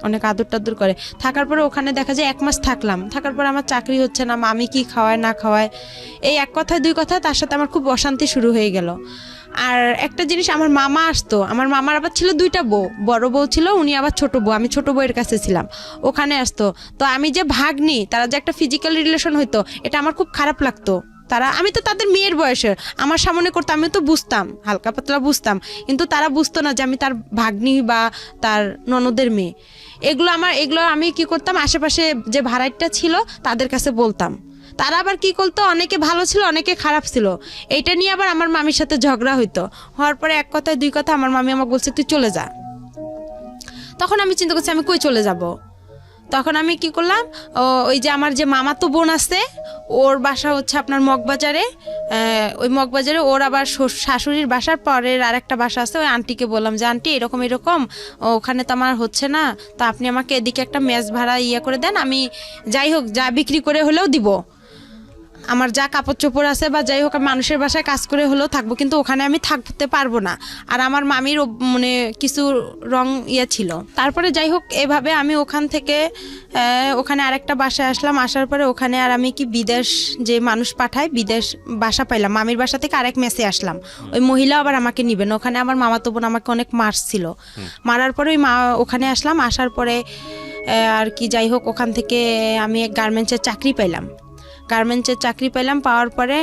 অনেক আদর টাদর করে। থাকার পরে ওখানে দেখা যায় 1 মাস থাকলাম, থাকার পরে আমার চাকরি হচ্ছে না, মামি কি খাওয়ায় না খাওয়ায়, এই এক কথায় দুই কথায় তার সাথে আমার খুব অশান্তি শুরু হয়ে গেল। আর একটা জিনিস, আমার মামা আসতো, আমার মামার আবার ছিল 2টা বউ, বড় বউ ছিল, উনি আবার ছোট বউ, আমি ছোট বউয়ের কাছে ছিলাম, ওখানে আসতো। তো আমি যে ভাগ্নি, তারা যে একটা ফিজিক্যাল রিলেশন হইতো, এটা আমার খুব খারাপ লাগতো। আমি তো তাদের মেয়ের বয়সের, আমার সামনে করতো, আমি তো বুঝতাম, হালকা পাতলা বুঝতাম, কিন্তু তারা বুঝতো না যে আমি তার ভাগ্নি বা তার ননদের মেয়ে। এগুলো আমি কি করতাম, আশেপাশে যে ভাড়াইটা ছিল তাদের কাছে বলতাম। তারা আবার কি করতো, অনেকে ভালো ছিল, অনেকে খারাপ ছিল। এইটা নিয়ে আবার আমার মামির সাথে ঝগড়া হইতো। হওয়ার পরে এক কথায় 2 কথা আমার মামি আমাকে বলছে তুই চলে যা। তখন আমি চিন্তা করছি আমি কই চলে যাব। তখন আমি কি করলাম, ওই যে আমার যে মামাতো বোন আছে, ওর বাসা হচ্ছে আপনার মগবাজারে, ওই মগবাজারে ওর আবার শাশুড়ির বাসার পরের আরেকটা বাসা আছে, ওই আন্টিকে বললাম যে আন্টি এরকম ওখানে তো আমার হচ্ছে না, তা আপনি আমাকে এদিকে একটা মেস ভাড়া করে দেন, আমি যাই হোক যা বিক্রি করে হলেও দিব, আমার যা কাপড় চোপড় আছে বা যাই হোক মানুষের বাসায় কাজ করে হলেও থাকবো, কিন্তু ওখানে আমি থাকতে পারবো না। আর আমার মামির মানে কিছু রং ছিল। তারপরে যাই হোক এভাবে আমি ওখান থেকে ওখানে আরেকটা বাসায় আসলাম। আসার পরে ওখানে আর আমি কি বিদেশ যে মানুষ পাঠায়, বিদেশ বাসা পাইলাম। মামির বাসা থেকে আরেক মেসে আসলাম, ওই মহিলা আবার আমাকে নিবেন। ওখানে আমার মামাতো বোন আমাকে অনেক মারছিল, মারার পরে ওই ওখানে আসলাম। আসার পরে আর কি যাই হোক ওখান থেকে আমি এক গার্মেন্টসের চাকরি পাইলাম। পাওয়ার পরে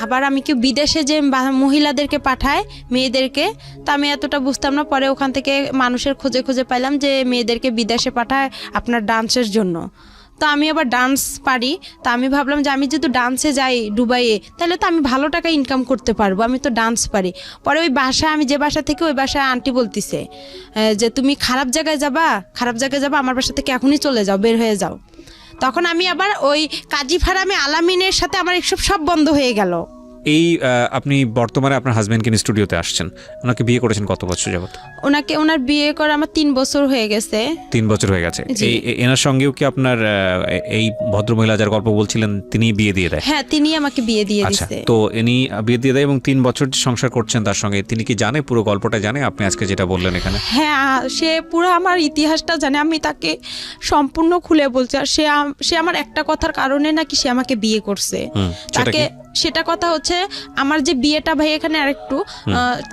আবার আমি কি বিদেশে যে মহিলাদেরকে পাঠায় মেয়েদেরকে, তা আমি এতটা বুঝতাম না। পরে ওখান থেকে মানুষের খোঁজে খোঁজে পাইলাম যে মেয়েদেরকে বিদেশে পাঠায় আপনার ডান্সের জন্য। তো আমি আবার ডান্স পারি, তা আমি ভাবলাম যে আমি যদি ডান্সে যাই দুবাইয়ে, তাহলে তো আমি ভালো টাকা ইনকাম করতে পারবো, আমি তো ডান্স পারি। পরে ওই বাসায়, আমি যে বাসা থেকে, ওই বাসায় আন্টি বলতিছে যে তুমি খারাপ জায়গায় যাবা, আমার বাসা থেকে এখনই চলে যাও, বের হয়ে যাও। তখন আমি আবার ওই কাজী ফারামে আলামিনের সাথে আমার এসব সব বন্ধ হয়ে গেল। এই আপনি বর্তমানে আপনার হাজবেন্ডকে নিয়ে স্টুডিওতে আসছেন, ওনাকে বিয়ে করেছেন কত বছর যাবত? ওনার বিয়ে করে আমার 3 বছর হয়ে গেছে। 3 বছর হয়ে গেছে। এনার সঙ্গেও কি আপনার এই ভদ্রমহিলা যার গল্প বলছিলেন তিনি বিয়ে দিয়ে দেয়? হ্যাঁ, তিনি আমাকে বিয়ে দিয়ে দিয়েছে। তো ইনি বিয়ে দিয়ে দেয় এবং 3 বছর সংসার করছেন তার সঙ্গে। তিনি কি জানে, পুরো গল্পটা জানে আপনি আজকে যেটা বললেন এখানে? হ্যাঁ, সে পুরো আমার ইতিহাসটা জানে, আমি তাকে সম্পূর্ণ খুলে বলছি। আর সে আমার একটা কথার কারণে নাকি সে আমাকে বিয়ে করছে। তাকে সেটা কথা হচ্ছে আমার যে বিয়েটা, ভাই এখানে আরেকটু,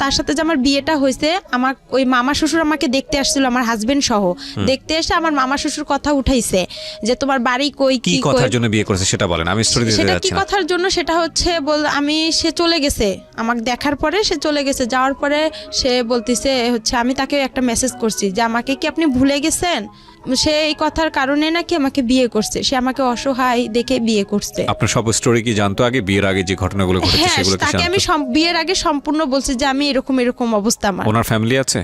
তার সাথে যে আমার বিয়েটা হয়েছে, আমার ওই মামা শ্বশুর আমাকে দেখতে আসছিল, আমার হাজবেন্ড সহ দেখতে এসে আমার মামা শ্বশুর কথা উঠাইছে যে তোমার বাড়ি কই, কি কথার জন্য বিয়ে করেছে সেটা বলেন, আমি স্টোরি দিতে যাচ্ছি না। সেটা কি কথার জন্য, সেটা হচ্ছে সে চলে গেছে আমাকে দেখার পরে, সে চলে গেছে। যাওয়ার পরে সে বলতিছে হচ্ছে, আমি তাকে একটা মেসেজ করছি যে আমাকে কি আপনি ভুলে গেছেন। সে এই কথার কারণে নাকি আমাকে বিয়ে করছে, সে আমাকে অসহায় দেখে বিয়ে করছে। আপনার সব স্টোরি কি জানতো আগে, বিয়ের আগে যে ঘটনাগুলো ঘটেছে সেগুলো কি জানতো? তাকে আমি বিয়ের আগে সম্পূর্ণ বলছি যে আমি এরকম অবস্থা আমার। ওনার ফ্যামিলি আছে,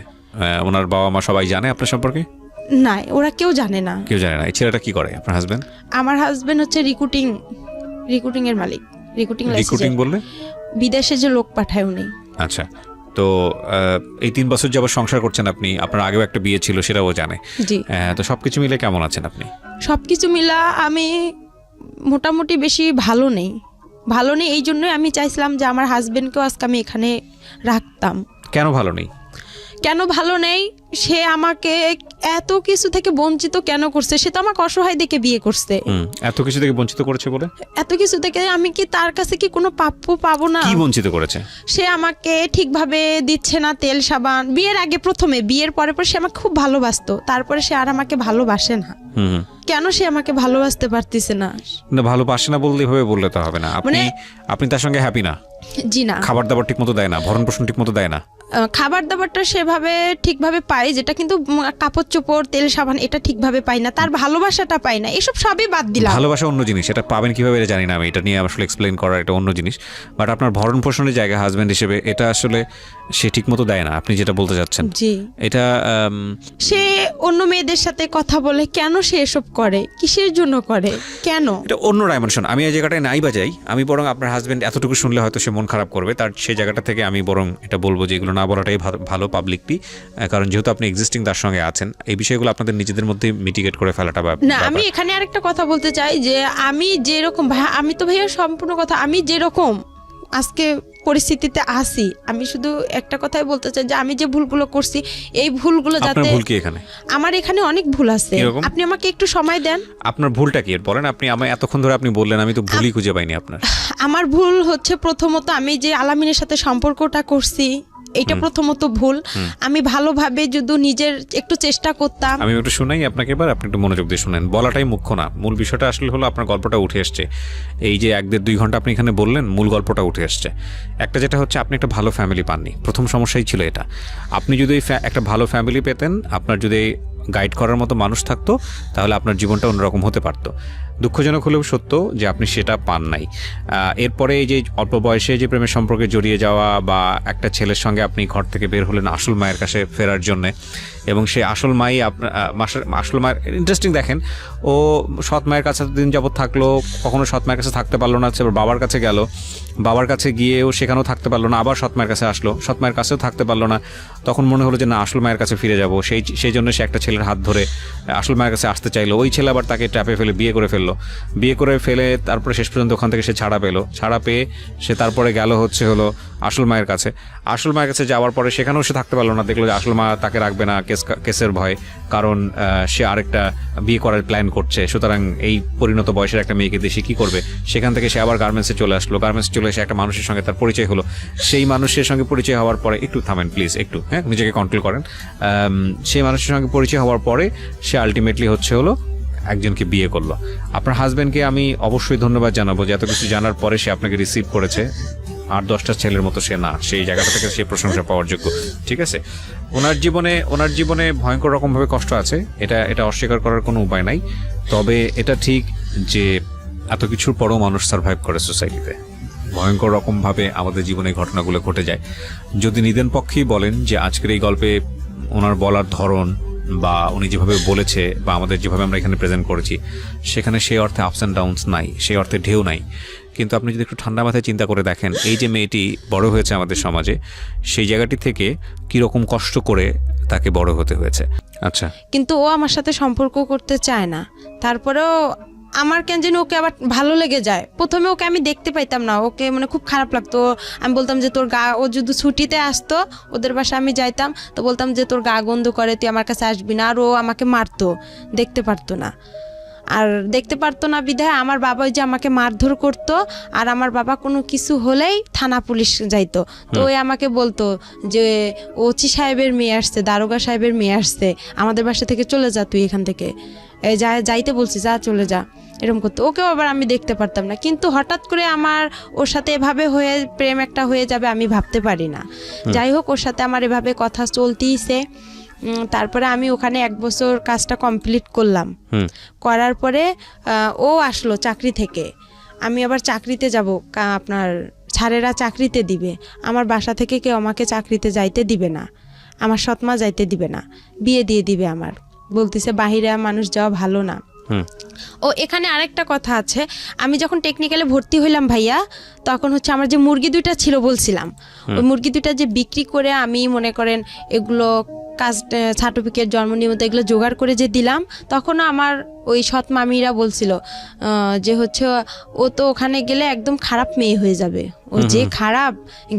ওনার বাবা মা সবাই জানে আপনার সম্পর্কে? না, ওরা কেউ জানে না। এই ছেলেটা কি করে আপনার হাজবেন্ড? আমার হাজবেন্ড হচ্ছে রিক্রুটিং এর মালিক। রিক্রুটিং বললে বিদেশে যে লোক পাঠায় উনি। আচ্ছা, তো এই 3 বছর যাবত সংসার করছেন আপনি, আপনার আগেও একটা বিয়ে ছিল সেটাও জানে। জি। তো সবকিছু মিলে কেমন আছেন আপনি? সবকিছু মিলা আমি মোটামুটি বেশি ভালো নেই। এই জন্যই আমি চাইছিলাম যে আমার হাজবেন্ডকেও আজকে আমি এখানে রাখতাম। কেন ভালো নেই? সে আমাকে এত কিছু থেকে বঞ্চিত কেন করছে? সে তো আমাকে অসহায় দেখে বিয়ে করছে। এত কিছু থেকে বঞ্চিত করেছে বলে? এত কিছু থেকে আমি কি তার কাছে কি কোনো প্রাপ্য পাবো না? কি বঞ্চিত করেছে? সে আমাকে ঠিকভাবে দিচ্ছে না তেল সাবান। বিয়ের আগে প্রথমে, বিয়ের পরে সে আমাকে খুব ভালোবাসতো, তারপরে সে আর আমাকে ভালোবাসে না। কেন সে আমাকে ভালোবাসতে পারতেছে না? ভালোবাসে না বললে হবে, বললে তো হবে না। আপনি তার সঙ্গে হ্যাপি না? জি না। খাবার দাবার ঠিক মতো দেয় না, ভরণ পোষণ ঠিক মতো দেয় না? খাবার দাবারটা সেভাবে ঠিকভাবে পাই, যেটা কিন্তু কাপড় চোপড় তেল সাবান এটা ঠিকভাবে পাই না, তার ভালোবাসাটা পাই না। এসব সবই বাদ দিলাম। ভালোবাসা অন্য জিনিস, এটা পাবেন কিভাবে এটা জানি না আমি, এটা নিয়ে আসলে এক্সপ্লেইন করা এটা অন্য জিনিস। বাট আপনার ভরণ পোষণের জায়গা হাজবেন্ড হিসেবে এটা আসলে সে ঠিক মতো দেয় না, আপনি যেটা বলতে চাচ্ছেন। জি। এটা সে অন্য মেয়েদের সাথে কথা বলে, কেন সে এসব করে, কিসের জন্য করে, কেন? এটা অন্য ডাইমেনশন। আমি এই জায়গাটায় নাই বাজাই, আমি বরং আপনার হাজবেন্ড এতটুকু শুনলে হয়তো সে মন খারাপ করবে, তার সেই জায়গাটা থেকে আমি বরং এটা বলবো যে এগুলো না বলাটাই ভালো পাবলিকলি, কারণ যেহেতু আপনি এক্সিস্টিং তার সঙ্গে আছেন, এই বিষয়গুলো আপনাদের নিজেদের মধ্যে মিটিগেট করে ফেলাটা না। আমি এখানে আরেকটা কথা বলতে চাই যে আমি যেরকম, আমি তো ভাইয়া সম্পূর্ণ কথা, আমি যেরকম আজকে পরিস্থিতিতে আছি, আমি শুধু একটা কথাই বলতে চাই যে আমি যে ভুলগুলো করছি এই ভুলগুলো আপনার যাতে, ভুল কি এখানে? আমার এখানে অনেক ভুল আছে, কিরকম? আপনি আমাকে একটু সময় দেন। আপনার ভুলটা কি বলেন, আপনি আমায় এতক্ষণ ধরে আপনি বললেন, আমি তো ভুলই খুঁজে পাইনি আপনার। আমার ভুল হচ্ছে প্রথমত আমি যে আলামিনের সাথে সম্পর্কটা করছি এটা প্রথমত ভুল। আমি ভালোভাবে যদি নিজের একটু চেষ্টা করতাম। আমি একটু শুনাই আপনাকে, এবার আপনি একটু মনোযোগ দিয়ে শুনেন, বলাটাই মুখ্য না, মূল বিষয়টা আসলে হলো আপনার গল্পটা উঠে এসছে। এই যে 1-1.5-2 ঘন্টা আপনি এখানে বললেন, মূল গল্পটা উঠে এসছে। একটা যেটা হচ্ছে আপনি একটা ভালো ফ্যামিলি পাননি, প্রথম সমস্যাই ছিল এটা। আপনি যদি একটা ভালো ফ্যামিলি পেতেন, আপনার যদি গাইড করার মতো মানুষ থাকতো, তাহলে আপনার জীবনটা অন্যরকম হতে পারতো। দুঃখজনক হলেও সত্য যে আপনি সেটা পান নাই। এরপরে এই যে অল্প বয়সে যে প্রেমের সম্পর্কে জড়িয়ে যাওয়া, বা একটা ছেলের সঙ্গে আপনি ঘর থেকে বের হলেন আসল মায়ের কাছে ফেরার জন্যে, এবং সে আসল মাই আসল মায়ের ইন্টারেস্টিং দেখেন, ও সৎ মায়ের কাছে দিন যাবৎ থাকলো, কখনো সৎ মায়ের কাছে থাকতে পারলো না, এবার বাবার কাছে গেল, বাবার কাছে গিয়েও সেখানেও থাকতে পারলো না, আবার সৎ মায়ের কাছে আসলো, সৎ মায়ের কাছেও থাকতে পারলো না। তখন মনে হলো যে না, আসল মায়ের কাছে ফিরে যাব। সেই জন্য সে একটা ছেলের হাত ধরে আসল মায়ের কাছে আসতে চাইলো। ওই ছেলে আবার তাকে ট্র্যাপে ফেলে বিয়ে করে ফেললো। বিয়ে করে ফেলে তারপরে শেষ পর্যন্ত ওখান থেকে সে ছাড়া পেলো। ছাড়া পেয়ে সে তারপরে গেল হলো আসল মায়ের কাছে। আসল মায়ের কাছে যাওয়ার পরে সেখানেও সে থাকতে পারলো না, দেখলো যে আসল মা তাকে রাখবে না কেসের ভয়, কারণ সে আরেকটা বিয়ে করার প্ল্যান করছে। সুতরাং এই পরিণত বয়সের একটা মেয়েকে দেশে কী করবে? সেখান থেকে সে আবার গার্মেন্টসে চলে আসলো। গার্মেন্টসে চলে এসে একটা মানুষের সঙ্গে তার পরিচয় হলো। সেই মানুষের সঙ্গে পরিচয় হওয়ার পরে, একটু থামেন প্লিজ, একটু হ্যাঁ, নিজেকে কন্ট্রোল করেন। সেই মানুষের সঙ্গে পরিচয় হওয়ার পরে সে আলটিমেটলি হলো একজনকে বিয়ে করলো। আপনার হাজব্যান্ডকে আমি অবশ্যই ধন্যবাদ জানাবো যে এত কিছু জানার পরে সে আপনাকে রিসিভ করেছে। 8-10টা ছেলের মতো সে না, সেই জায়গাটা থেকে সে প্রশংসা পাওয়ার যোগ্য। ঠিক আছে, ওনার জীবনে ভয়ঙ্কর রকমভাবে কষ্ট আছে, এটা অস্বীকার করার কোনো উপায় নাই। তবে এটা ঠিক যে এত কিছুর পরও মানুষ সার্ভাইভ করে সোসাইটিতে। ভয়ঙ্কর রকমভাবে আমাদের জীবনে ঘটনাগুলো ঘটে যায়। যদি নিদেন পক্ষেই বলেন যে আজকের এই গল্পে ওনার বলার ধরন, বা উনি যেভাবে বলেছে, বা আমাদের যেভাবে আমরা এখানে প্রেজেন্ট করেছি, সেখানে সেই অর্থে আপস অ্যান্ড ডাউনস নাই, সেই অর্থে ঢেউ নাই। কিন্তু আপনি যদি একটু ঠান্ডা মাথায় চিন্তা করে দেখেন, এই যে মেয়েটি বড় হয়েছে আমাদের সমাজে, সেই জায়গাটি থেকে কীরকম কষ্ট করে তাকে বড় হতে হয়েছে। আচ্ছা, কিন্তু ও আমার সাথে সম্পর্ক করতে চায় না। তারপরেও আমার কেন যেন ওকে আবার ভালো লেগে যায়। প্রথমে ওকে আমি দেখতে পাইতাম না, ওকে মানে খুব খারাপ লাগতো। আমি বলতাম যে তোর গা, ও যদি ছুটিতে আসতো ওদের বাসায় আমি যাইতাম, তো বলতাম যে তোর গা গন্ধ করে, তুই আমার কাছে আসবি না। আর ও আমাকে মারতো, দেখতে পারতো না। আর দেখতে পারতো না বিধায় আমার বাবা ওই যে আমাকে মারধর করতো। আর আমার বাবা কোনো কিছু হলেই থানা পুলিশ যাইতো। তো ওই আমাকে বলতো যে ওচি সাহেবের মেয়ে আসছে, দারোগা সাহেবের মেয়ে আসছে, আমাদের বাসা থেকে চলে যা, তুই এখান থেকে যাইতে বলছি, যা চলে যা, এরকম করতো। ওকেও আবার আমি দেখতে পারতাম না। কিন্তু হঠাৎ করে আমার ওর সাথে এভাবে হয়ে প্রেম একটা হয়ে যাবে আমি ভাবতে পারি না। যাই হোক, ওর সাথে আমার এভাবে কথা চলতেইছে। তারপরে আমি ওখানে 1 বছর কাজটা কমপ্লিট করলাম। করার পরে ও আসলো চাকরি থেকে। আমি আবার চাকরিতে যাব, আপনার স্যারেরা চাকরিতে দিবে। আমার বাসা থেকে কেউ আমাকে চাকরিতে যাইতে দিবে না, আমার সৎমা যাইতে দিবে না, বিয়ে দিয়ে দিবে আমার। বলতেছে বাহিরে মানুষ যাওয়া ভালো না। ও এখানে আরেকটা কথা আছে, আমি যখন টেকনিক্যালে ভর্তি হইলাম ভাইয়া, তখন হচ্ছে আমার যে মুরগি 2টা ছিল বলছিলাম, ওই মুরগি 2টা যে বিক্রি করে আমি মনে করেন এগুলো কাস্ট সার্টিফিকেট, জন্ম নিবন্ধন এগুলো জোগাড় করে যে দিলাম, তখনও আমার ওই সৎ মামিরা বলছিল যে হচ্ছে ও তো ওখানে গেলে একদম খারাপ মেয়ে হয়ে যাবে। ও যে খারাপ,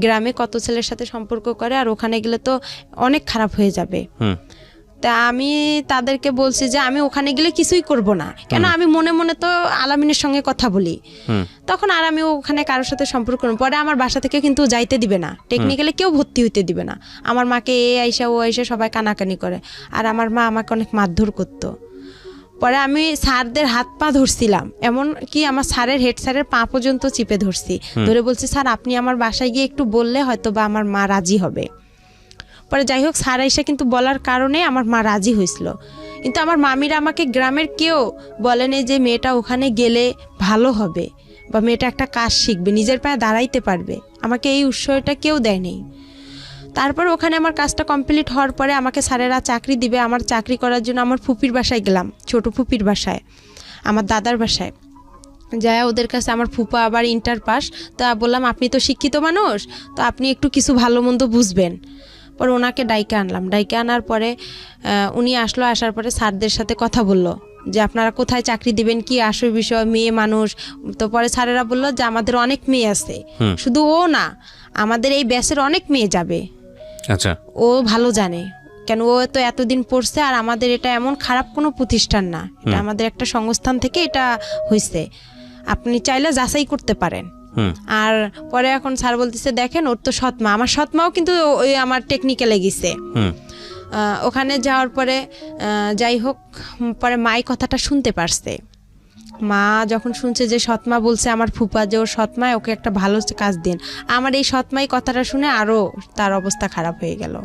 গ্রামে কত ছেলের সাথে সম্পর্ক করে, আর ওখানে গেলে তো অনেক খারাপ হয়ে যাবে। তা আমি তাদেরকে বলছি যে আমি ওখানে গেলে কিছুই করব না, কেন আমি মনে মনে তো আলামিনের সঙ্গে কথা বলি। তখন আর আমি ওখানে কারোর সাথে সম্পর্ক করব। পরে আমার বাসা থেকে কিন্তু যাইতে দিবে না, টেকনিক্যালি কেউ ভর্তি হইতে দিবে না। আমার মাকে এ আইসা ও আইসা সবাই কানাকানি করে, আর আমার মা আমাকে অনেক মারধর করতো। পরে আমি স্যারদের হাত পা ধরছিলাম, এমন কি আমার স্যারের হেড স্যারের পা পর্যন্ত চিপে ধরছি, ধরে বলছি স্যার আপনি আমার বাসায় গিয়ে একটু বললে হয়তো বা আমার মা রাজি হবে। পরে যাই হোক, স্যার আইসা কিন্তু বলার কারণে আমার মা রাজি হয়েছিল। কিন্তু আমার মামিরা আমাকে গ্রামের কেউ বলেনি যে মেয়েটা ওখানে গেলে ভালো হবে, বা মেয়েটা একটা কাজ শিখবে, নিজের পায়ে দাঁড়াইতে পারবে। আমাকে এই উৎসাহটা কেউ দেয়নি। তারপর ওখানে আমার কাজটা কমপ্লিট হওয়ার পরে আমাকে স্যারেরা চাকরি দিবে। আমার চাকরি করার জন্য আমার ফুপির বাসায় গেলাম, ছোট ফুপির বাসায়, আমার দাদার বাসায়। যায় ওদের কাছে আমার ফুপা আবার ইন্টার পাস, তা বললাম আপনি তো শিক্ষিত মানুষ, তো আপনি একটু কিছু ভালো মন্দ বুঝবেন। পরে ওনাকে ডাইকে আনলাম, ডাইকে আনার পরে উনি আসলো, আসার পরে স্যারদের সাথে কথা বললো, যে আপনারা কোথায় চাকরি দিবেন, কি আসল বিষয়, মেয়ে মানুষ। তো পরে স্যারেরা বললো যে আমাদের অনেক মেয়ে আছে, শুধু ও না, আমাদের এই ব্যাচের অনেক মেয়ে যাবে। আচ্ছা, ও ভালো জানে, কেন ও তো এতদিন পড়ছে, আর আমাদের এটা এমন খারাপ কোনো প্রতিষ্ঠান না, এটা আমাদের একটা সংস্থান থেকে এটা হয়েছে, আপনি চাইলে যাচাই করতে পারেন। আর পরে এখন স্যার বলতেছে দেখেন ওর তো সৎমা, আমার সৎমাও কিন্তু ওই আমার টেকনিক্যালে গেছে। ওখানে যাওয়ার পরে যাই হোক, পরে মাই কথাটা শুনতে পারছে। মা যখন শুনছে যে সৎমা বলছে আমার ফুপা যে ওর সৎমায় ওকে একটা ভালো কাজ দিন, আমার এই সৎমাই কথাটা শুনে আরও তার অবস্থা খারাপ হয়ে গেল।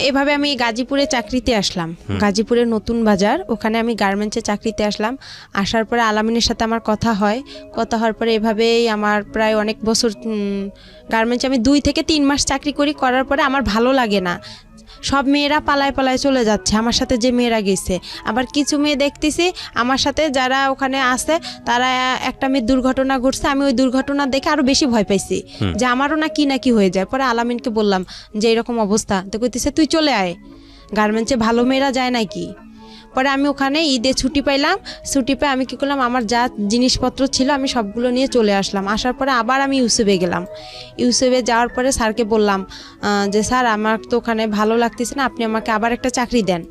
এভাবে আমি গাজীপুরে চাকরিতে আসলাম, গাজীপুরে নতুন বাজার, ওখানে আমি গার্মেন্টসে চাকরিতে আসলাম। আসার পরে আলামিনের সাথে আমার কথা হয়, কথা হওয়ার পরে এভাবেই আমার প্রায় অনেক বছর গার্মেন্টসে আমি 2 থেকে 3 মাস চাকরি করার পরে আমার ভালো লাগে না, সব মেয়েরা পালায় পালায় চলে যাচ্ছে, আমার সাথে যে মেয়েরা গেছে। আবার কিছু মেয়ে দেখতেছি আমার সাথে যারা ওখানে আছে, তারা একটা মেয়ের দুর্ঘটনা ঘটছে, আমি ওই দুর্ঘটনা দেখে আরো বেশি ভয় পাইছি যে আমারও না কি হয়ে যায়। পরে আলামিনকে বললাম যে এরকম অবস্থা, তো কইতেছে তুই চলে আয়, গার্মেন্টসে ভালো মেয়েরা যায় নাকি। পরে আমি ওখানে ঈদে ছুটি পাইলাম, ছুটি পেয়ে আমি কী করলাম, আমার যা জিনিসপত্র ছিল আমি সবগুলো নিয়ে চলে আসলাম। আসার পরে আবার আমি ইউসুফে গেলাম। ইউসুফে যাওয়ার পরে স্যারকে বললাম যে স্যার আমার তো ওখানে ভালো লাগতেছে না, আপনি আমাকে আবার একটা চাকরি দেন,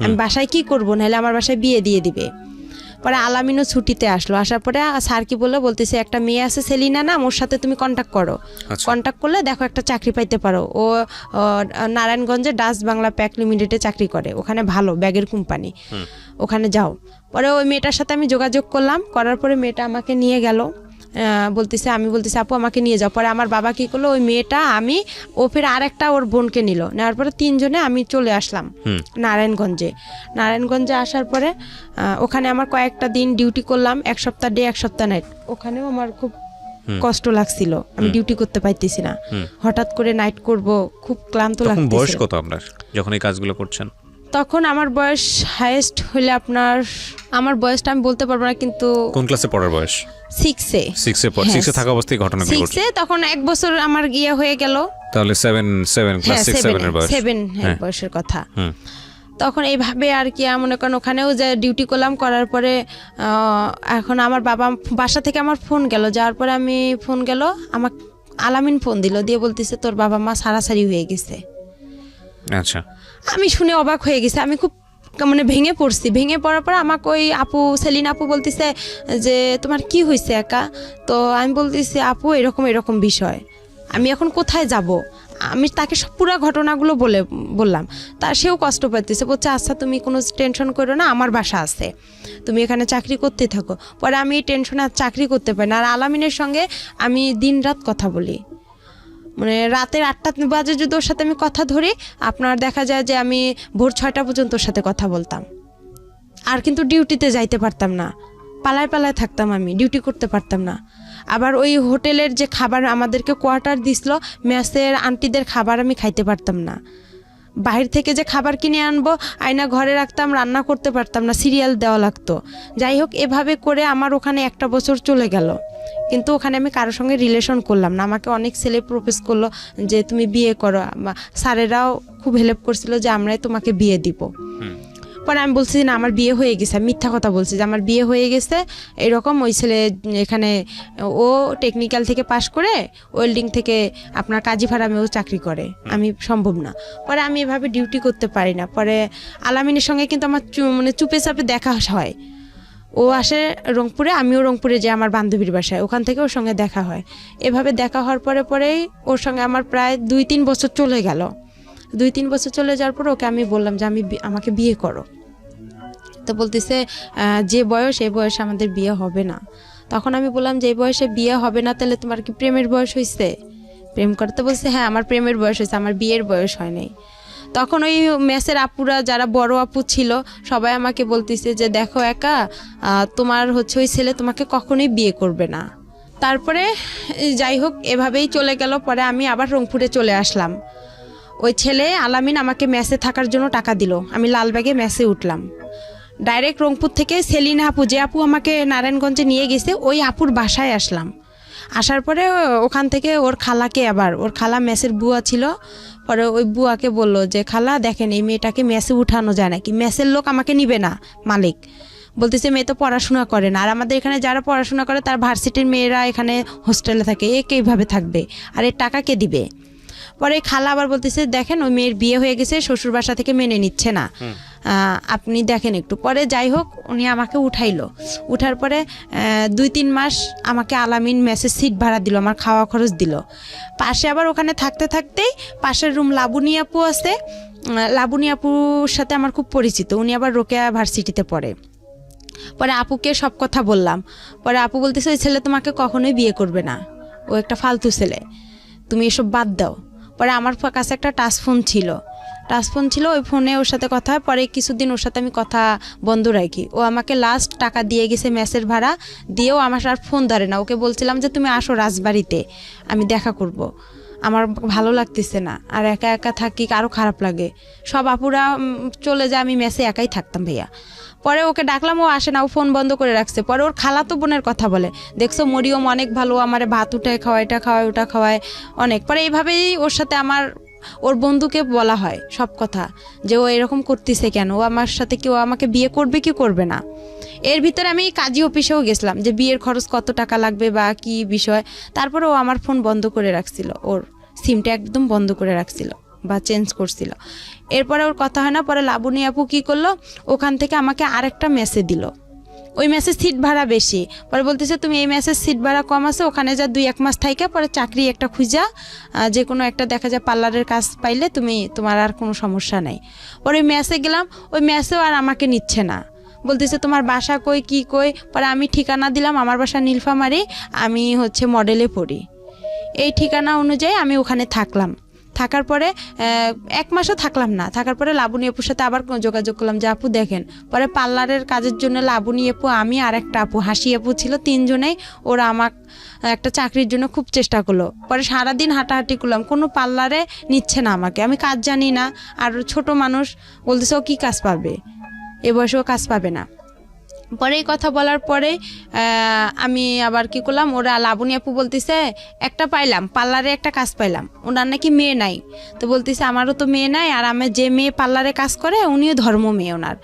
আমি বাসায় কি করবো, নাহলে আমার বাসায় বিয়ে দিয়ে দিবে। পরে আলামিনও ছুটিতে আসলো, আসার পরে স্যার কি বলতেছে একটা মেয়ে আছে সেলিনা নাম, ওর সাথে তুমি কন্ট্যাক্ট করো, কন্ট্যাক্ট করলে দেখো একটা চাকরি পাইতে পারো। ও নারায়ণগঞ্জে ডাচ বাংলা প্যাক লিমিটেডে চাকরি করে, ওখানে ভালো ব্যাগের কোম্পানি, ওখানে যাও। পরে ওই মেয়েটার সাথে আমি যোগাযোগ করলাম, করার পরে মেয়েটা আমাকে নিয়ে গেল, আমি বলতেছি আপু আমাকে নিয়ে যাও। পরে আমার বাবা কি করলো, ওই মেয়েটা আমি ও ফের আরেকটা ওর বোনকে নিল, নেওয়ার পরে 3 জনে আমি চলে আসলাম নারায়ণগঞ্জে আসার পরে ওখানে আমার কয়েকটা দিন ডিউটি করলাম, 1 সপ্তাহ ডে 1 সপ্তাহ নাইট। ওখানেও আমার খুব কষ্ট লাগছিল, আমি ডিউটি করতে পাইতেছি না, হঠাৎ করে নাইট করব, খুব ক্লান্ত লাগতেছিল। বয়স কত আপনার যখন এই কাজগুলো করছেন? তখন আমার বয়স হাইয়েস্ট হলে আমার বয়সটা আমি বলতে পারবো না, কিন্তু কোন ক্লাসে পড়ার বয়স? 6-এ। 6-এ থাকা অবস্থায় ঘটনাগুলো ঘটছে। 6-এ তখন 1 বছর আমার গিয়ে হয়ে গেল, তাহলে 7 ক্লাস 6-7 এর বয়স, 7 বয়সের কথা। তখন এইভাবে আর কি মনে করেন ওখানেও যে ডিউটি করলাম, করার পরে এখন আমার বাসা থেকে আমার ফোন গেল, যাওয়ার পরে আমি ফোন গেল, আমার আলামিন ফোন দিল, দিয়ে বলতেছে তোর বাবা মা সারাসারি হয়ে গেছে। আচ্ছা, আমি শুনে অবাক হয়ে গেছি, আমি খুব মানে ভেঙে পড়ছি। ভেঙে পড়ার পর আমাকে ওই সেলিনা আপু বলতেছে যে তোমার কি হয়েছে একা। তো আমি বলতেছি আপু এরকম বিষয়, আমি এখন কোথায় যাব। আমি তাকে সব পুরো ঘটনাগুলো বললাম, তা সেও কষ্ট পাইতেছে, বলছে আচ্ছা তুমি কোনো টেনশন করো না, আমার বাসা আছে, তুমি এখানে চাকরি করতে থাকো। পরে আমি এই টেনশনে আর চাকরি করতে পারি না। আর আলামিনের সঙ্গে আমি দিনরাত কথা বলি, মানে রাতের 8টা বাজে যদি ওর সাথে আমি কথা ধরি, আপনার দেখা যায় যে আমি ভোর 6টা পর্যন্ত ওর সাথে কথা বলতাম। আর কিন্তু ডিউটিতে যাইতে পারতাম না, পালায় থাকতাম, আমি ডিউটি করতে পারতাম না। আবার ওই হোটেলের যে খাবার আমাদেরকে কোয়ার্টার দিছিল, মেসের আন্টিদের খাবার আমি খাইতে পারতাম না। বাহির থেকে যে খাবার কিনে আনবো, আয়না ঘরে রাখতাম, রান্না করতে পারতাম না, সিরিয়াল দেওয়া লাগতো। যাই হোক, এভাবে করে আমার ওখানে 1টা বছর চলে গেল, কিন্তু ওখানে আমি কারোর সঙ্গে রিলেশন করলাম না। আমাকে অনেক ছেলে প্রপোজ করলো যে তুমি বিয়ে করো, স্যারেরাও খুব হেল্প করছিল যে আমরাই তোমাকে বিয়ে দিব। পরে আমি বলছি না আমার বিয়ে হয়ে গেছে, মিথ্যা কথা বলছি যে আমার বিয়ে হয়ে গেছে এরকম। ওই ছেলে এখানে ও টেকনিক্যাল থেকে পাশ করে ওয়েল্ডিং থেকে আপনার কাজী ফার্মেও চাকরি করে, আমি সম্ভব না। পরে আমি এভাবে ডিউটি করতে পারি না। পরে আলামিনের সঙ্গে কিন্তু আমার মানে চুপে চাপে দেখা হয়, ও আসে রংপুরে, আমিও রংপুরে যাই আমার বান্ধবীর বাসায়, ওখান থেকে ওর সঙ্গে দেখা হয়। এভাবে দেখা হওয়ার পরেই ওর সঙ্গে আমার প্রায় 2-3 বছর চলে গেল। 2-3 বছর চলে যাওয়ার পর ওকে আমি বললাম যে আমাকে বিয়ে করো। তো বলতেছে যে বয়স এই বয়সে আমাদের বিয়ে হবে না। তখন আমি বললাম যে এই বয়সে বিয়ে হবে না, তাহলে তোমার কি প্রেমের বয়স হয়েছে? প্রেম করতে বলছে হ্যাঁ আমার প্রেমের বয়স হয়েছে, আমার বিয়ের বয়স হয় নাই। তখন ওই মেসের আপুরা যারা বড় আপু ছিল সবাই আমাকে বলতেছে যে দেখো একা, তোমার ওই ছেলে তোমাকে কখনোই বিয়ে করবে না। তারপরে যাই হোক এভাবেই চলে গেল। পরে আমি আবার রংপুরে চলে আসলাম। ওই ছেলে আলামিন আমাকে মেসে থাকার জন্য টাকা দিল, আমি লালবাগে মেসে উঠলাম। ডাইরেক্ট রংপুর থেকে সেলিনা আপু, যে আপু আমাকে নারায়ণগঞ্জে নিয়ে গেছে, ওই আপুর বাসায় আসলাম। আসার পরে ওখান থেকে ওর খালাকে আবার ওর খালা মেসের বুয়া ছিল, পরে ওই বুয়াকে বললো যে খালা দেখেন এই মেয়েটাকে মেসে উঠানো যায় নাকি, মেসের লোক আমাকে নিবে না মালিক, বলতেছে মেয়ে তো পড়াশোনা করে না, আর আমাদের এখানে যারা পড়াশোনা করে তার ভার্সিটির মেয়েরা এখানে হোস্টেলে থাকে, এ এইভাবে থাকবে আর এর টাকা কে দিবে। পরে খালা আবার বলতেছে দেখেন ওই মেয়ের বিয়ে হয়ে গেছে, শ্বশুর বাসা থেকে মেনে নিচ্ছে না, আপনি দেখেন একটু। পরে যাই হোক উনি আমাকে উঠাইলো, উঠার পরে 2-3 মাস আমাকে আলামিন মেসের সিট ভাড়া দিল, আমার খাওয়া খরচ দিল। পাশে আবার ওখানে থাকতে থাকতেই পাশের রুম লাবণী আপু আছে, লাবণী আপুর সাথে আমার খুব পরিচিত, উনি আবার রোকেয়া ভার্সিটিতে পড়ে। পরে আপুকে সব কথা বললাম, পরে আপু বলতেছে ওই ছেলে তোমাকে কখনোই বিয়ে করবে না, ও একটা ফালতু ছেলে, তুমি এসব বাদ দাও। পরে আমার কাছে একটা টাচ ফোন ছিল, ওই ফোনে ওর সাথে কথা হয়। পরে কিছুদিন ওর সাথে আমি কথা বন্ধ রাখি, ও আমাকে লাস্ট টাকা দিয়ে গেছে মেসের ভাড়া, দিয়েও আমার আর ফোন ধরে না। ওকে বলছিলাম যে তুমি আসো রাজবাড়িতে, আমি দেখা করব, আমার ভালো লাগতেছে না, আর একা একা থাকি আরও খারাপ লাগে, সব আপুরা চলে যায়, আমি মেসে একাই থাকতাম ভাইয়া। পরে ওকে ডাকলাম, ও আসে না, ও ফোন বন্ধ করে রাখছে। পরে ওর খালাতো বোনের কথা বলে, দেখছো মরিয়ম অনেক ভালো, আমার ভাত উঠায় খাওয়ায়, এটা খাওয়ায় ওটা খাওয়ায় অনেক। পরে এইভাবেই ওর সাথে ওর বন্ধুকে বলা হয় সব কথা, যে ও এরকম করতেছে কেন, ও আমার সাথে কি, ও আমাকে বিয়ে করবে কি করবে না। এর ভিতরে আমি কাজী অফিসেও গেছিলাম যে বিয়ের খরচ কত টাকা লাগবে বা কি বিষয়। তারপরে ও আমার ফোন বন্ধ করে রাখছিল, ওর সিমটা একদম বন্ধ করে রাখছিল বা চেঞ্জ করছিল। এরপরে ওর কথা হয় না। পরে লাবণী আপু কী করলো, ওখান থেকে আমাকে আরেকটা মেসে দিল, ওই মেসের সিট ভাড়া বেশি। পরে বলতেছে তুমি এই মেসের সিট ভাড়া কম আছে, ওখানে যা 2-1 মাস থাইকা পরে চাকরি একটা খুঁজা, যে কোনো একটা দেখা যায় পার্লারের কাজ পাইলে তোমার আর কোনো সমস্যা নেই। পরে মেসে গেলাম, ওই মেসেও আর আমাকে নিচ্ছে না, বলতেছে তোমার বাসা কই কি কই। পরে আমি ঠিকানা দিলাম, আমার বাসা নীলফামারী, আমি মডেলে পড়ি। এই ঠিকানা অনুযায়ী আমি ওখানে থাকলাম। থাকার পরে 1 মাসও থাকলাম না, থাকার পরে লাবণী আপুর সাথে আবার যোগাযোগ করলাম যে আপু দেখেন। পরে পার্লারের কাজের জন্য লাবণী আপু, আমি আর একটা আপু, হাসি আপু ছিল, 3 জনেই ওরা আমার একটা চাকরির জন্য খুব চেষ্টা করলো। পরে সারাদিন হাঁটাহাঁটি করলাম, কোনো পার্লারে নিচ্ছে না আমাকে, আমি কাজ জানি না, আর ছোট মানুষ, বলতেছে ও কী কাজ পাবে, এ বয়সেও কাজ পাবে না। পরে এই কথা বলার পরে আমি আবার কি করলাম, ওরা লাবণী আপু বলতেছে একটা পাইলাম, পার্লারে একটা কাজ পাইলাম, ওনার নাকি মেয়ে নাই। তো বলতেছে আমারও তো মেয়ে নাই, আর আমার যে মেয়ে পার্লারে কাজ করে উনিও ধর্ম মেয়ে ওনার।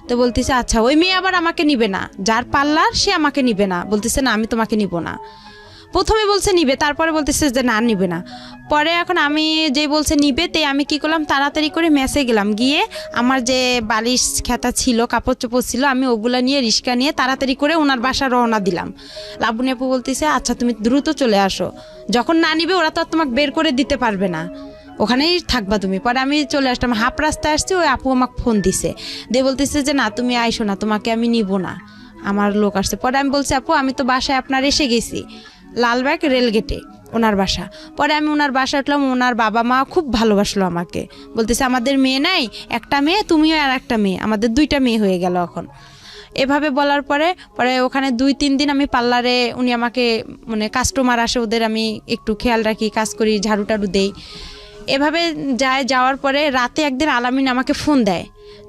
তো বলতেছে আচ্ছা ওই মেয়ে আবার আমাকে নিবে না, যার পার্লার সে আমাকে নিবে না, বলতেছে না আমি তোমাকে নিব না। প্রথমে বলছে নিবে, তারপরে বলতেছে যে না নিবে না। পরে এখন আমি যে বলছে নিবে, তে আমি কি করলাম, তাড়াতাড়ি করে মেসে গেলাম, গিয়ে আমার যে বালিশ খেতা ছিল, কাপড় চোপড় ছিল, আমি ওগুলা নিয়ে রিক্সা নিয়ে তাড়াতাড়ি করে ওনার বাসা রওনা দিলাম। লাবণী আপু বলতেছে আচ্ছা তুমি দ্রুত চলে আসো, যখন না নিবে ওরা তো তোমাকে বের করে দিতে পারবে না, ওখানেই থাকবা তুমি। পরে আমি চলে আসলাম, হাফ রাস্তায় আসছি, ওই আপু আমাকে ফোন দিছে, দিয়ে বলতেছে যে না তুমি আইসো না, তোমাকে আমি নিব না, আমার লোক আসছে। পরে আমি বলছি আপু আমি তো বাসায় আপনার এসে গেছি, লালবাগ রেলগেটে ওনার বাসা। পরে আমি ওনার বাসা উঠলাম, ওনার বাবা মা খুব ভালোবাসলো আমাকে, বলতেছে আমাদের মেয়ে নাই, একটা মেয়ে, তুমিও আর একটা মেয়ে, আমাদের 2টা মেয়ে হয়ে গেল এখন। এভাবে বলার পরে ওখানে 2-3 দিন আমি পার্লারে, উনি আমাকে কাস্টমার আসে ওদের আমি একটু খেয়াল রাখি, কাজ করি, ঝাড়ু টাড়ু দেই, এভাবে যাওয়ার পরে রাতে একদিন আলামিন আমাকে ফোন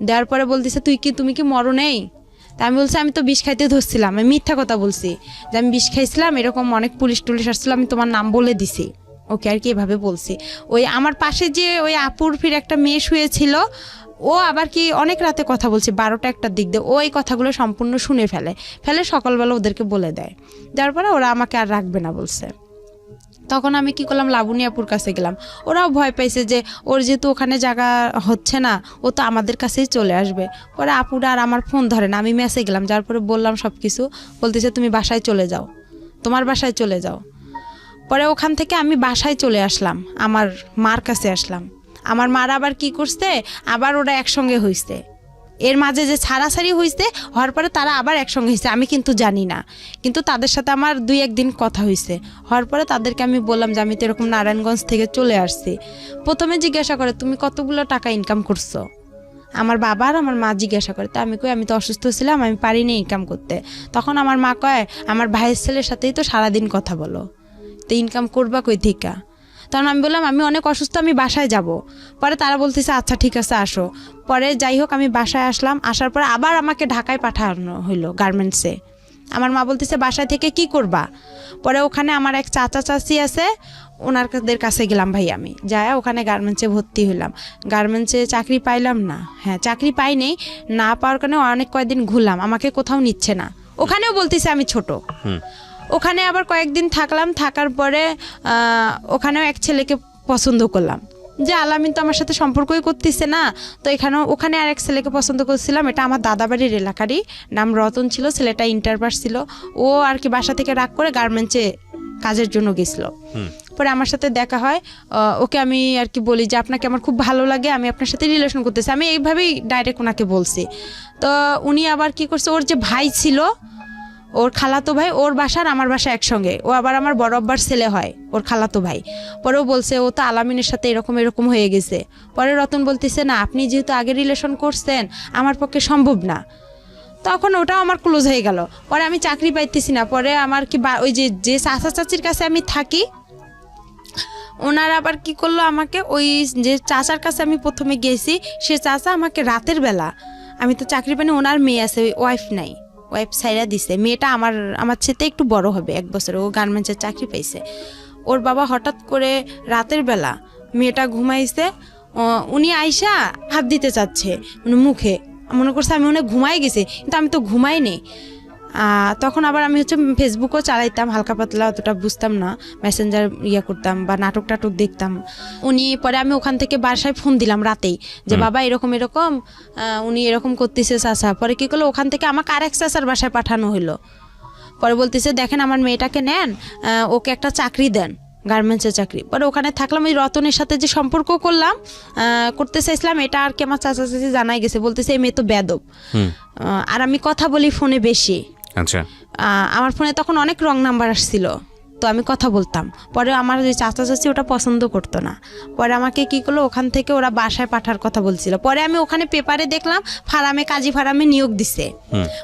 দেওয়ার পরে বলতেছে তুমি কি মরো নেই? তা আমি বলছি আমি তো বিষ খাইতে ধরছিলাম, আমি মিথ্যা কথা বলছি যে আমি বিষ খাইছিলাম, এরকম অনেক পুলিশ টুলিশ আসছিল, আমি তোমার নাম বলে দিছি, ওকে আর কি এভাবে বলছি। ওই আমার পাশে যে ওই আপুর ফির একটা মেয়ে শুয়েছিল, ও আবার কি অনেক রাতে কথা বলছে, 12টা-1টার দিক দিয়ে, ও এই কথাগুলো সম্পূর্ণ শুনে ফেলে সকালবেলা ওদেরকে বলে দেওয়ার পরে ওরা আমাকে আর রাখবে না বলছে। তখন আমি কি করলাম, লাবণী আপুর কাছে গেলাম, ওরাও ভয় পাইছে যে ওর যেহেতু ওখানে জায়গা হচ্ছে না, ও তো আমাদের কাছেই চলে আসবে। পরে আপুরা আর আমার ফোন ধরে না, আমি মেসে গেলাম, যার পরে বললাম সব কিছু, বলতেছে তুমি বাসায় চলে যাও, তোমার বাসায় চলে যাও। পরে ওখান থেকে আমি বাসায় চলে আসলাম, আমার মার কাছে আসলাম। আমার মার আবার কি করছে, আবার ওরা একসঙ্গে হয়েছে, এর মাঝে যে ছাড়াছাড়ি হয়েছে, হওয়ার পরে তারা আবার একসঙ্গে হয়েছে, আমি কিন্তু জানি না, কিন্তু তাদের সাথে আমার 2-1 দিন কথা হয়েছে। হওয়ার পরে তাদেরকে আমি বললাম যে আমি তো এরকম নারায়ণগঞ্জ থেকে চলে আসছি। প্রথমে জিজ্ঞাসা করে তুমি কতগুলো টাকা ইনকাম করছো, আমার বাবা আর আমার মা জিজ্ঞাসা করে। তা আমি কই আমি তো অসুস্থ ছিলাম, আমি পারিনি ইনকাম করতে। তখন আমার মা কয় আমার ভাইয়ের ছেলের সাথেই তো সারাদিন কথা বলো, তো ইনকাম করবা কই থেকে? তখন আমি বললাম আমি অনেক অসুস্থ, আমি বাসায় যাব। পরে তারা বলতেছে আচ্ছা ঠিক আছে আসো। পরে যাই হোক আমি বাসায় আসলাম, আসার পরে আবার আমাকে ঢাকায় পাঠানো হইলো গার্মেন্টসে। আমার মা বলতেছে বাসায় থেকে কি করবা। পরে ওখানে আমার এক চাচা চাচি আছে, ওনারদের কাছে গেলাম ভাই, আমি যাই ওখানে গার্মেন্টসে ভর্তি হইলাম। গার্মেন্টসে চাকরি পাইলাম না, হ্যাঁ চাকরি পাইনি, না পাওয়ার কারণে অনেক কয়েকদিন ঘুরলাম, আমাকে কোথাও নিচ্ছে না। ওখানেও বলতেছে আমি ছোট। ওখানে আবার কয়েকদিন থাকলাম, থাকার পরে ওখানেও এক ছেলেকে পছন্দ করলাম, যে আলামিন তো আমার সাথে সম্পর্কই করতেছে না, তো ওখানে আর এক ছেলেকে পছন্দ করছিলাম। এটা আমার দাদাবাড়ির এলাকারই, নাম রতন ছিল, ছেলেটা ইন্টার পাস ছিল। ও আর কি বাসা থেকে রাগ করে গার্মেন্টসে কাজের জন্য গেছিল। পরে আমার সাথে দেখা হয়, ওকে আমি আর কি বলি যে আপনাকে আমার খুব ভালো লাগে, আমি আপনার সাথে রিলেশন করতেছি, আমি এইভাবেই ডাইরেক্ট ওনাকে বলছি। তো উনি আবার কি করছে, ওর যে ভাই ছিল, ওর খালাতো ভাই, ওর বাসার আমার বাসা একসঙ্গে, ও আবার আমার বড় আব্বার ছেলে হয়, ওর খালাতো ভাই। পরেও বলছে ও তো আলামিনের সাথে এরকম হয়ে গেছে। পরে রতন বলতেছে না, আপনি যেহেতু আগে রিলেশন করছেন আমার পক্ষে সম্ভব না। তখন ওটাও আমার ক্লোজ হয়ে গেল। পরে আমি চাকরি পাইতেছি না। পরে আমার কি ওই যে চাচা চাচির কাছে আমি থাকি, ওনারা আবার কি করলো, আমাকে ওই যে চাচার কাছে আমি প্রথমে গেছি, সে চাচা আমাকে রাতের বেলা, আমি তো চাকরি পাইনি, ওনার মেয়ে আছে, ওয়াইফ নাই, ওয়াইফ সাইরা দিছে, মেয়েটা আমার সাথে একটু বড় হবে 1 বছর, ও গার্মেন্টসের চাকরি পাইছে। ওর বাবা হঠাৎ করে রাতের বেলা, মেয়েটা ঘুমাইছে, উনি আইসা হাত দিতে চাচ্ছে মানে মুখে, মনে করছে আমি মনে ঘুমাই গেছি, কিন্তু আমি তো ঘুমাইনি। তখন আবার আমি হচ্ছে ফেসবুকও চালাইতাম হালকা পাতলা, অতটা বুঝতাম না, মেসেঞ্জার করতাম বা নাটক টাটক দেখতাম। পরে আমি ওখান থেকে বাসায় ফোন দিলাম রাতেই, যে বাবা এরকম উনি এরকম করতেছে চাচা। পরে কি করলো, ওখান থেকে আমাকে আরেক চাচার বাসায় পাঠানো হলো। পরে বলতেছে দেখেন আমার মেয়েটাকে নেন, ওকে একটা চাকরি দেন, গার্মেন্টসের চাকরি। পরে ওখানে থাকলাম, ওই রতনের সাথে যে সম্পর্ক করতে চাইছিলাম, এটা আর কি আমার চাচা চাচি জানাই গেছে, বলতেছে এই মেয়ে তো বেয়াদব। আর আমি কথা বলি ফোনে বেশি। আচ্ছা, আমার ফোনে তখন অনেক রং নাম্বার আসছিল, তো আমি কথা বলতাম। পরে আমার যে চাচা চাচি ওটা পছন্দ করতো না। পরে আমাকে কি করলো, ওখান থেকে ওরা বাসায় পাঠার কথা বলছিল। পরে আমি ওখানে পেপারে দেখলাম কাজী ফার্মে নিয়োগ দিছে।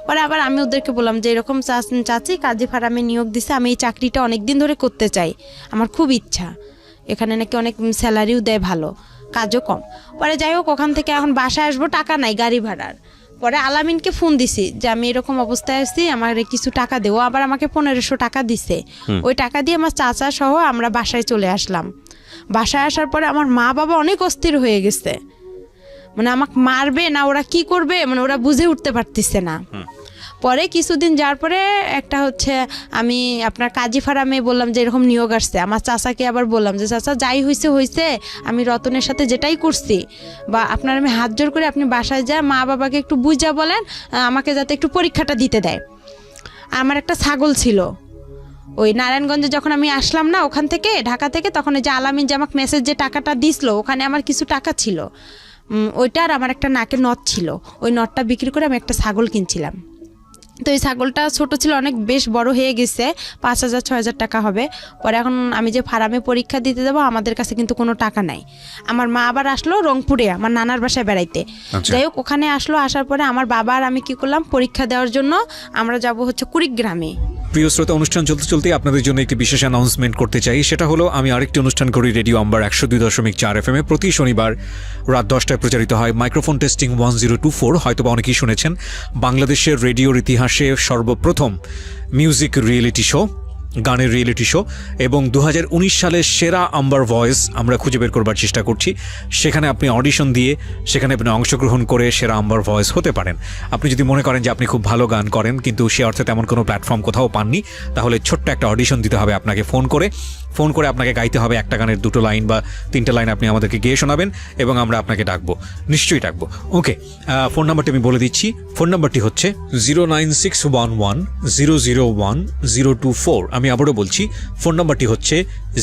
পরে আবার আমি ওদেরকে বললাম যে এরকম চাচি কাজী ফার্মে নিয়োগ দিছে, আমি এই চাকরিটা অনেকদিন ধরে করতে চাই, আমার খুব ইচ্ছা, এখানে নাকি অনেক স্যালারিও দেয় ভালো, কাজও কম। পরে যাই হোক, ওখান থেকে এখন বাসায় আসবো, টাকা নাই গাড়ি ভাড়ার। পরে আলামিনকে ফোন দিছি যে আমি এরকম অবস্থায় আছি, আমার কিছু টাকা দেও। আবার আমাকে 1500 টাকা দিছে। ওই টাকা দিয়ে আমার চাচা সহ আমরা বাসায় চলে আসলাম। বাসায় আসার পরে আমার মা বাবা অনেক অস্থির হয়ে গেছে, মানে আমাকে মারবে না ওরা কি করবে, মানে ওরা বুঝে উঠতে পারতেছে না। পরে কিছুদিন যাওয়ার পরে একটা হচ্ছে আমি আপনার কাজী ফার্মে বললাম যে এরকম নিয়োগ আসছে। আমার চাচাকে আবার বললাম যে চাচা যাই হয়েছে, আমি রতনের সাথে যেটাই করছি, বা আপনার আমি হাত জোর করে আপনি বাসায় যা মা বাবাকে একটু বুঝা বলেন, আমাকে যাতে একটু পরীক্ষাটা দিতে দেয়। আমার একটা ছাগল ছিল, ওই নারায়ণগঞ্জে যখন আমি আসলাম না ওখান থেকে ঢাকা থেকে, তখন ওই যে আলামিন যে আমাকে মেসেজ যে টাকাটা দিছিল, ওখানে আমার কিছু টাকা ছিল, ওইটার আমার একটা নাকের নথ ছিল, ওই নথটা বিক্রি করে আমি একটা ছাগল কিনছিলাম। তো এই ছাগলটা ছোট ছিল, অনেক বেশ বড় হয়ে গেছে, 5000-6000 টাকা হবে। পরে এখন আমি যে ফার্মে পরীক্ষা দিতে যাবো, আমাদের কাছে কিন্তু কোনো টাকা নাই। আমার মা আবার আসলো রংপুরে আমার নানার বাসায় বেড়াইতে। যাই হোক, ওখানে আসার পরে আমার বাবা আর আমি কি করলাম, পরীক্ষা দেওয়ার জন্য আমরা যাব হচ্ছে কুড়িগ্রামে। প্রিয় শ্রোতা, অনুষ্ঠান চলতে আপনাদের জন্য একটি বিশেষ অ্যানাউন্সমেন্ট করতে চাই। সেটা হলো আমি আরেকটি অনুষ্ঠান করি রেডিও আম্বার 102.4 FM প্রতি শনিবার রাত 10টায় প্রচারিত হয় মাইক্রোফোন টেস্টিং 1024। হয়তোবা অনেকেই শুনেছেন, বাংলাদেশের রেডিওর ইতিহাসে সর্বপ্রথম মিউজিক রিয়েলিটি শো, গানের রিয়েলিটি শো, এবং 2019 সালের সেরা আম্বার ভয়েস আমরা খুঁজে বের করবার চেষ্টা করছি। সেখানে আপনি অডিশন দিয়ে সেখানে আপনি অংশগ্রহণ করে সেরা আম্বার ভয়েস হতে পারেন। আপনি যদি মনে করেন যে আপনি খুব ভালো গান করেন কিন্তু সে অর্থে তেমন কোনো প্ল্যাটফর্ম কোথাও পাননি, তাহলে ছোট্ট একটা অডিশন দিতে হবে আপনাকে। ফোন করে আপনাকে গাইতে হবে একটা গানের 2টো লাইন বা 3টে লাইন আপনি আমাদেরকে গেয়ে শোনাবেন এবং আমরা আপনাকে ডাকবো, নিশ্চয়ই ডাকবো। ওকে, ফোন নাম্বারটি আমি বলে দিচ্ছি। ফোন নাম্বারটি হচ্ছে 09611001024। আমি আবারও বলছি, ফোন নাম্বারটি হচ্ছে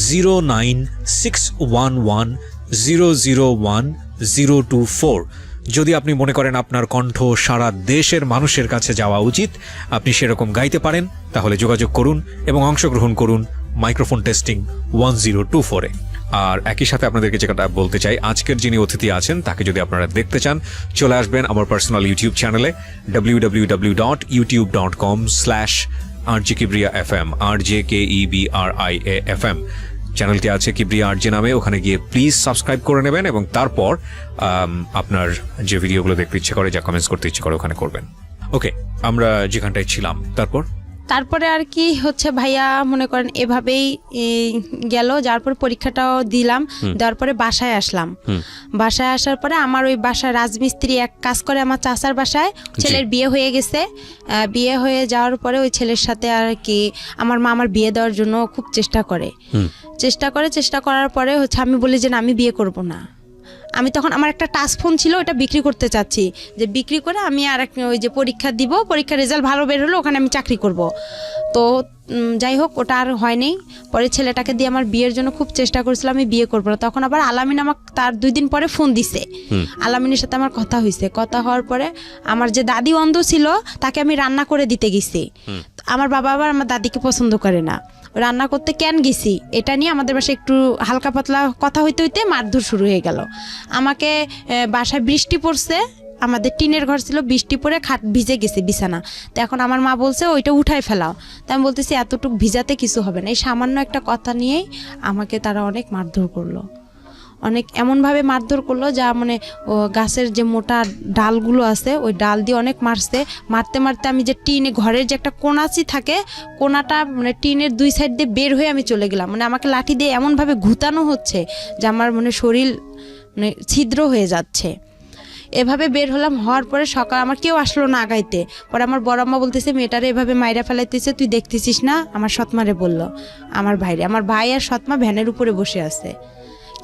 09611001024। যদি আপনি মনে করেন আপনার কণ্ঠ সারা দেশের মানুষের কাছে যাওয়া উচিত, আপনি সেরকম গাইতে পারেন, তাহলে যোগাযোগ করুন এবং অংশগ্রহণ করুন মাইক্রোফোন টেস্টিং 1024-এ। আর একই সাথে আপনাদেরকে যেটা বলতে চাই, আজকের যিনি অতিথি আছেন তাকে যদি আপনারা দেখতে চান, চলে আসবেন আমার পার্সোনাল ইউটিউব চ্যানেলে www.youtube.com/RJKibriya.FM, RJKEBRIA.FM চ্যানেলটি আছে কিবরিয়া আরজে নামে। ওখানে গিয়ে প্লিজ সাবস্ক্রাইব করে নেবেন এবং তারপর আপনার যে ভিডিওগুলো দেখতে ইচ্ছে করে, যা কমেন্টস করতে ইচ্ছে করে ওখানে করবেন। ওকে, আমরা যেখানটায় ছিলাম তারপর তারপরে আর কি হচ্ছে ভাইয়া মনে করেন এভাবেই গেল, যার পর পরীক্ষাটাও দিলাম, দেওয়ার পরে বাসায় আসলাম। বাসায় আসার পরে আমার ওই বাসায় রাজমিস্ত্রি এক কাজ করে আমার চাচার বাসায়, ছেলের বিয়ে হয়ে গেছে। বিয়ে হয়ে যাওয়ার পরে ওই ছেলের সাথে আর কি আমার মা আমার বিয়ে দেওয়ার জন্য খুব চেষ্টা করার পরে হচ্ছে আমি বলি যে না, আমি বিয়ে করব না। আমি তখন আমার একটা টাচ ফোন ছিল, ওটা বিক্রি করতে চাচ্ছি, যে বিক্রি করে আমি আর ওই যে পরীক্ষা দিব, পরীক্ষার রেজাল্ট ভালো বের হলো, ওখানে আমি চাকরি করব। তো যাই হোক, ওটা আর হয়নি। পরে ছেলেটাকে দিয়ে আমার বিয়ের জন্য খুব চেষ্টা করেছিলাম, আমি বিয়ে করবো না। তখন আবার আলামিন আমাকে তার 2 দিন পরে ফোন দিছে। আলামিনের সাথে আমার কথা হয়েছে। কথা হওয়ার পরে আমার যে দাদি অন্ধ ছিল তাকে আমি রান্না করে দিতে গেছি। আমার বাবা আবার আমার দাদিকে পছন্দ করে না, রান্না করতে কেন গেছি এটা নিয়ে আমাদের বাসায় একটু হালকা পাতলা কথা হইতে হইতে মারধর শুরু হয়ে গেল। আমাকে বাসায় বৃষ্টি পড়ছে, আমাদের টিনের ঘর ছিল, বৃষ্টি পড়ে খাট ভিজে গেছে বিছানা। তো এখন আমার মা বলছে ওইটা উঠায় ফেলাও। তো আমি বলতেছি এতটুকু ভিজাতে কিছু হবে না। এই সামান্য একটা কথা নিয়েই আমাকে তারা অনেক মারধর করলো, অনেক এমনভাবে মারধর করলো যা মানে গাছের যে মোটা ডালগুলো আছে ওই ডাল দিয়ে অনেক মারছে। মারতে মারতে আমি যে টিনে ঘরের যে একটা কোনাচি থাকে, কোনাটা মানে টিনের 2 সাইড দিয়ে বের হয়ে আমি চলে গেলাম। মানে আমাকে লাঠি দিয়ে এমনভাবে ঘুতানো হচ্ছে যে আমার মানে শরীর মানে ছিদ্র হয়ে যাচ্ছে। এভাবে বের হলাম, হওয়ার পরে সকাল আমার কেউ আসলো না আগাইতে। পরে আমার বড় আম্মা বলতেছে মেয়েটারে এভাবে মাইরা ফেলাইতেছে, তুই দেখতেছিস না? আমার সৎমারে বললো, আমার ভাই আর সৎমা ভ্যানের উপরে বসে আছে,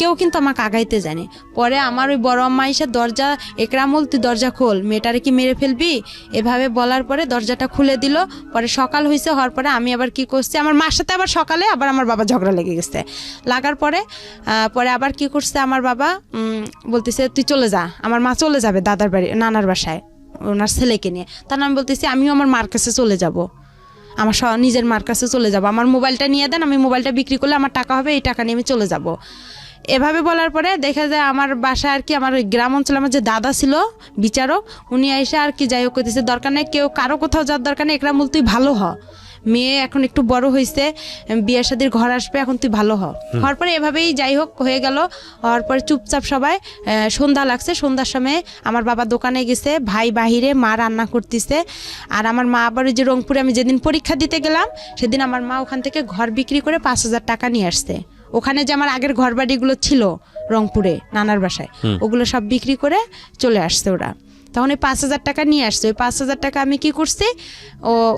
কেউ কিন্তু আমাকে আগাইতে জানে। পরে আমার ওই বড় আম্মা এসে দরজা, একরামুল তুই দরজা খোল, মেয়েটারে কি মেরে ফেলবি, এভাবে বলার পরে দরজাটা খুলে দিল। পরে সকাল হয়েছে, হওয়ার পরে আমি আবার কি করছি, আমার মার সাথে আবার সকালে আবার আমার বাবা ঝগড়া লেগে গেছে। লাগার পরে আবার কি করছে আমার বাবা, বলতেছে তুই চলে যা। আমার মা চলে যাবে দাদার বাড়ি, নানার বাসায় ওনার ছেলেকে নিয়ে। তার আমি বলতেছি আমিও আমার মার কাছে চলে যাব, আমার নিজের মার কাছে চলে যাব, আমার মোবাইলটা নিয়ে দেন, আমি মোবাইলটা বিক্রি করলে আমার টাকা হবে, এই টাকা নিয়ে আমি চলে যাব। এভাবে বলার পরে দেখা যায় আমার বাসা আর কি আমার ওই গ্রাম অঞ্চলে আমার যে দাদা ছিল বিচারক, উনি এসে আর কি যাই হোক করতেছে, দরকার নেই কেউ কারো কোথাও যাওয়ার দরকার নেই, একরামুল তুই ভালো হ, মেয়ে এখন একটু বড় হয়েছে, বিয়ের শাদীর ঘর আসবে, এখন তুই ভালো হ। হওয়ার পরে এভাবেই যাই হোক হয়ে গেল। হওয়ার পরে চুপচাপ সবাই সন্ধ্যা লাগছে, সন্ধ্যার সময় আমার বাবা দোকানে গেছে, ভাই বাহিরে, মা রান্না করতেছে। আর আমার মা আবার ওই যে রংপুরে আমি যেদিন পরীক্ষা দিতে গেলাম সেদিন আমার মা ওখান থেকে ঘর বিক্রি করে 5,000 টাকা নিয়ে আসছে। ওখানে যে আমার আগের ঘর বাড়িগুলো ছিল রংপুরে নানার বাসায়, ওগুলো সব বিক্রি করে চলে আসছে ওরা। তখন ওই 5,000 টাকা নিয়ে আসছে। ওই 5,000 টাকা আমি কি করছি,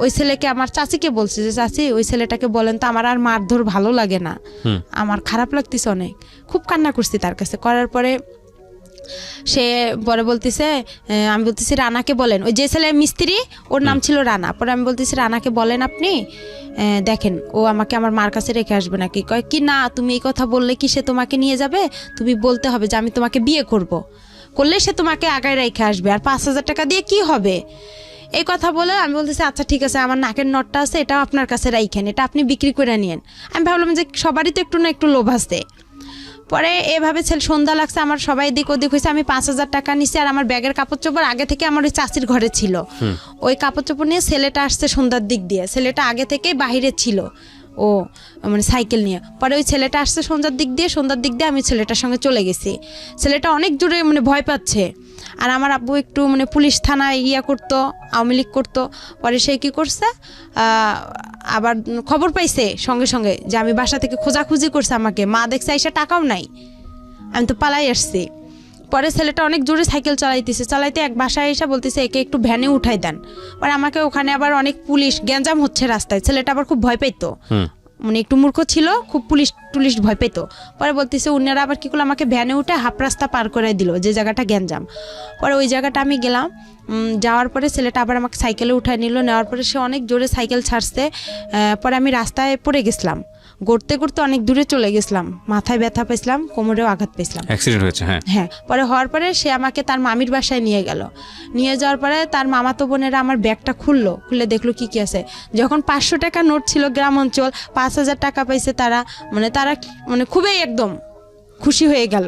ওই ছেলেকে আমার চাচিকে বলছি যে চাচি ওই ছেলেটাকে বলেন তো, আমার আর মারধর ভালো লাগে না, আমার খারাপ লাগতেছে অনেক। খুব কান্না করছি তার কাছে। করার পরে সে পরে বলতেছে, আমি বলতেছি রানাকে বলেন, ওই যে ছেলে মিস্ত্রি ওর নাম ছিল রানা। পরে আমি বলতেছি রানাকে বলেন আপনি, দেখেন ও আমাকে আমার মার কাছে রেখে আসবে নাকি। কয় কি না, তুমি এই কথা বললে কি সে তোমাকে নিয়ে যাবে, তুমি বলতে হবে যে আমি তোমাকে বিয়ে করলে সে তোমাকে আগায় রেখে আসবে, আর 5,000 টাকা দিয়ে কি হবে। এই কথা বলে আমি বলতেছি আচ্ছা ঠিক আছে, আমার নাকের নটটা আছে, এটাও আপনার কাছে রাইখেন, এটা আপনি বিক্রি করে নিয়েন। আমি ভাবলাম যে সবারই তো একটু না একটু লোভ আছে। পরে এভাবে সন্ধ্যা লাগছে, আমার সবাই দিক ওদিক হয়েছে, আমি 5,000 টাকা নিছি। আর আমার ব্যাগের কাপড় চোপড় আগে থেকে আমার ওই চাচির ঘরে ছিল, ওই কাপড় চোপড় নিয়ে ছেলেটা আসছে সন্ধ্যার দিক দিয়ে। ছেলেটা আগে থেকেই বাহিরে ছিল, ও মানে সাইকেল নিয়ে। পরে ওই ছেলেটা আসছে সন্ধ্যার দিক দিয়ে আমি ছেলেটার সঙ্গে চলে গেছি। ছেলেটা অনেক জোরে মানে ভয় পাচ্ছে। আর আমার আব্বু একটু মানে পুলিশ থানায় করতো, আওয়ামী লীগ করতো। পরে সে কী করছে, আবার খবর পাইছে সঙ্গে সঙ্গে যে আমি বাসা থেকে খোঁজাখুঁজি করছে আমাকে। মা দেখছে এসে টাকাও নাই, আমি তো পালাই আসছি। পরে ছেলেটা অনেক জোরে সাইকেল চালাইতে এক বাসায় এসে বলতেছে একে একটু ভ্যানে উঠাই দেন। পরে আমাকে ওখানে আবার অনেক পুলিশ, গ্যাঞ্জাম হচ্ছে রাস্তায়। ছেলেটা আবার খুব ভয় পেতো, মানে একটু মূর্খ ছিল, খুব পুলিশ ভয় পেত। পরে বলতেছে উনারা আবার কি করলো, আমাকে ভ্যানে উঠে হাফ রাস্তা পার করে দিল, যে জায়গাটা গ্যাঞ্জাম। পরে ওই জায়গাটা আমি গেলাম, যাওয়ার পরে ছেলেটা আবার আমাকে সাইকেলে উঠায় নিল। নেওয়ার পরে সে অনেক জোরে সাইকেল ছাড়ছে। পরে আমি রাস্তায় পড়ে গেছিলাম, গড়তে অনেক দূরে চলে গেছিলাম, মাথায় ব্যথা পেয়েছিলাম, কোমরেও আঘাত পেয়েছিলাম, অ্যাক্সিডেন্ট হয়েছে। হ্যাঁ। পরে হওয়ার পরে সে আমাকে তার মামির বাসায় নিয়ে গেল। নিয়ে যাওয়ার পরে তার মামাতো বোনেরা আমার ব্যাগটা খুলে দেখলো কি আছে। যখন 500 টাকা নোট ছিল, গ্রাম অঞ্চল, 5,000 টাকা পাইছে তারা মানে খুবই একদম খুশি হয়ে গেল।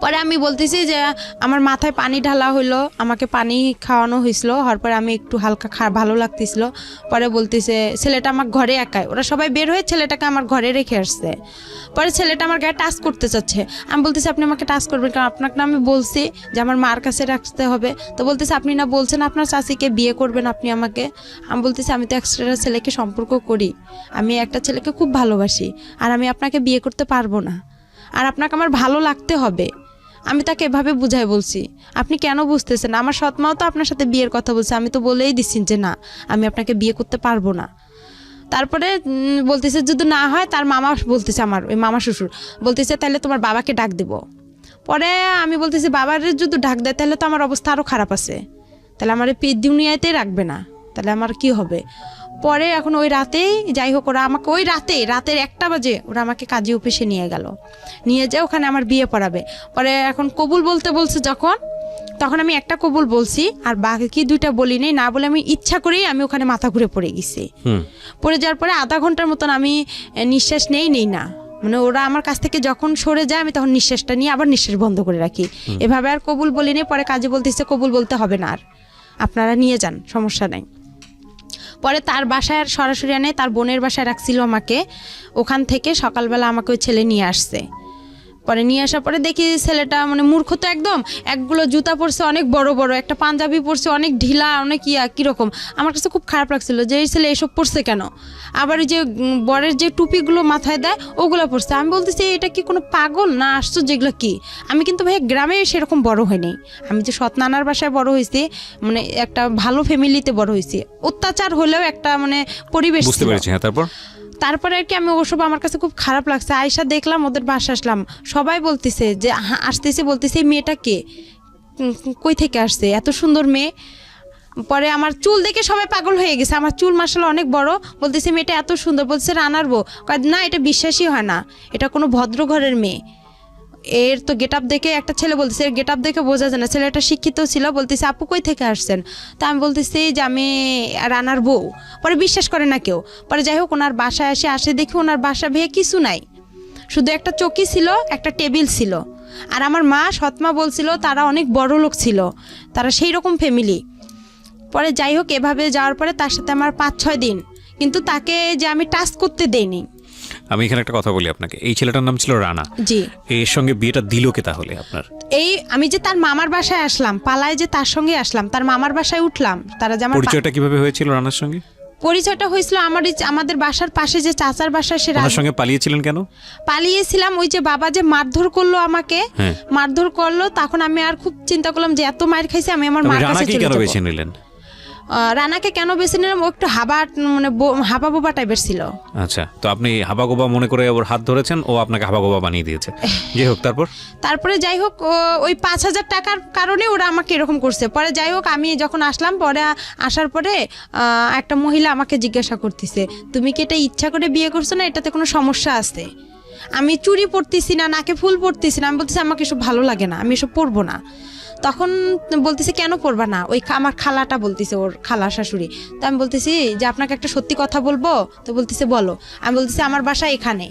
পরে আমি বলতেছি যে আমার মাথায় পানি ঢালা হইলো, আমাকে পানি খাওয়ানো হয়েছিল, হওয়ার পরে আমি একটু হালকা ভালো লাগতেছিল। পরে বলতেছে ছেলেটা আমার ঘরে একাই, ওরা সবাই বের হয়ে ছেলেটাকে আমার ঘরে রেখে আসছে। পরে ছেলেটা আমার গায়ে টাচ করতে চাচ্ছে। আমি বলতেছি আপনি আমাকে টাচ করবেন কারণ আপনাকে না আমি বলছি যে আমার মার কাছে রাখতে হবে। তো বলতেছে আপনি না বলছেন আপনার চাচিকে বিয়ে করবেন আপনি আমাকে। আমি বলতেছি আমি তো একটা ছেলেকে সম্পর্ক করি, আমি একটা ছেলেকে খুব ভালোবাসি, আর আমি আপনাকে বিয়ে করতে পারবো না, আর আপনাকে আমার ভালো লাগতে হবে। আমি তাকে এভাবে বুঝাই বলছি। আপনি কেন বুঝতেছেন? আমার সৎমাও তো আপনার সাথে বিয়ের কথা বলছে, আমি তো বলেই দিচ্ছি যে না আমি আপনাকে বিয়ে করতে পারবো না। তারপরে বলতেছে যদি না হয়, তার মামা বলতেছে, আমার ওই মামা শ্বশুর বলতেছে তাহলে তোমার বাবাকে ডাক দিব। পরে আমি বলতেছি বাবার যদি ডাক দেয় তাহলে তো আমার অবস্থা আরও খারাপ আছে, তাহলে আমার এই দুনিয়াতেই রাখবে না, তাহলে আমার কি হবে। পরে এখন ওই রাতেই যাই হোক ওরা আমাকে ওই রাতের 1টা বাজে ওরা আমাকে কাজী অফিসে নিয়ে গেল, নিয়ে যায় ওখানে আমার বিয়ে পড়াবে। পরে এখন কবুল বলতে বলছে তখন আমি একটা কবুল বলছি, আর বাকি 2টা বলিনি। না বলে আমি ইচ্ছা করেই আমি ওখানে মাথা ঘুরে পড়ে গেছি। পড়ে যাওয়ার পরে আধা ঘন্টার মতন আমি নিঃশ্বাস নেই না, মানে ওরা আমার কাছ থেকে যখন সরে যায় আমি তখন নিঃশ্বাসটা নিয়ে আবার নিঃশ্বাস বন্ধ করে রাখি। এভাবে আর কবুল বলিনি। পরে কাজী বলতেছে কবুল বলতে হবে না, আর আপনারা নিয়ে যান, সমস্যা নাই। পরে তার বাসায় আর সরাসরি আনে, তার বোনের বাসায় রাখছিল আমাকে। ওখান থেকে সকালবেলা আমাকে ওই ছেলে নিয়ে আসছে। পরে নিয়ে আসার পরে দেখি ছেলেটা মানে মূর্খ তো একদম, একগুলো জুতা পরছে অনেক বড় বড়, একটা পাঞ্জাবি পরছে অনেক ঢিলা, অনেক কীরকম। আমার কাছে খুব খারাপ লাগছিল যে এই ছেলে এসব পরছে কেন। আবার ওই যে বরের যে টুপিগুলো মাথায় দেয় ওগুলো পরছে। আমি বলতেছি এটা কি কোনো পাগল না আশ্চর্য, যেগুলো কি। আমি কিন্তু ভাই গ্রামে সেরকম বড় হয়নি, আমি যে সৎ নানার বাসায় বড় হয়েছি, মানে একটা ভালো ফ্যামিলিতে বড় হয়েছি। অত্যাচার হলেও একটা মানে পরিবেশ বুঝতে পেরেছি। হ্যাঁ, তারপরে আর কি আমি ওসব আমার কাছে খুব খারাপ লাগছে। আয়সা দেখলাম ওদের বাসা আসলাম, সবাই বলতেছে যে আসতেছে, বলতেছে এই মেয়েটা কে, কই থেকে আসছে, এত সুন্দর মেয়ে। পরে আমার চুল দেখে সবাই পাগল হয়ে গেছে, আমার চুল মাশাআল্লাহ অনেক বড়। বলতেছে মেয়েটা এত সুন্দর, বলছে রানার বউ। না এটা বিশ্বাসই হয় না, এটা কোনো ভদ্র ঘরের মেয়ে। এর তো গেট আপ দেখে একটা ছেলে বলতেছে, এর গেট আপ দেখে বোঝা যায় না। ছেলেটা শিক্ষিত ছিল, বলতেছে আপু কই থেকে আসছেন। তা আমি বলতেছি যে আমি রানার বউ। পরে বিশ্বাস করে না কেউ। পরে যাই হোক ওনার বাসায় আসে দেখি ওনার বাসা ভেয়ে কিছু নাই, শুধু একটা চৌকি ছিল, একটা টেবিল ছিল। আর আমার মা সৎমা বলছিল তারা অনেক বড় লোক ছিল, তারা সেই রকম ফ্যামিলি। পরে যাই হোক এভাবে যাওয়ার পরে তার সাথে আমার 5-6 দিন, কিন্তু তাকে যে আমি টাচ করতে দেইনি। আমি এখানে একটা কথা বলি আপনাকে, এই ছেলেটার নাম ছিল রানা। জি। এর সঙ্গে বিয়েটা দিল কে তাহলে আপনার? আমি যে তার মামার বাসায় আসলাম, পালায় যে তার সঙ্গে আসলাম, তার মামার বাসায় উঠলাম। তারা যে আমার পরিচয়টা কিভাবে হয়েছিল রানার সঙ্গে? পরিচয়টা হয়েছিল আমাদের বাসার পাশে যে চাচার বাসা, সে রানার সঙ্গে পালিয়েছিলেন কেন? পালিয়েছিলাম ওই যে বাবা যে মারধর করলো আমাকে, মারধর করলো, তখন আমি আর খুব চিন্তা করলাম যে এত মার খাইছি, আমি আমার মার কাছে চলে যাব। কেন বেছে নিলেন রানাকে? কেন বেছে নিলাম, ও একটু মানে হাবা বোবা টাইপের ছিল। আচ্ছা, তো আপনি হাবা গোবা মনে করে ওর হাত ধরেছেন, ও আপনাকে হাবা গোবা বানিয়ে দিয়েছে। যাই হোক তারপরে যাই হোক ওই 5,000 টাকার কারণে ওরা আমাকে এরকম করছে। পরে যাই হোক আমি যখন আসলাম, পরে আসার পরে একটা মহিলা আমাকে জিজ্ঞাসা করতেছে তুমি কি এটা ইচ্ছা করে বিয়ে করছো না এটাতে কোনো সমস্যা আছে? আমি চুড়ি পরতেছি না, নাকে ফুল পরতেছি না, আমি বলতেছি আমাকে এসব ভালো লাগে না, আমি এসব পরবো না। তখন বলতেছে কেন পড়বা না? ওই আমার খালাটা বলতেছে, ওর খালা শাশুড়ি। তো আমি বলতেছি যে আপনাকে একটা সত্যি কথা বলবো? তো বলতেছে বলো। আমি বলতেছি আমার বাসা এখানে,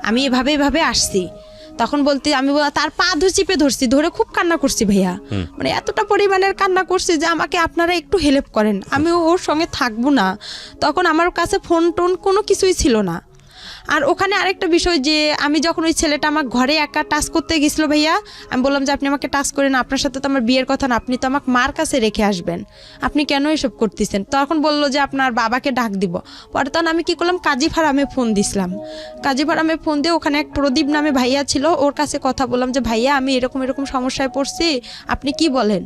আমি এভাবে আসছি। তখন আমি তার পা চিপে ধরছি, ধরে খুব কান্না করছি ভাইয়া, মানে এতটা পরিমাণের কান্না করছি যে আমাকে আপনারা একটু হেল্প করেন, আমি ওর সঙ্গে থাকবো না। তখন আমার কাছে ফোন টোন কোনো কিছুই ছিল না। আর ওখানে আরেকটা বিষয় যে আমি যখন ওই ছেলেটা আমার ঘরে একা টাচ করতে গেছিলো ভাইয়া, আমি বললাম যে আপনি আমাকে টাচ করেন, আপনার সাথে তো আমার বিয়ের কথা না, আপনি তো আমাকে মার কাছে রেখে আসবেন, আপনি কেন এসব করতেছেন? তখন বললো যে আপনার বাবাকে ডাক দিব। পরে তখন আমি কি করলাম, কাজী ফার্মে ফোন দিছিলাম। কাজী ফার্মে ফোন দিয়ে ওখানে এক প্রদীপ নামে ভাইয়া ছিল, ওর কাছে কথা বললাম যে ভাইয়া আমি এরকম সমস্যায় পড়ছি, আপনি কি বলেন?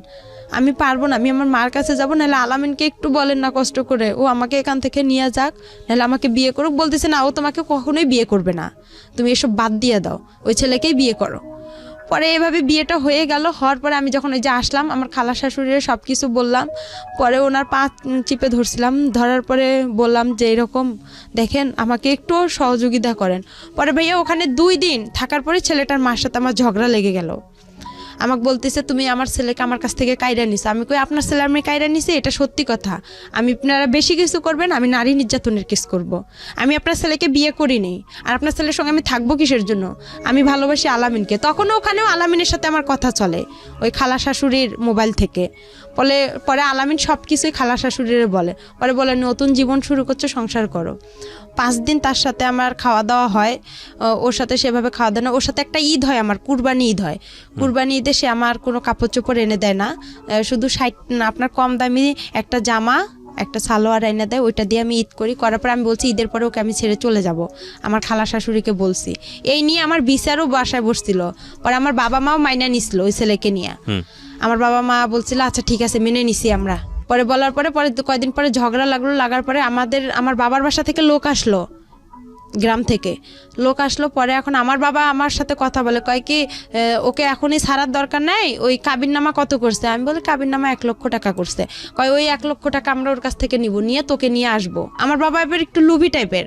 আমি পারবো না, আমি আমার মার কাছে যাবো, নাহলে আলামিনকে একটু বলেন না কষ্ট করে, ও আমাকে এখান থেকে নিয়ে যাক, নাহলে আমাকে বিয়ে করুক। বলতেছে না, ও তোমাকে কখনোই বিয়ে করবে না, তুমি এসব বাদ দিয়ে দাও, ওই ছেলেকেই বিয়ে করো। পরে এভাবে বিয়েটা হয়ে গেল। হওয়ার পরে আমি যখন ওই যে আসলাম, আমার খালা শাশুড়ির সব কিছু বললাম। পরে ওনার পা চিপে ধরছিলাম, ধরার পরে বললাম যে এরকম দেখেন আমাকে একটু সহযোগিতা করেন। পরে ভাইয়া ওখানে 2 দিন থাকার পরে ছেলেটার মার সাথে আমার ঝগড়া লেগে গেল। আমাকে বলতেছে তুমি আমার ছেলেকে আমার কাছ থেকে কাইরা নিছো। আমি কই আপনার ছেলে আমি কাইরা নিছি এটা সত্যি কথা, আমি আপনারা বেশি কিছু করবেন, আমি নারী নির্যাতনের কেস করব। আমি আপনার ছেলেকে বিয়ে করিনি, আর আপনার ছেলের সঙ্গে আমি থাকবো কিসের জন্য, আমি ভালোবাসি আলামিনকে। তখন ওখানেও আলামিনের সাথে আমার কথা চলে ওই খালা শাশুড়ির মোবাইল থেকে। পরে আলামিন সব কিছুই খালা শাশুড়ির বলে নতুন জীবন শুরু করছে, সংসার করো। 5 দিন তার সাথে আমার খাওয়া দাওয়া হয়, ওর সাথে সেভাবে খাওয়া দাওয়া না। ওর সাথে একটা ঈদ হয়, আমার কুরবানি ঈদ হয়। কুরবানি ঈদে সে আমার কোনো কাপড় চোপড় এনে দেয় না, শুধু আপনার কম দামি একটা জামা একটা সালোয়ার এনে দেয়, ওইটা দিয়ে আমি ঈদ করার পর আমি বলছি ঈদের পরে ওকে আমি ছেড়ে চলে যাব। আমার খালা শাশুড়িকে বলছি, এই নিয়ে আমার বিচারও বাসায় বসছিল। পরে আমার বাবা মাও মাইনা নিছিল ওই ছেলেকে নিয়ে। আমার বাবা মা বলছিল আচ্ছা ঠিক আছে মেনে নিছি আমরা। পরে বলার পরে কয়েকদিন পরে ঝগড়া লাগার পরে আমার বাবার বাসা থেকে লোক আসলো, গ্রাম থেকে লোক আসলো। পরে এখন আমার বাবা আমার সাথে কথা বলে, কয় কি ওকে এখনই ছাড়ার দরকার নাই, ওই কাবিননামা কত করছে? আমি বলি কাবিননামা 1 লক্ষ টাকা করছে। কয় ওই 1 লক্ষ টাকা আমরা ওর কাছ থেকে নিয়ে তোকে নিয়ে আসবো। আমার বাবা এবার একটু লুভি টাইপের,